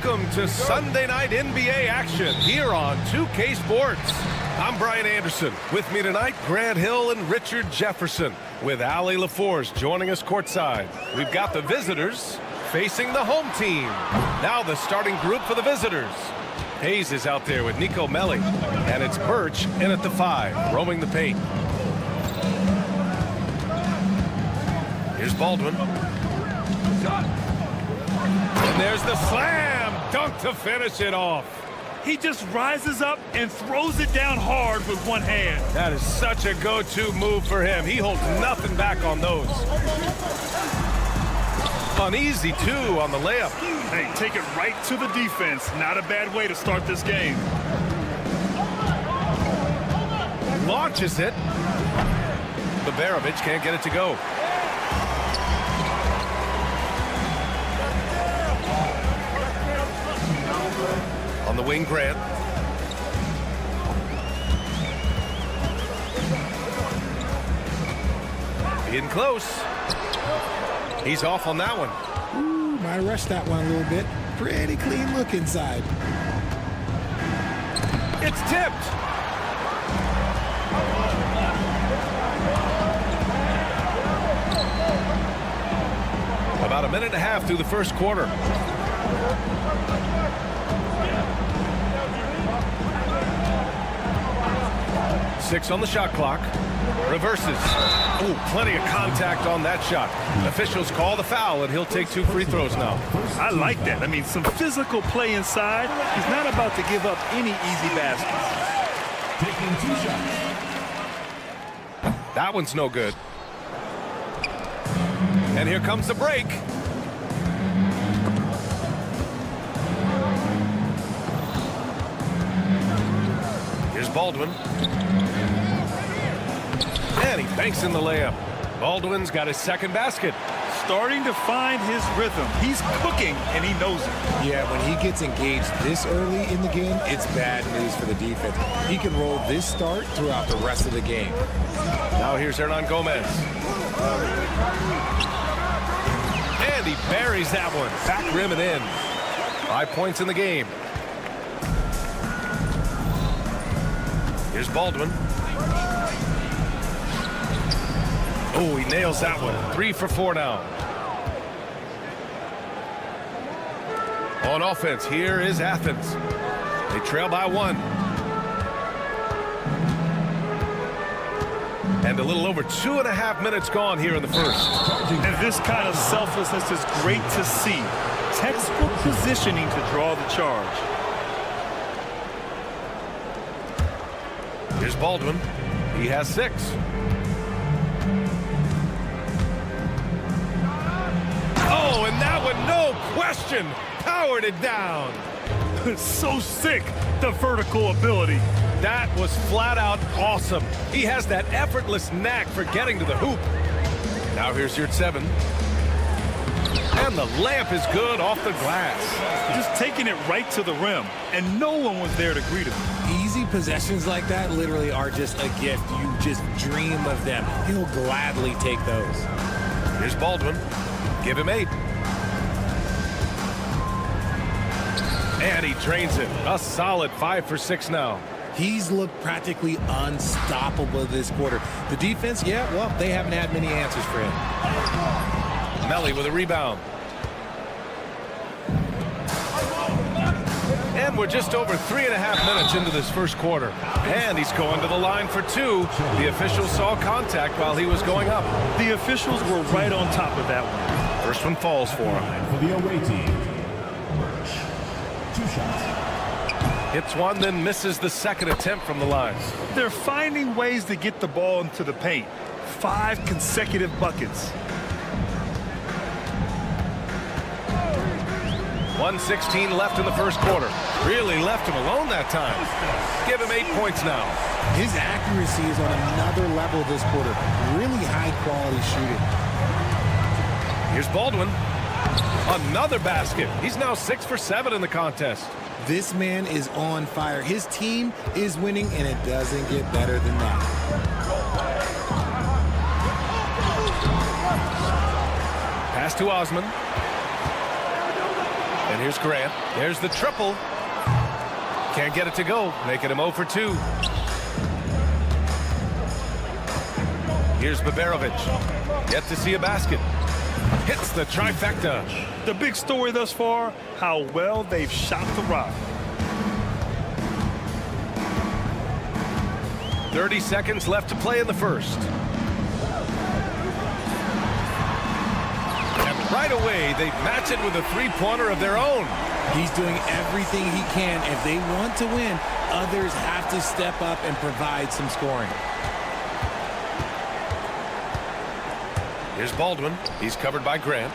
Welcome to Sunday Night NBA action here on 2K Sports. I'm Brian Anderson. With me tonight, Grant Hill and Richard Jefferson, with Allie LaForce joining us courtside. We've got the visitors facing the home team. Now the starting group for the visitors. Hayes is out there with Nico Melli, and it's Birch in at the 5, roaming the paint. Here's Baldwin. And there's the slam dunk to finish it off. He just rises up and throws it down hard with one hand. That is such a go-to move for him. He holds nothing back on those. Uneasy, too, on the layup. Hey, take it right to the defense. Not a bad way to start this game. Launches it. Babarovic can't get it to go. On the wing, Grant. In close. He's off on that one. Ooh, might rush that one a little bit. Pretty clean look inside. It's tipped. About a minute and a half through the first quarter. Six on the shot clock. Reverses. Oh, plenty of contact on that shot. Officials call the foul, and he'll take 2 free throws now. I like that. I mean, some physical play inside. He's not about to give up any easy baskets. Taking 2 shots. That one's no good. And here comes the break. Here's Baldwin. And he banks in the layup. Baldwin's got his second basket. Starting to find his rhythm. He's cooking, and he knows it. Yeah, when he gets engaged this early in the game, it's bad news for the defense. He can roll this start throughout the rest of the game. Now here's Hernan Gomez. And he buries that one. Back rim and in. 5 points in the game. Here's Baldwin. Oh, he nails that one. 3 for 4 now. On offense, here is Athens. They trail by 1. And a little over 2.5 minutes gone here in the first. And this kind of selflessness is great to see. Textbook positioning to draw the charge. Here's Baldwin. He has 6. Oh, and that one, no question, powered it down. So sick, the vertical ability. That was flat out awesome. He has that effortless knack for getting to the hoop. Now here's your 7. And the layup is good off the glass. Just taking it right to the rim, and no one was there to greet him. Easy possessions like that literally are just a gift. You just dream of them. He'll gladly take those. Here's Baldwin. Give him 8. And he drains it. A solid 5 for 6 now. He's looked practically unstoppable this quarter. The defense, yeah, well, they haven't had many answers for him. Melly with a rebound. And we're just over 3.5 minutes into this first quarter. And he's going to the line for 2. The officials saw contact while he was going up. The officials were right on top of that one. First one falls for him. For the away team. 2 shots. Hits one, then misses the second attempt from the line. They're finding ways to get the ball into the paint. 5 consecutive buckets. 1:16 left in the first quarter. Really left him alone that time. Give him 8 points now. His accuracy is on another level this quarter. Really high quality shooting. Here's Baldwin. Another basket. He's now 6 for 7 in the contest. This man is on fire. His team is winning, and it doesn't get better than that. Pass to Osman. And here's Grant. There's the triple. Can't get it to go. Making him 0 for 2. Here's Babarovic. Yet to see a basket. Hits the trifecta. The big story thus far, how well they've shot the rock. 30 seconds left to play in the first. And right away, they match it with a 3-pointer of their own. He's doing everything he can. If they want to win, others have to step up and provide some scoring. Here's Baldwin. He's covered by Grant.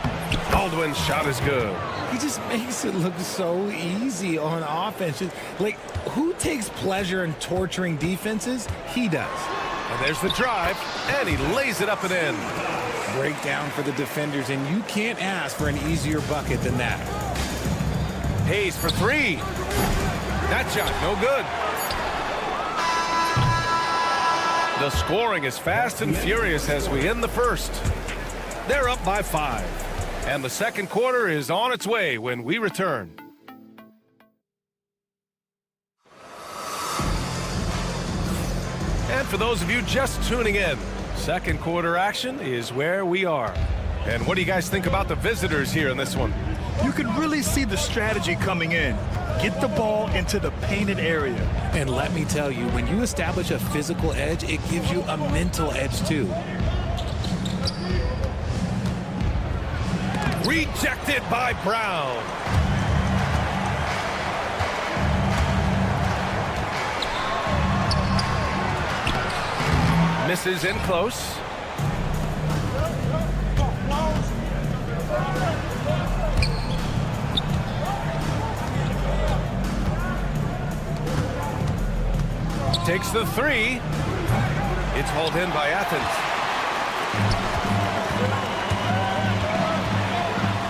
Baldwin's shot is good. He just makes it look so easy on offense. Like, who takes pleasure in torturing defenses? He does. And there's the drive, and he lays it up and in. Breakdown for the defenders, and you can't ask for an easier bucket than that. Hayes for three. That shot, no good. The scoring is fast and furious as we end the first. They're up by 5. And the second quarter is on its way when we return. And for those of you just tuning in, second quarter action is where we are. And what do you guys think about the visitors here in this one? You can really see the strategy coming in. Get the ball into the painted area. And let me tell you, when you establish a physical edge, it gives you a mental edge too. Rejected by Brown. Misses in close. Takes the three. It's hauled in by Athens.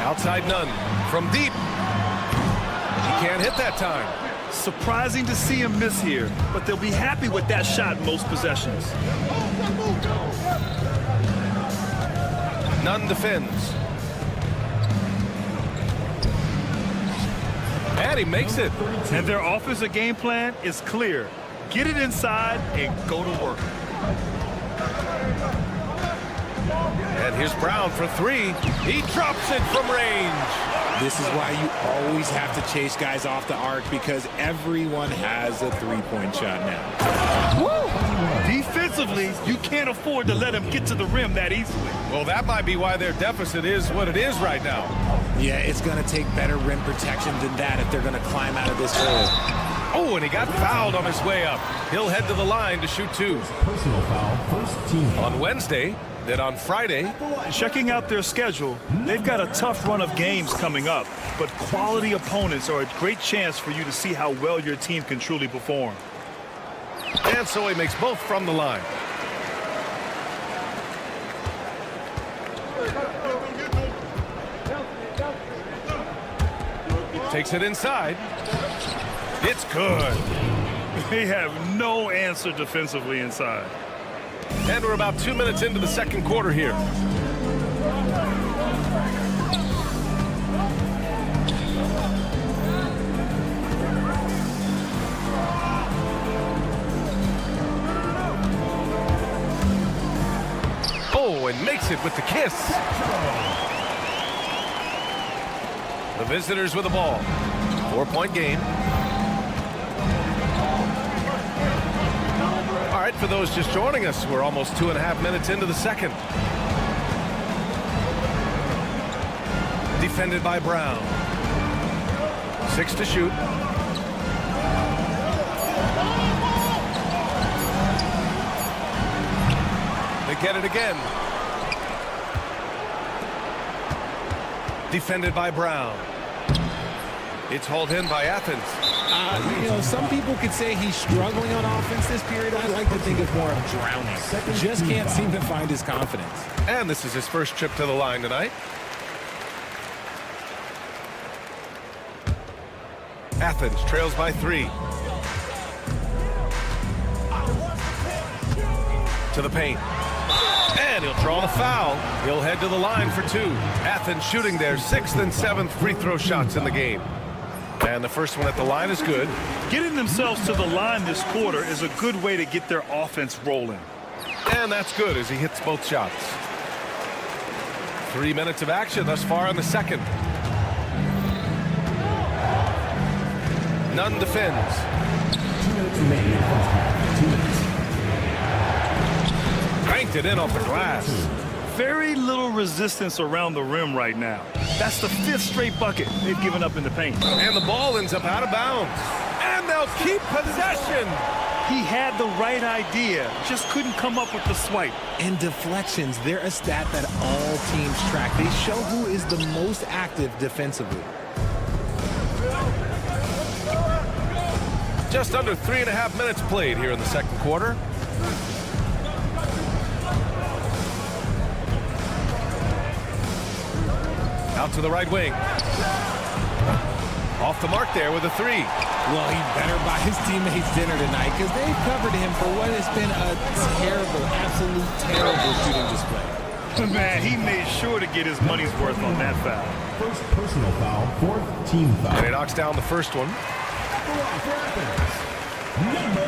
Outside none. From deep. He can't hit that time. Surprising to see him miss here, but they'll be happy with that shot most possessions. Nunn defends. And he makes it. And their offensive game plan is clear. Get it inside and go to work. And here's Brown for three. He drops it from range. This is why you always have to chase guys off the arc, because everyone has a three-point shot now. Woo! Defensively, you can't afford to let them get to the rim that easily. Well, that might be why their deficit is what it is right now. Yeah, it's going to take better rim protection than that if they're going to climb out of this hole. Oh, and he got fouled on his way up. He'll head to the line to shoot two. Personal foul, first team foul. On Wednesday, then on Friday. Checking out their schedule, they've got a tough run of games coming up, but quality opponents are a great chance for you to see how well your team can truly perform. And so he makes both from the line. Takes it inside. It's good. They have no answer defensively inside. And we're about 2 minutes into the second quarter here. Oh, and makes it with the kiss. The visitors with the ball. 4-point game. All right, for those just joining us, we're almost 2.5 minutes into the second. Defended by Brown. 6 to shoot. They get it again. Defended by Brown. It's hauled in by Athens. You know, some people could say he's struggling on offense this period. I like to think of more of drowning. Just can't seem to find his confidence. And this is his first trip to the line tonight. Athens trails by 3. To the paint. And he'll draw the foul. He'll head to the line for 2. Athens shooting their 6th and 7th free throw shots in the game. And the first one at the line is good. Getting themselves to the line this quarter is a good way to get their offense rolling. And that's good as he hits both shots. 3 minutes of action thus far in the second. Nunn defends. 2 minutes remaining in the first half. 2 minutes. Banked it in off the glass. Very little resistance around the rim right now. That's the 5th straight bucket they've given up in the paint. And the ball ends up out of bounds. And they'll keep possession. He had the right idea, just couldn't come up with the swipe. And deflections, they're a stat that all teams track. They show who is the most active defensively. Just under 3.5 minutes played here in the second quarter. Out to the right wing. Off the mark there with a three. Well, he better buy his teammates dinner tonight because they've covered him for what has been a terrible, absolute terrible shooting display. Man, he made sure to get his money's worth on that foul. First personal foul, fourth team foul. And he knocks down the first one. Number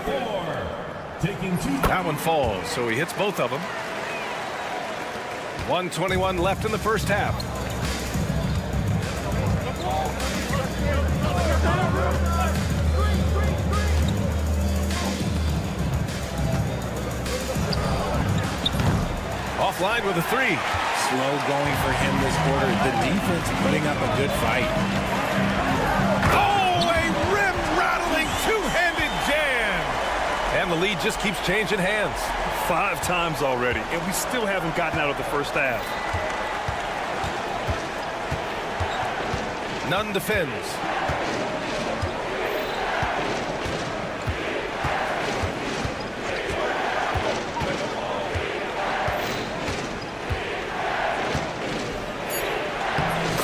44. Taking two. That one falls, so he hits both of them. 1:21 left in the first half. Offline with a three. Slow going for him this quarter. The defense putting up a good fight. Oh, a rim-rattling two-handed jam. And the lead just keeps changing hands. 5 times already, and we still haven't gotten out of the first half. Nunn defends.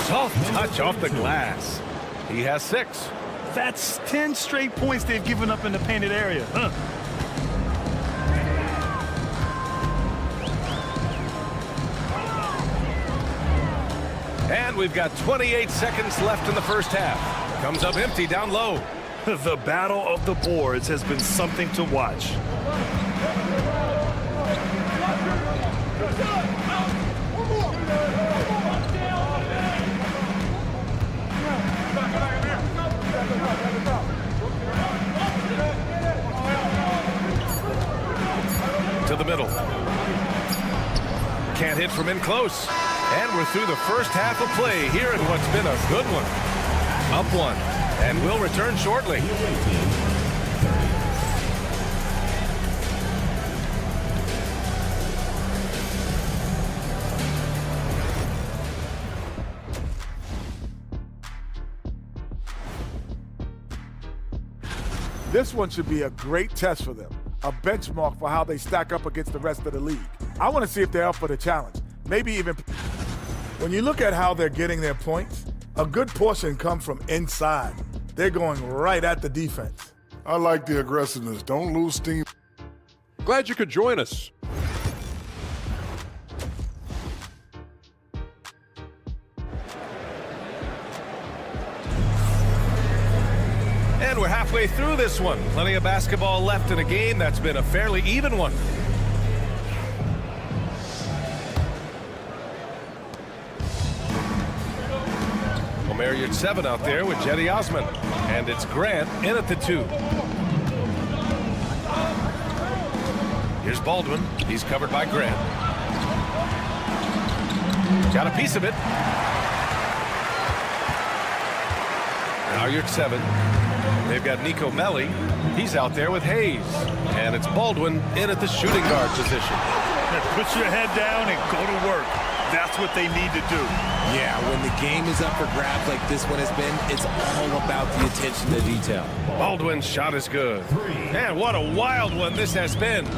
Soft touch off the glass. He has 6. That's 10 straight points they've given up in the painted area. And we've got 28 seconds left in the first half. Comes up empty down low. The battle of the boards has been something to watch. To the middle. Can't hit from in close. And we're through the first half of play here in what's been a good one. Up 1. And we'll return shortly. This one should be a great test for them, a benchmark for how they stack up against the rest of the league. I want to see if they're up for the challenge. Maybe even when you look at how they're getting their points, a good portion comes from inside. They're going right at the defense. I like the aggressiveness. Don't lose steam. Glad you could join us. And we're halfway through this one. Plenty of basketball left in a game that's been a fairly even one. Omer 7 out there with Jetty Osman. And it's Grant in at the 2. Here's Baldwin. He's covered by Grant. Got a piece of it. Now 7. They've got Nico Melli. He's out there with Hayes. And it's Baldwin in at the shooting guard position. Put your head down and go to work. That's what they need to do. Yeah, when the game is up for grabs like this one has been, it's all about the attention to detail. Baldwin's shot is good. Man, what a wild one this has been.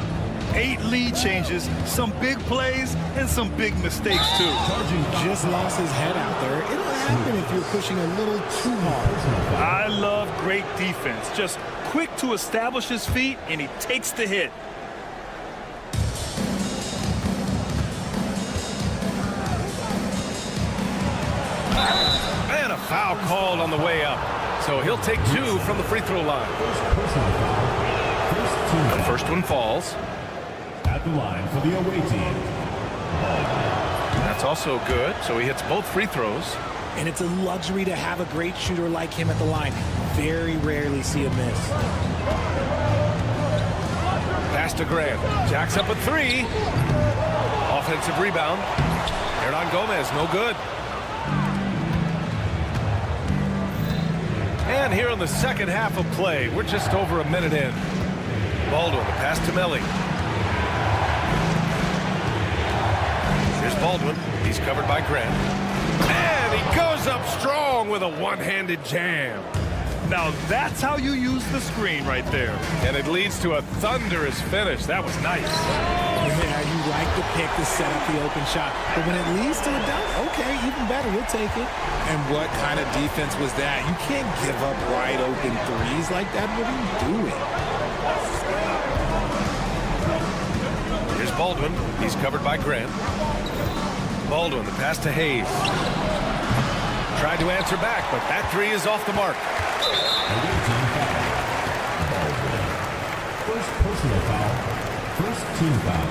8 lead changes, some big plays, and some big mistakes, too. Just lost his head out there. It'll happen if you're pushing a little too hard. I love great defense. Just quick to establish his feet, and he takes the hit. And a foul called on the way up. So he'll take 2 from the free throw line. The first one falls. At the line for the away team. That's also good. So he hits both free throws. And it's a luxury to have a great shooter like him at the line. Very rarely see a miss. Pass to Grant. Jacks up a 3. Offensive rebound. Hernan Gomez, no good. And here in the second half of play, we're just over a minute in. Baldwin, the pass to Melly. Here's Baldwin. He's covered by Grant. And he goes up strong with a one-handed jam. Now that's how you use the screen right there. And it leads to a thunderous finish. That was nice. Yeah, you like the pick to set up the open shot. But when it leads to a dunk, okay, even better, we'll take it. And what kind of defense was that? You can't give up wide open threes like that. What are you doing? Here's Baldwin. He's covered by Grant. Baldwin, the pass to Hayes. Tried to answer back, but that three is off the mark. First personal foul. First team foul.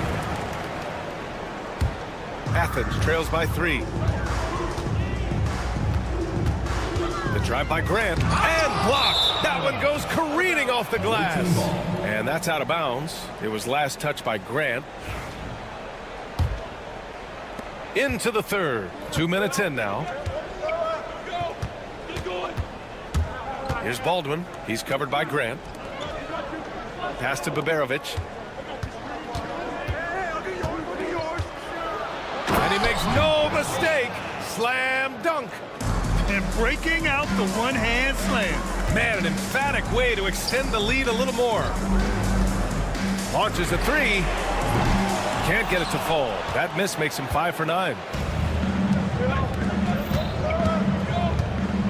Athens trails by 3. The drive by Grant and blocked. That one goes careening off the glass. And that's out of bounds. It was last touched by Grant. Into the third. 2 minutes in now. Here's Baldwin. He's covered by Grant. Pass to Baberovic. And he makes no mistake. Slam dunk. And breaking out the one-hand slam. Man, an emphatic way to extend the lead a little more. Launches a three. Can't get it to fall. That miss makes him 5 for 9.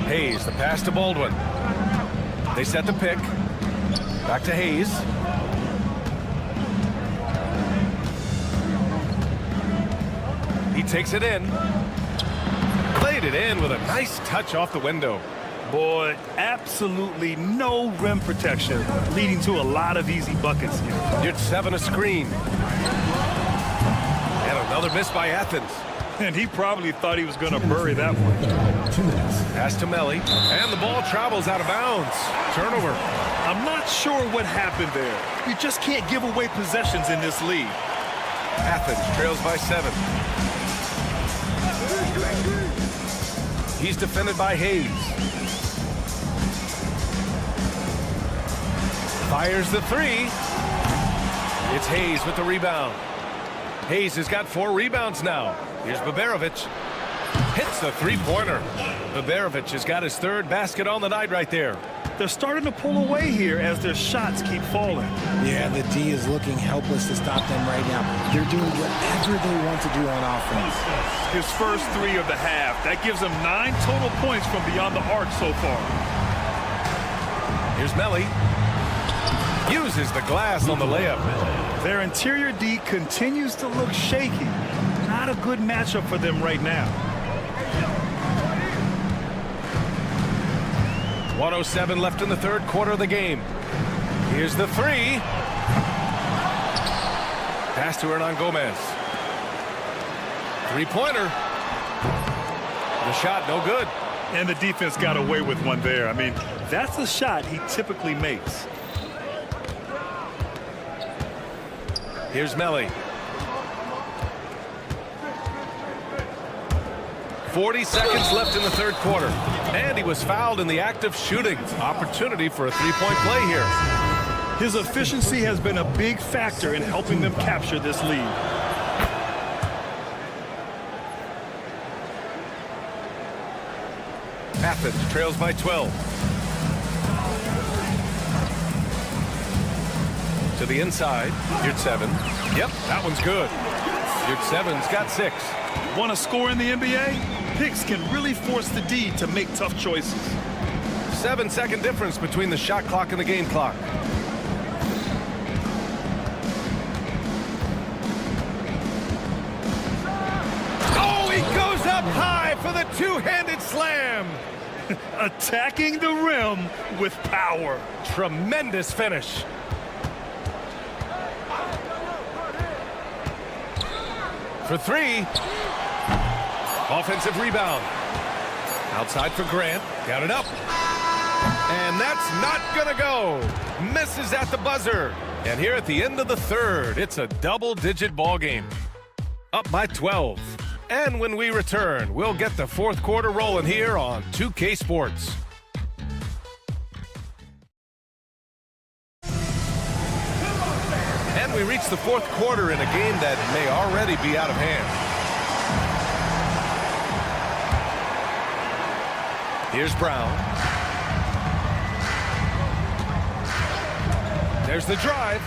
Hayes, the pass to Baldwin. They set the pick. Back to Hayes. He takes it in. Played it in with a nice touch off the window. Boy, absolutely no rim protection, leading to a lot of easy buckets here. You're 7 a screen. And another miss by Athens. And he probably thought he was going to bury that one. 2 minutes. Pass to Melly. And the ball travels out of bounds. Turnover. I'm not sure what happened there. You just can't give away possessions in this league. Athens trails by 7. He's defended by Hayes. Fires the three. It's Hayes with the rebound. Hayes has got 4 rebounds now. Here's Baberovic. Hits the three-pointer. Baberovic has got his 3rd basket on the night right there. They're starting to pull away here as their shots keep falling. Yeah, the D is looking helpless to stop them right now. They're doing whatever they want to do on offense. His first 3 of the half. That gives him 9 total points from beyond the arc so far. Here's Melly. Uses the glass on the layup. Their interior D continues to look shaky. Not a good matchup for them right now. 1:07 left in the 3rd quarter of the game. Here's the three. Pass to Hernan Gomez. Three-pointer. The shot, no good. And the defense got away with one there. I mean, that's a shot he typically makes. Here's Melly. 40 seconds left in the 3rd quarter. And he was fouled in the act of shooting. Opportunity for a three-point play here. His efficiency has been a big factor in helping them capture this lead. Athens trails by 12. To the inside. Yurtseven. Yep, that one's good. Yurtseven's got 6. Want to score in the NBA? Picks can really force the D to make tough choices. 7-second difference between the shot clock and the game clock. Oh, he goes up high for the two-handed slam. Attacking the rim with power. Tremendous finish. For 3. Offensive rebound. Outside for Grant. Got it up. And that's not going to go. Misses at the buzzer. And here at the end of the 3rd, it's a double-digit ball game. Up by 12. And when we return, we'll get the 4th quarter rolling here on 2K Sports. reach the fourth quarter in a game that may already be out of hand. Here's Brown. There's the drive.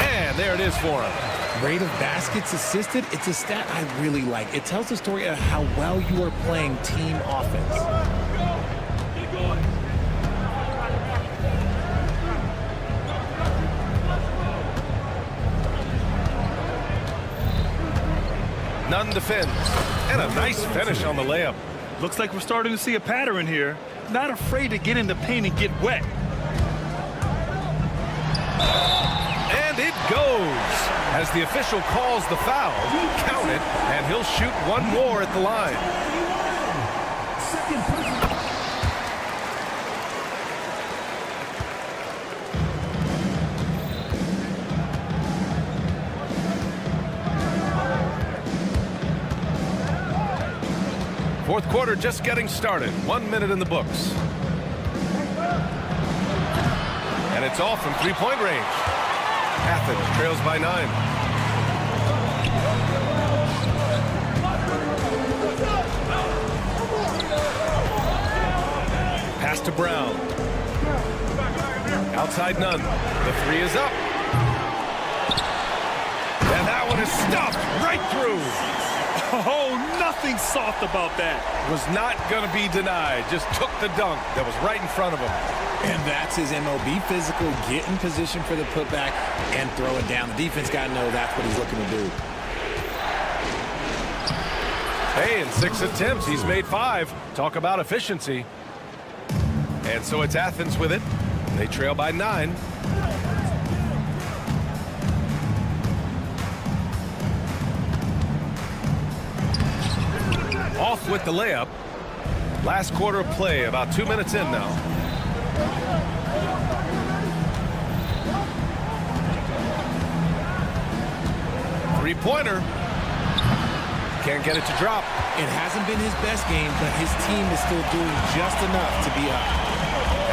And there it is for him. Rate of baskets assisted, it's a stat I really like. It tells the story of how well you are playing team offense. Nunn defends. And a nice finish on the layup. Looks like we're starting to see a pattern here. Not afraid to get in the paint and get wet. And it goes. As the official calls the foul, count it, and he'll shoot one more at the line. Fourth quarter just getting started. 1 minute in the books. And it's off from three-point range. Athens trails by 9. Pass to Brown. Outside Nunn. The three is up. And that one is stuffed right through. Oh, nothing soft about that. Was not going to be denied. Just took the dunk that was right in front of him. And that's his MO. Be physical, get in position for the putback, and throw it down. The defense got to know that's what he's looking to do. Hey, in 6 attempts, he's made 5. Talk about efficiency. And so it's Athens with it. They trail by 9. Off with the layup. Last quarter of play, about 2 minutes in now. Three-pointer. Can't get it to drop. It hasn't been his best game, but his team is still doing just enough to be up.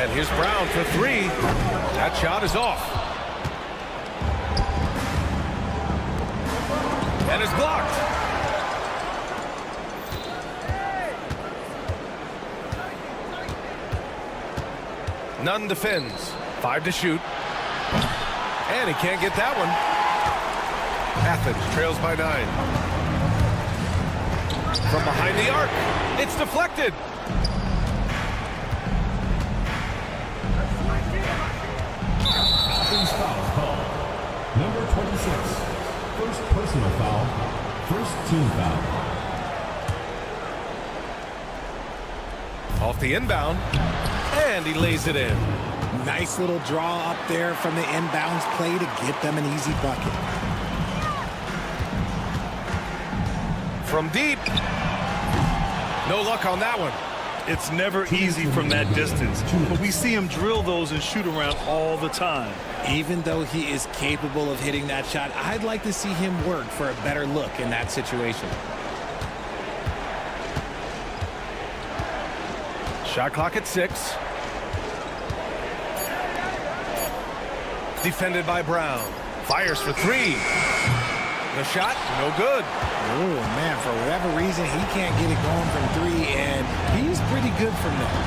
And here's Brown for 3. That shot is off. And it's blocked. Nunn defends. 5 to shoot. And he can't get that one. Athens trails by 9. From behind the arc. It's deflected. Athens foul call. Number 26. First personal foul. First team foul. Off the inbound. And he lays it in. Nice little draw up there from the inbounds play to get them an easy bucket. From deep. No luck on that one. It's never easy from that distance, but we see him drill those and shoot around all the time. Even though he is capable of hitting that shot, I'd like to see him work for a better look in that situation. Shot clock at 6. Defended by Brown. Fires for 3. The shot, no good. Oh, man, for whatever reason, he can't get it going from 3, and he's pretty good from there.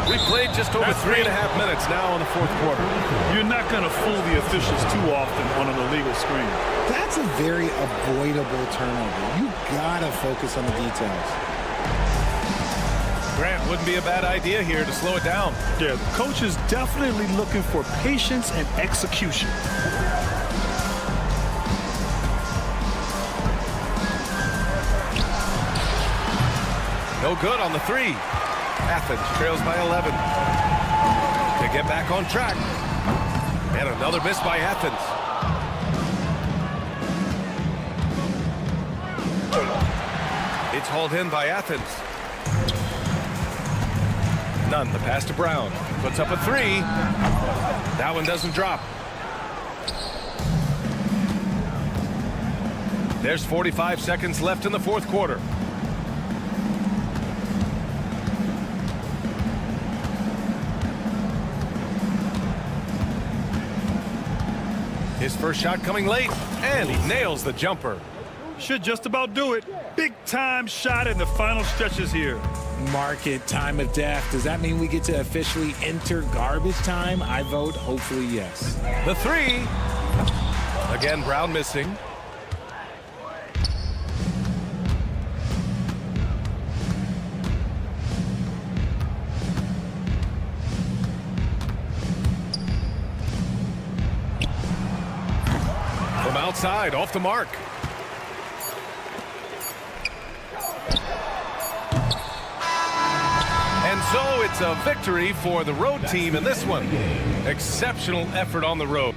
We played just over 3.5 minutes now in the fourth quarter. You're not going to fool the officials too often on an illegal screen. That's a very avoidable turnover. You gotta focus on the details. Grant, wouldn't be a bad idea here to slow it down. Yeah, the coach is definitely looking for patience and execution. No good on the 3. Athens trails by 11. They get back on track. And another miss by Athens. It's hauled in by Athens. Nunn, the pass to Brown. Puts up a 3. That one doesn't drop. There's 45 seconds left in the fourth quarter. His first shot coming late, and he nails the jumper. Should just about do it. Big time shot in the final stretches here. Mark it, time of death. Does that mean we get to officially enter garbage time? I vote hopefully yes. The three. Again, Brown missing. From outside, off the mark. And so it's a victory for the road team in this one. Exceptional effort on the road.